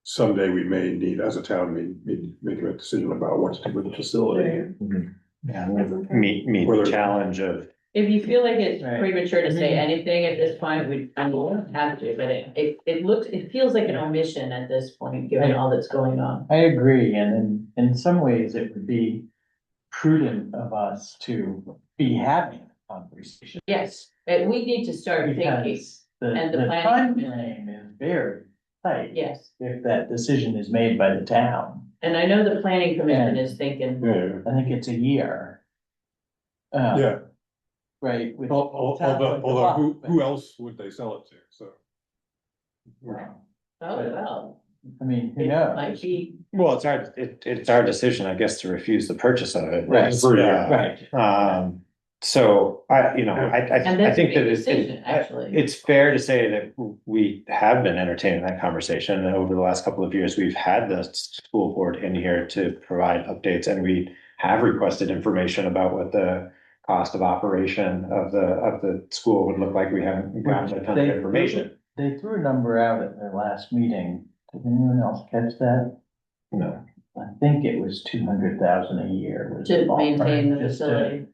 someday we may need, as a town, making a decision about what to do with the facility. Yeah, meet the challenge of. If you feel like it's Right. premature to say anything at this point, we don't have to, but it feels like an omission at this point, given all that's going on. I agree, and in some ways, it would be prudent of us to be having a conversation. Yes, but we need to start thinking, Because the and the time planning. frame is very tight. Yes, If that decision is made by the town, and I know the planning commission is thinking, Yeah, I think it's a year. yeah. Right. which Although, sounds like a although lot, who but- else would they sell it to? So. oh, well, I mean, who it knows? might be, Well, it's our decision, I guess, to refuse the purchase of it. Right. For, yeah. Right. So I, you know, And I that's a think big that decision, actually. it's fair to say that we have been entertaining that conversation. And over the last couple of years, we've had the school board in here to provide updates, and we have requested information about what the cost of operation of the school would look like. We haven't gotten a ton of information. They threw a number out at their last meeting. Did anyone else catch that? No. I think it was 200,000 a year. was To the ballpark, maintain the just to facility.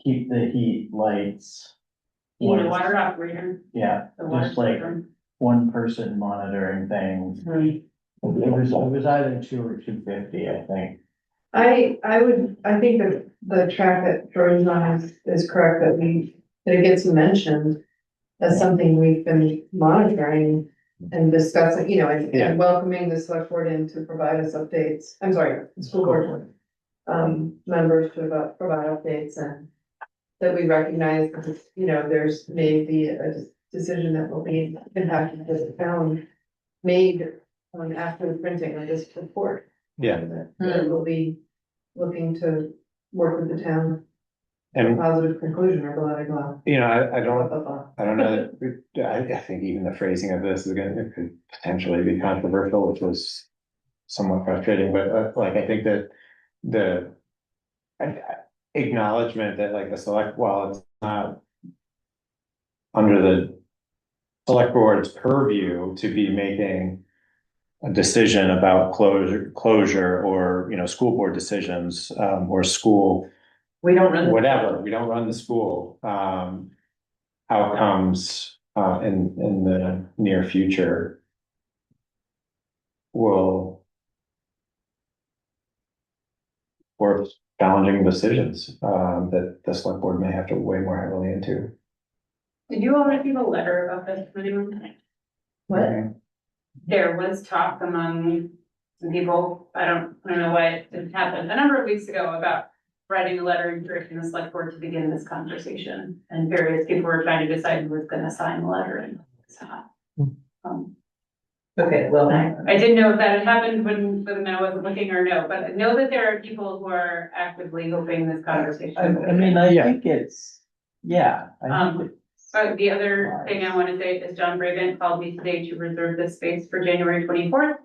Keep the heat, lights. You know, one- water operator, Yeah, the water just like system. one person monitoring things. Right. It was either 2 or 250, I think. I think that the track that Jordan's on is correct, that it gets mentioned as something we've been monitoring and discussing, you know, Yeah. and welcoming the select board in to provide us updates. I'm sorry, the school board members to provide updates, and that we recognize that, you know, there's maybe a decision that will be impacted this town made after the printing of this report. Yeah. That we'll be looking to work with the town for a And, positive conclusion or blah, blah, blah. you know, I Blah, don't, blah, blah. I don't know, I think even the phrasing of this is it could potentially be controversial, which was somewhat frustrating, but like, I think that the acknowledgement that like while it's not under the select board's purview to be making a decision about closure or, you know, school board decisions, or school, We don't run. whatever, we don't run the school, outcomes, in the near future will force challenging decisions, that the select board may have to weigh more heavily into. Did you all receive a letter about this from anyone? What? There was talk among some people, I don't know why it didn't happen, a number of weeks ago about writing a letter encouraging the select board to begin this conversation. And various people were trying to decide who was gonna sign the letter and so. Okay, well, I didn't know if that had happened when I wasn't looking or no, but I know that there are people who are actively hoping this conversation. I mean, I think it's, yeah. I think So the other thing I want to say is John Brabant called me today to reserve this space for January 24th.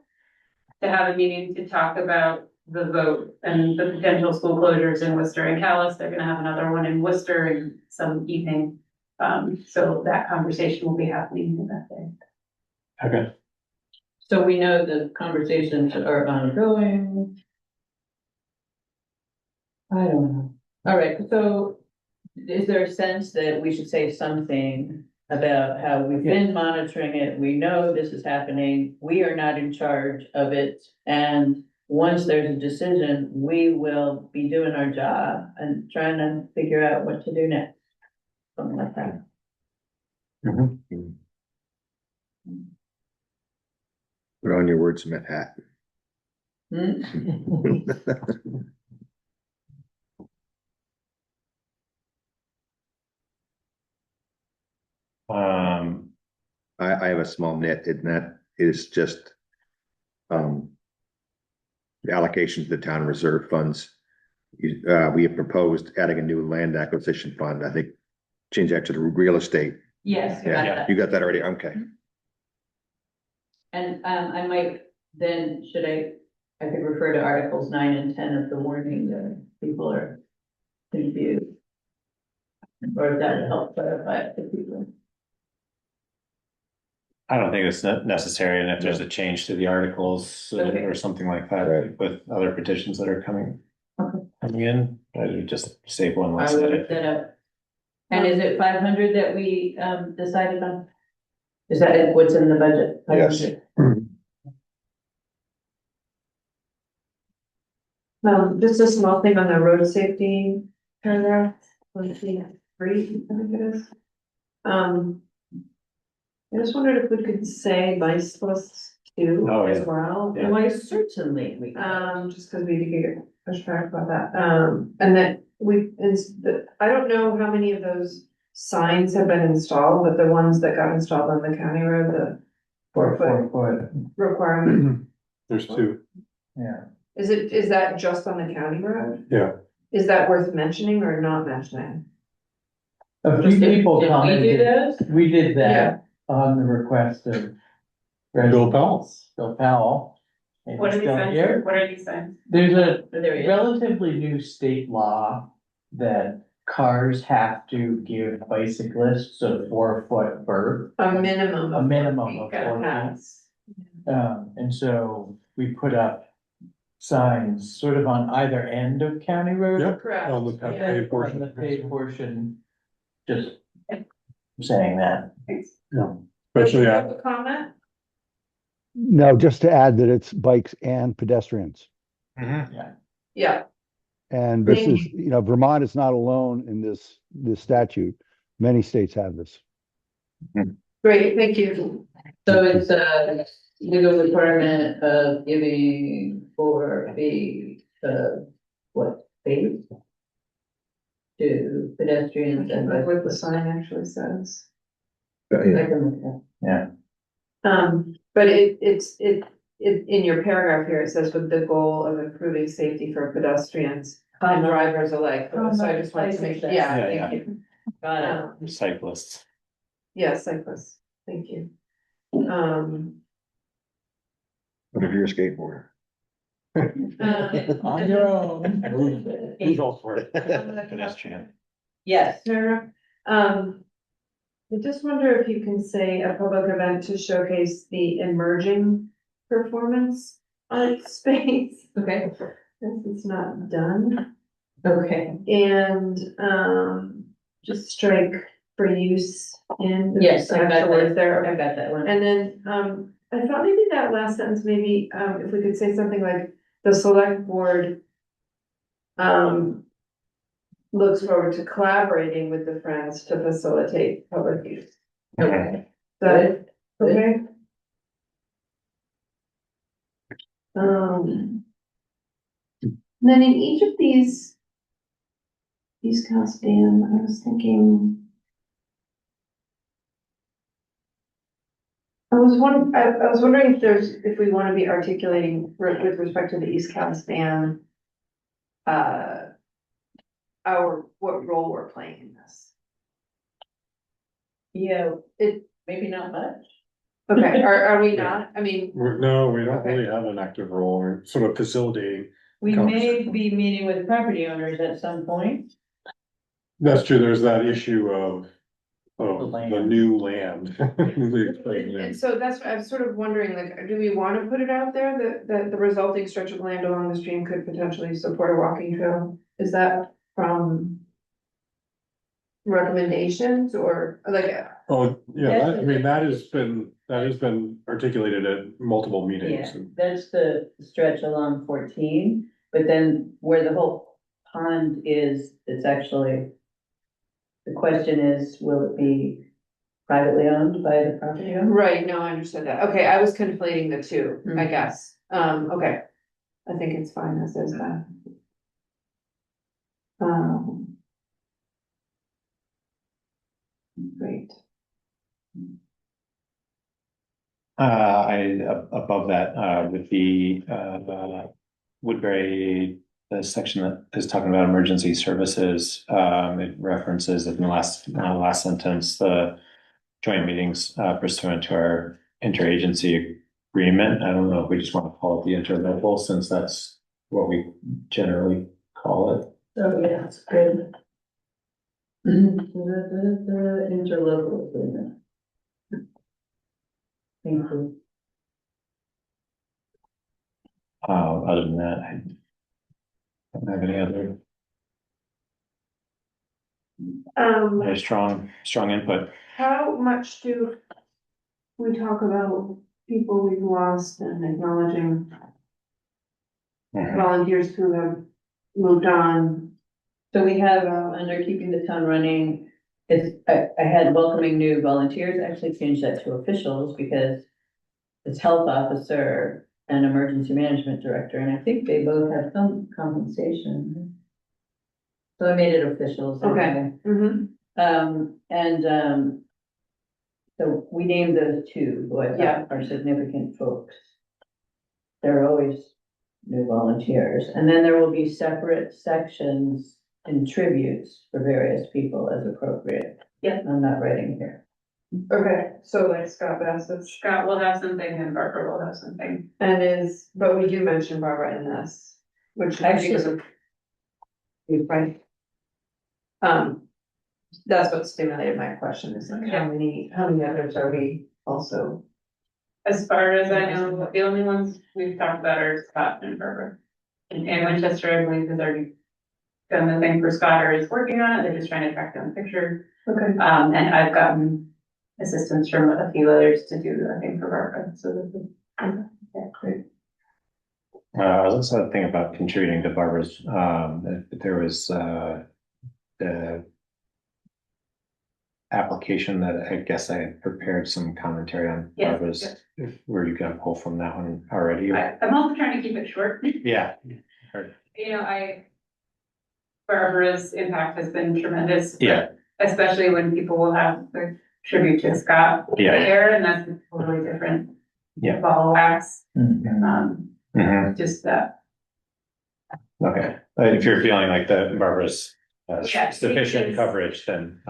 To have a meeting to talk about the vote and the potential school closures in Worcester and Calais. They're gonna have another one in Worcester in some evening. So that conversation will be happening that day. Okay. so we know the conversations are ongoing. I don't know. All right, so is there a sense that we should say something about how we've been monitoring it? We know this is happening. We are not in charge of it. And once there's a decision, we will be doing our job and trying to figure out what to do next. Something like that. Put on your wordsmith hat. Hmm? I have a small nit, and that is just, the allocation to the town reserve funds. We have proposed adding a new land acquisition fund, I think, change that to the real estate. Yes. Yeah, you got that already, okay. And I might, then, I could refer to Articles 9 and 10 of the warning that people are confused. Or if that would help clarify it to people. I don't think it's necessary, and if there's a change to the articles Okay. or something like that, Right. with other petitions that are coming in, I would just save one I less will edit. look that up. And is it 500 that we decided on? Is that what's in the budget? Yes. 500? Just a small thing on the road safety paragraph, let's see, 3, I think it is. I just wondered if we could say bicyclists too Oh, as yeah. well. Yeah. Why certainly we. Just because we did get pushback about that, and that I don't know how many of those signs have been installed, but the ones that got installed on the county road, the 4-foot requirement, There's 2, Yeah. is that just on the county road? yeah. Is that worth mentioning or not mentioning? A few people Did we do commented, those? we did Yeah. that on the request of. Bill Powell. Bill Powell. And What are he's these still signs? here. What are these signs? There's a There he is. relatively new state law that cars have to give bicyclists a 4-foot berth. A minimum. A minimum of Gotta 4 feet. pass. And so we put up signs sort of on either end of County Road. Yep, Correct. on the And paved then portion. on the paved portion, just saying that. Yeah, especially Do you at, have a comment? No, just to add that it's bikes and pedestrians. Yeah, And this Thank is, Vermont is not alone in this statute. Many states have this. great, thank you. So it's a legal requirement of giving for the, what, space to pedestrians and. That's what the sign actually says. I can look at. Yeah. But it's in your paragraph here, it says with the goal of improving safety for pedestrians and drivers alike. So I just wanted to make, yeah, Yeah, thank you. Got it. Cyclists. Yeah, cyclists, thank you. What if you're a skateboarder? On your own. Who's all for it? Pedestrian. Yes. Sarah, I just wonder if you can say a public event to showcase the emerging performance art space. Okay. Since it's not done. Okay. And, just strike for use in. Yes, I got Extra words that. there. I got that one. And then, I thought maybe that last sentence, maybe, if we could say something like, the select board. Looks forward to collaborating with the Friends to facilitate public use. Okay. Is that okay? Then in each of these counts, Dan, I was thinking. I was wondering if we want to be articulating with respect to the East Coast Dam. What role we're playing in this. Yeah, maybe not much. Okay, are we not? I mean, no, we don't really have an active role. We're sort of facilitating. We may be meeting with property owners at some point. That's true. There's that issue of land. the new land. and so that's what I was sort of wondering, like, do we want to put it out there that the resulting stretch of land along the stream could potentially support a walking trail? Is that from recommendations or like? Oh, yeah, I mean, that has been articulated at multiple meetings. Yeah, that's the stretch along 14, but then where the whole pond is, it's actually. The question is, will it be privately owned by the property owner? Right, no, I understood that. Okay, I was conflating the two, I guess. Okay. I think it's fine as is that. Great. Above that, with the, Woodbury, the section that is talking about emergency services, it references in the last sentence, the joint meetings pursuant to our interagency agreement. I don't know if we just want to call it the interlocal, since that's what we generally call it. Oh, yeah, that's good. The interlocal agreement. Thank you. Other than that, I don't have any other very strong input. How much do we talk about people we've lost and acknowledging volunteers who have moved on? So we have, under keeping the town running, I had welcoming new volunteers, actually changed that to officials because it's health officer and emergency management director, and I think they both have some compensation. So I made it officials. Okay. So we named those two who I Yeah. thought are significant folks. They're always new volunteers. And then there will be separate sections and tributes for various people as appropriate. Yeah. I'm not writing here. Okay, so like Scott Bassett's, Scott will have something and Barbara will have something. but we do mention Barbara in this, which Actually- because of. Right. That's what stimulated my question, is like, how many others are we also? As far as I know, the only ones we've talked about are Scott and Barbara. And Winchester, I believe, has already done the thing for Scott or is working on it. They're just trying to track down the picture. Okay. And I've gotten assistance from a few others to do the thing for Barbara, so that, yeah, great. I was also thinking about contributing to Barbara's, there was, the application that I guess I had prepared some commentary on. Yes, Barbara's, were you gonna pull from that one already? I'm also trying to keep it short. Yeah. You know, Barbara's impact has been tremendous. Yeah. Especially when people will have the tribute to Scott. Yeah. There, and that's a totally different. Yeah. Ball of wax, Mhm. just that. Okay, if you're feeling like that Barbara's Yeah, sufficient because- coverage, then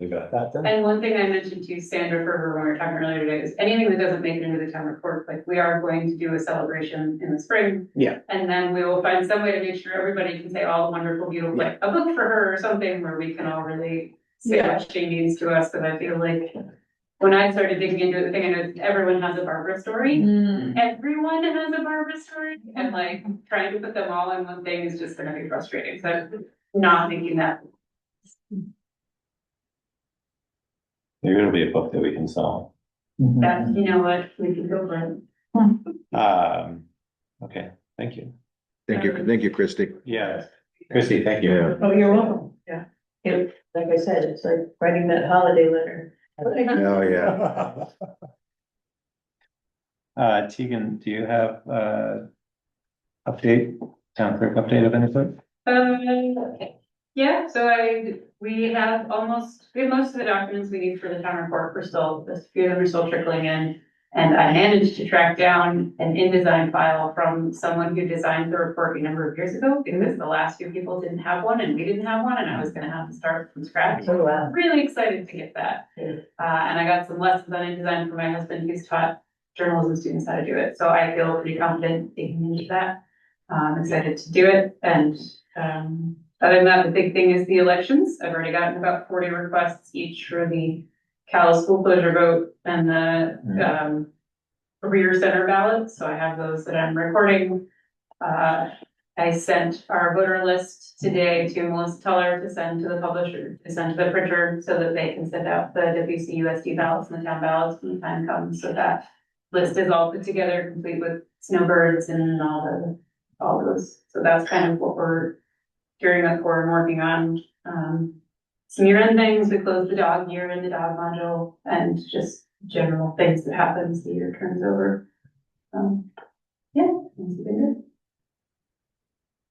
we got that then. And one thing I mentioned to Sandra Ferber when we were talking earlier today is anything that doesn't make it into the town report, like we are going to do a celebration in the spring. Yeah. And then we will find some way to make sure everybody can say all the wonderful, beautiful, like a book for her or something where we can all really say what she means to us, because I feel like when I started digging into it, the thing I know is everyone has a Barbara story. Everyone has a Barbara story, and like trying to put them all in one thing is just gonna be frustrating, so I'm not making that. Maybe it'll be a book that we can sell. That, you know what, we can go for it. Okay, thank you. Thank you, Christie. Yeah, Christy, thank you. Yeah. Oh, you're welcome. Yeah. Like I said, it's like writing that holiday letter. Oh, yeah. Tegan, do you have town clerk update of any sort? Yeah, so we have most of the documents we need for the town report. We're still, a few of them are still trickling in. And I managed to track down an InDesign file from someone who designed the report a number of years ago, because the last few people didn't have one and we didn't have one, and I was gonna have to start from scratch. Oh, wow. Really excited to get that. And I got some lessons on InDesign from my husband, who's taught journalism students how to do it. So I feel pretty confident digging into that. I'm excited to do it. And, other than that, the big thing is the elections. I've already gotten about 40 requests each for the Calais school closure vote and the, career center ballots. So I have those that I'm recording. I sent our voter list today to Melissa Teller to send to the publisher, to send to the printer, so that they can send out the WCUSD ballots and the town ballots when the time comes. So that list is all put together, complete with snowbirds and all those. So that's kind of what we're gearing up for and working on. Some year-end things, we closed the dog year in the dog module, and just general things that happen as the year turns over. Yeah, that's been good.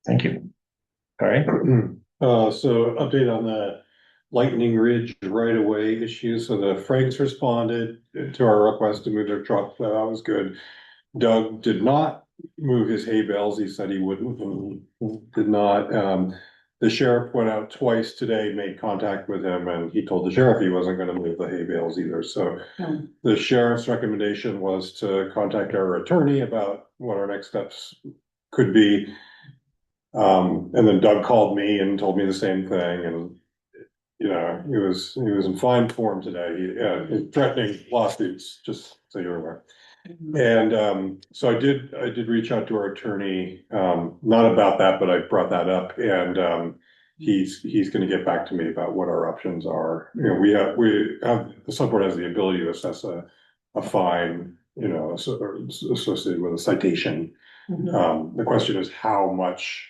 Thank you. All right. So update on the Lightning Ridge right of way issue. So the Franks responded to our request to move their truck. So that was good. Doug did not move his hay bales. He said he wouldn't, and did not. The sheriff went out twice today, made contact with him, and he told the sheriff he wasn't gonna move the hay bales either. So the sheriff's recommendation was to contact our attorney about what our next steps could be. And then Doug called me and told me the same thing, and you know, he was in fine form today. He's threatening lawsuits, just so you're aware. And so I did reach out to our attorney, not about that, but I brought that up, and he's gonna get back to me about what our options are. You know, we have the select board has the ability to assess a fine, you know, associated with a citation. The question is how much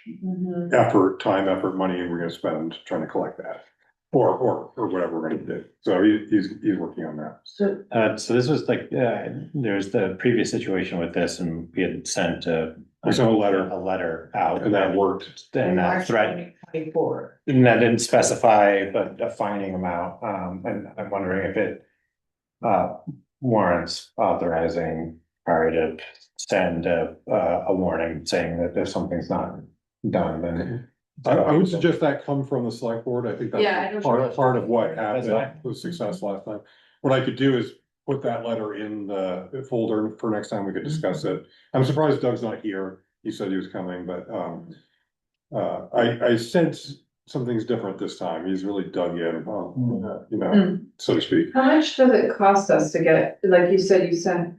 time, effort, money we're gonna spend trying to collect that. Or whatever we're gonna do. So he's working on that. So, So this was like, there's the previous situation with this, and we had sent a letter out. And that worked. And that threat, and that didn't specify, but a fining amount, and I'm wondering if it warrants authorizing prior to send a warning saying that if something's not done, then. I would suggest that come from the select board. I think Yeah, I that's don't- part of what That's happened with success last time. What I could do is put that letter in the folder for next time we could discuss it. I'm surprised Doug's not here. He said he was coming, but I sense something's different this time. He's really dug in, you know, so to speak. How much does it cost us to get, like you said,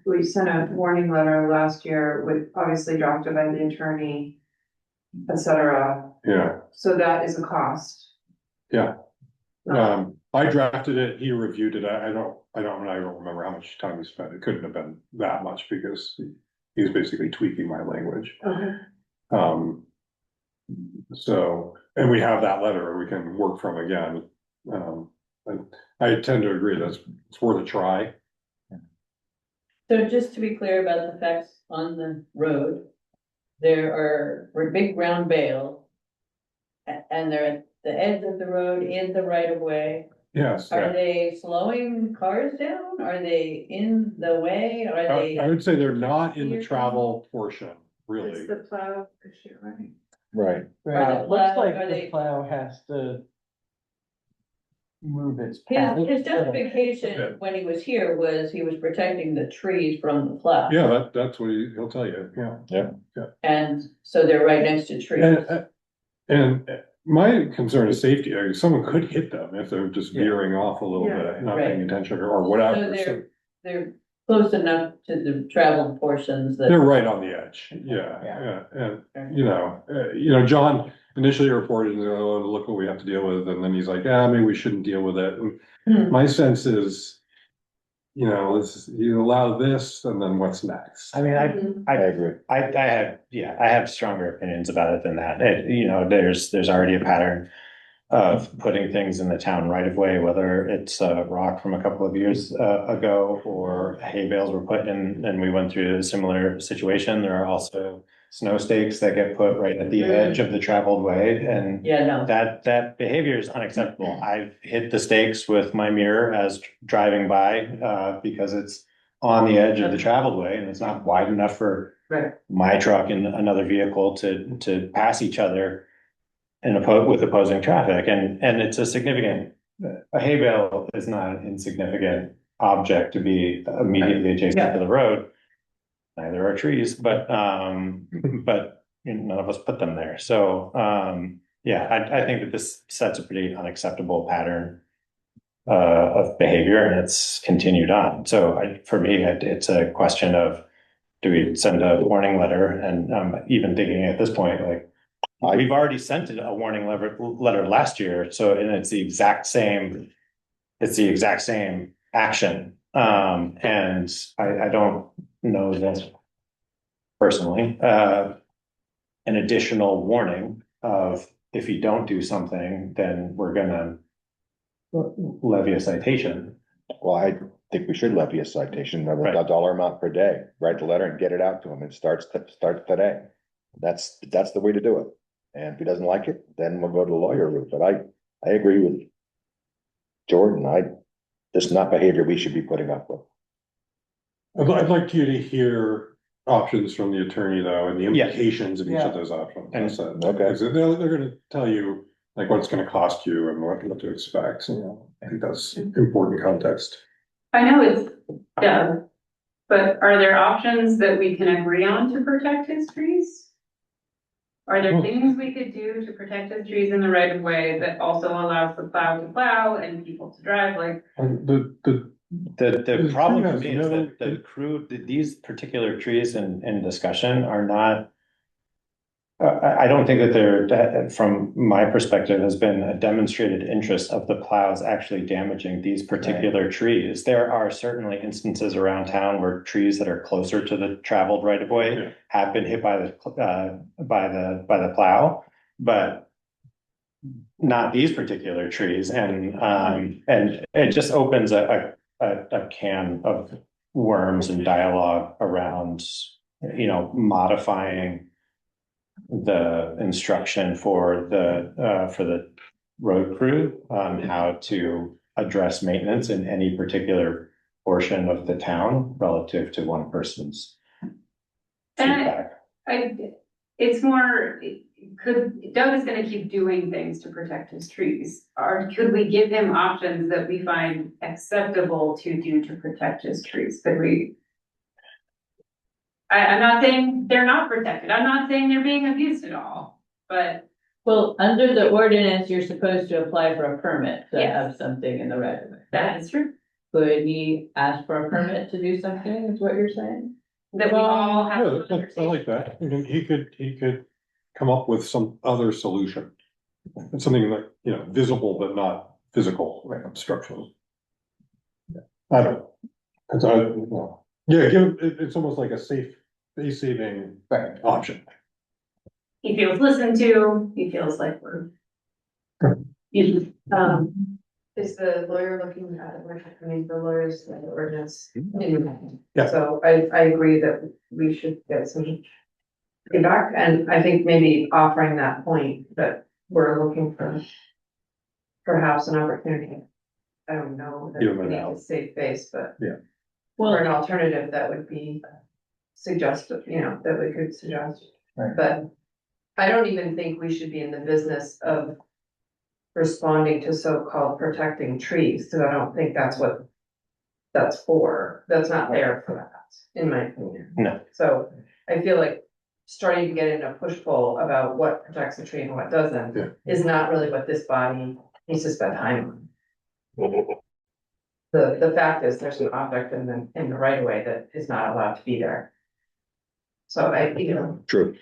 we sent a warning letter last year with obviously drafted by the attorney, et cetera. Yeah, So that is a cost. yeah. I drafted it, he reviewed it. I don't remember how much time he spent. It couldn't have been that much because he was basically tweaking my language. Okay. So, and we have that letter we can work from again. I tend to agree that it's worth a try. So just to be clear about the facts on the road, we're big round bales. And they're at the edge of the road in the right of way. Yes. Are they slowing cars down? Are they in the way? Are they? I would say they're not in the travel portion, really. It's the plow issue, right? Right. Right, it looks like Are the they- plow has to move its path. His justification when he was here was he was protecting the trees from the plow. Yeah, that's what he'll tell you, yeah. And so they're right next to trees. And my concern is safety. I mean, someone could hit them if they're just veering off a little Yeah. bit, not Right. paying attention or So whatever. they're close enough to the traveled portions that. They're right on the edge, yeah, and, John initially reported, oh, look what we have to deal with, and then he's like, yeah, maybe we shouldn't deal with it. And my sense is, you allow this, and then what's next? I mean, I agree. I have stronger opinions about it than that. There's already a pattern of putting things in the town right of way, whether it's a rock from a couple of years ago or hay bales were put in, and we went through a similar situation. There are also snow stakes that get put right at the edge of the traveled way, and that behavior is unacceptable. I've hit the stakes with my mirror as driving by because it's on the edge of the traveled way and it's not wide enough for my truck and another vehicle to pass each other with opposing traffic, and it's a hay bale is not an insignificant object to be immediately adjacent to the road. Neither are trees, but none of us put them there. So I think that this sets a pretty unacceptable pattern of behavior, and it's continued on. So for me, it's a question of, do we send a warning letter? And even thinking at this point, like, we've already sent a warning letter last year, and it's the exact same action. And I don't know that personally, an additional warning of, if you don't do something, then we're gonna levy a citation. Well, I think we should levy a citation of a dollar amount per day. Write the letter and get it out to him. It starts today. That's the way to do it. And if he doesn't like it, then we'll go to the lawyer route. But I agree with Jordan. This is not behavior we should be putting up with. I'd like you to hear options from the attorney, though, and the implications of each of those options. Because they're gonna tell you like what it's gonna cost you and what to expect. So I think that's important context. I know it's Doug, but are there options that we can agree on to protect his trees? Are there things we could do to protect his trees in the right of way that also allows the plow to plow and people to drive? Like, the problem for me is that these particular trees in discussion are not. I don't think that there, from my perspective, has been a demonstrated interest of the plows actually damaging these particular trees. There are certainly instances around town where trees that are closer to the traveled right of way have been hit by the plow, but not these particular trees. And it just opens a can of worms and dialogue around, modifying the instruction for the road crew on how to address maintenance in any particular portion of the town relative to one person's And it's more, Doug is gonna keep doing things to protect his trees. Or could we give him options that we find acceptable to do to protect his trees? Could we? I'm not saying they're not protected. I'm not saying they're being abused at all, but. Well, under the ordinance, you're supposed to apply for a permit to Yes. have something in the right of way. That is true. Could he ask for a permit to do something, is what you're saying? That we all have. Yeah, I like that. I mean, he could come up with some other solution. Something like, visible but not physical, like structural. I don't know. Yeah, it's almost like a face saving option. He feels listened to, he feels like we're. Is the lawyer looking at it, I mean, the lawyers, the ordinance. Yeah. So I agree that we should get some feedback, and I think maybe offering that point that we're looking for perhaps an opportunity. I don't know that Give we them need an to out. save face, but Yeah. or an alternative that would be suggested, that we could suggest. Right. But I don't even think we should be in the business of responding to so-called protecting trees, because I don't think that's what that's for. That's not there for that, in my opinion. No. So I feel like starting to get into a push-pull about what protects a tree and what doesn't Yeah. is not really what this body needs to spend time on. The fact is, there's an object in the right of way that is not allowed to be there. So True.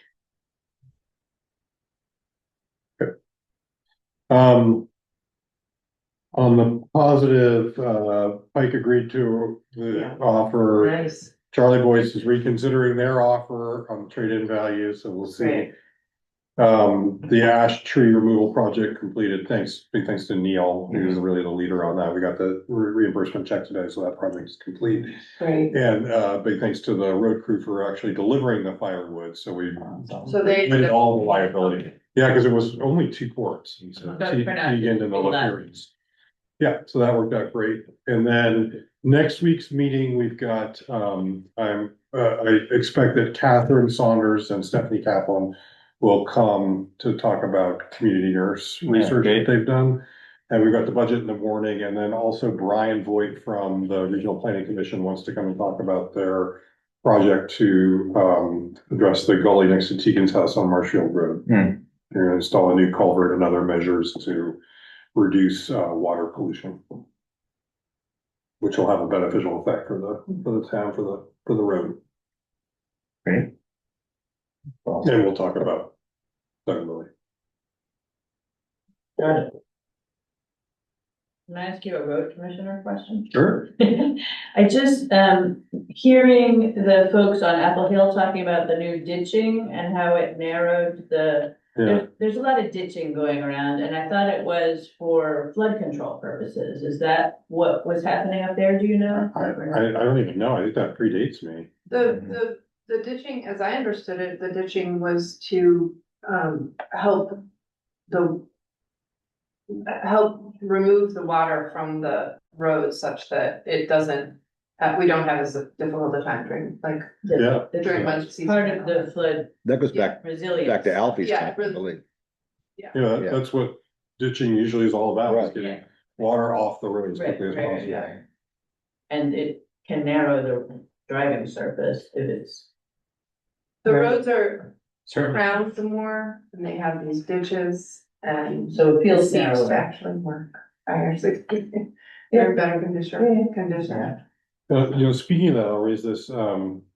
On the positive, Pike agreed to the Yeah. offer. nice, Charlie Boyce is reconsidering their offer on trade-in value, so we'll see. Great. The ash tree removal project completed, big thanks to Neil, he was really the leader on that. We got the reimbursement check today, so that project is complete. great. And, big thanks to the road crew for actually delivering the firewood, so we So they. did all the liability. Yeah, because it was only 2 quarts, and so But for now, Teagan and the hold that. Lafayette. Yeah, so that worked out great. And then next week's meeting, we've got, I expect that Catherine Saunders and Stephanie Kaplan will come to talk about community nurse research that they've done. And we've got the budget in the morning, and then also Brian Voigt from the Regional Planning Commission wants to come and talk about their project to address the gully next to Tegan's house on Marshfield Road. They're gonna install a new culvert and other measures to reduce water pollution, which will have a beneficial effect for the town, for the road. Great. And we'll talk about Doug Lilly. Got it. Can I ask you a road commissioner question? Sure. I just, hearing the folks on Apple Hill talking about the new ditching and how it narrowed Yeah, there's a lot of ditching going around, and I thought it was for flood control purposes. Is that what was happening up there? Do you know? I don't even know. I think that predates me. The ditching, as I understood it, the ditching was to help remove the water from the road such that it doesn't, we don't have as difficult a time during, like, Yeah. during much season. Part of the flood That goes back resilience. to Alfie's Yeah, time, I really. believe. Yeah, Yeah. that's what ditching usually is all about, is Right. getting water off the road as Right, quickly as right, possible. yeah. And it can narrow the driving surface if it's. The roads are Certainly. crowned some more, and they have these ditches, and So it feels seems narrower. to actually work. I actually, they're in better condition. Speaking of that, I'll raise this,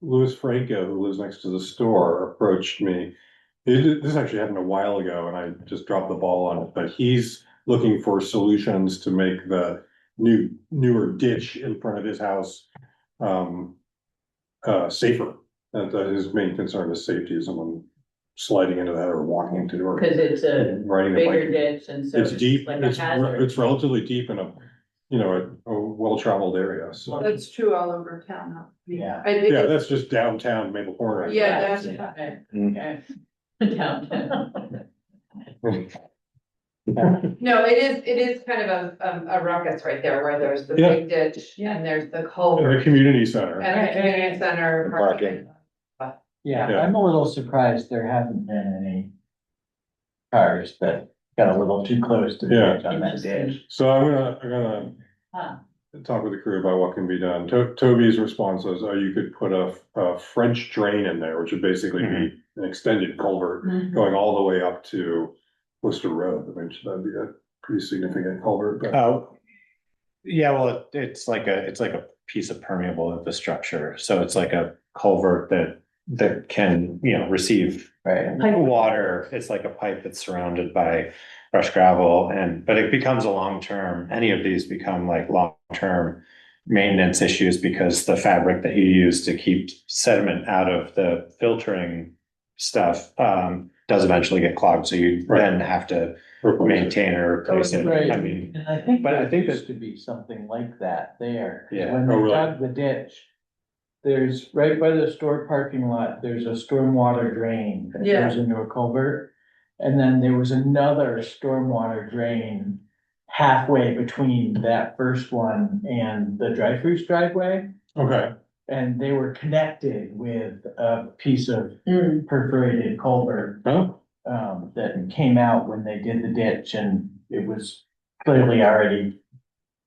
Louis Franco, who lives next to the store, approached me. This actually happened a while ago, and I just dropped the ball on it, but he's looking for solutions to make the newer ditch in front of his house safer. And his main concern is safety, is someone sliding into that or walking into it. or Cause it's a riding a bigger bike. ditch and so It's deep, like a hazard. it's relatively deep in a well-traveled area, so. That's true all over town, huh? Yeah. Yeah, that's just downtown Maple Corner. Yeah, that's. Okay, Mm. okay. Downtown. No, it is kind of a ruckus right there, where there's the Yeah. big ditch, and there's the And culvert. the community center. And the community center. Parking. Yeah, Yeah. I'm a little surprised there haven't been any cars that got a little too close to the Yeah. edge on that ditch. So I'm gonna Huh. talk with the crew about what can be done. Toby's response was, oh, you could put a French drain in there, which would basically be an extended culvert going all the way up to Worcester Road. I mean, that'd be a pretty significant culvert, but. Oh, yeah, well, it's like a piece of permeable infrastructure, so it's like a culvert that can, receive water. It's like a pipe that's surrounded by crushed gravel, but it becomes a long-term, any of these become like long-term maintenance issues because the fabric that you use to keep sediment out of the filtering stuff does eventually get clogged, so you then have to maintain or replace it. Right, I mean, and I think but I there think used to be something like that there. 'Cause Yeah. When Oh, they really? dug the ditch, there's, right by the store parking lot, there's a stormwater drain that Yeah. goes into a culvert. And then there was another stormwater drain halfway between that first one and the dry-fruits driveway. Okay. And they were connected with a piece of perforated culvert. Oh. That came out when they did the ditch, and it was clearly already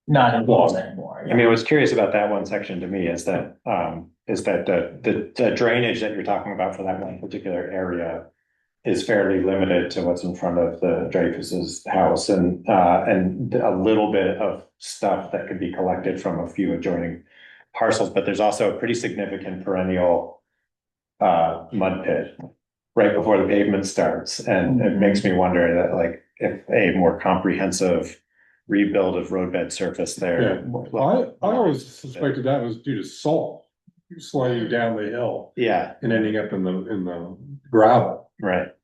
not involved anymore. I mean, what's curious about that one section to me is that the drainage that you're talking about for that one particular area is fairly limited to what's in front of the Dreyfus's house and a little bit of stuff that could be collected from a few adjoining parcels, but there's also a pretty significant perennial mud pit right before the pavement starts, and it makes me wonder that like if a more comprehensive rebuild of roadbed surface there. I always suspected that was due to salt sliding down the hill. Yeah. And ending up in the gravel. Right.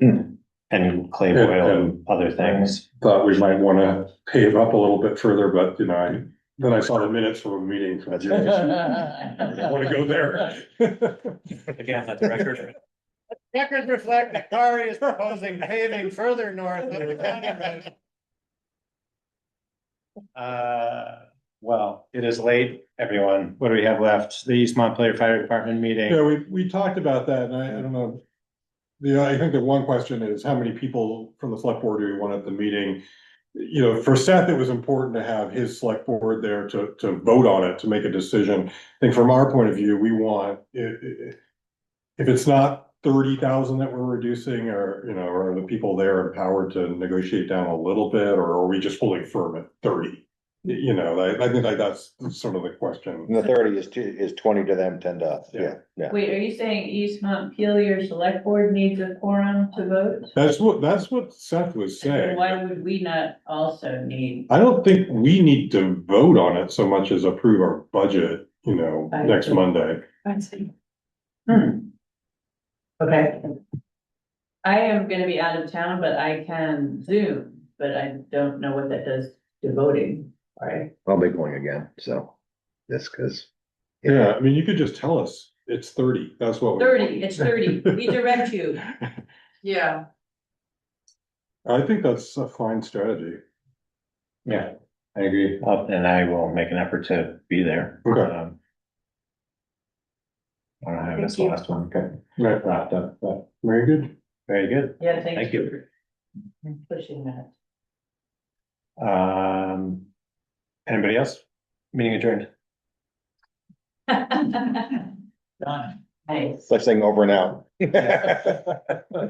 And clay oil and other things. Thought we might wanna pave up a little bit further, but then I saw the minutes from a meeting. I don't wanna go there. Again, let the record. Records reflect that Kari is proposing paving further north of the county road. Well, it is late, everyone. What do we have left? The East Montpelier Fire Department meeting. Yeah, we talked about that, and I don't know. I think that one question is how many people from the select board do we want at the meeting? For Seth, it was important to have his select board there to vote on it, to make a decision. I think from our point of view, we want, if it's not 30,000 that we're reducing, or, are the people there empowered to negotiate down a little bit, or are we just holding firm at 30? I think like that's sort of the question. And the 30 is 20 to them, 10 to us. Yeah. Wait, are you saying East Montpelier Select Board needs a quorum to vote? That's what Seth was saying. Why would we not also need? I don't think we need to vote on it so much as approve our budget, next Monday. I see. Okay. I am gonna be out of town, but I can Zoom, but I don't know what that does to voting, right? I'll be going again, so that's because. Yeah, I mean, you could just tell us it's 30, that's what. 30, it's 30, we direct you. Yeah. I think that's a fine strategy. Yeah, I agree. And I will make an effort to be there. Okay. I don't know, I missed the last one. Okay. Right. Wrapped up, but Very good. very good. Yeah, Thank you. Pushing that. Anybody else? Meeting adjourned. Done. Nice. Let's sing over and out.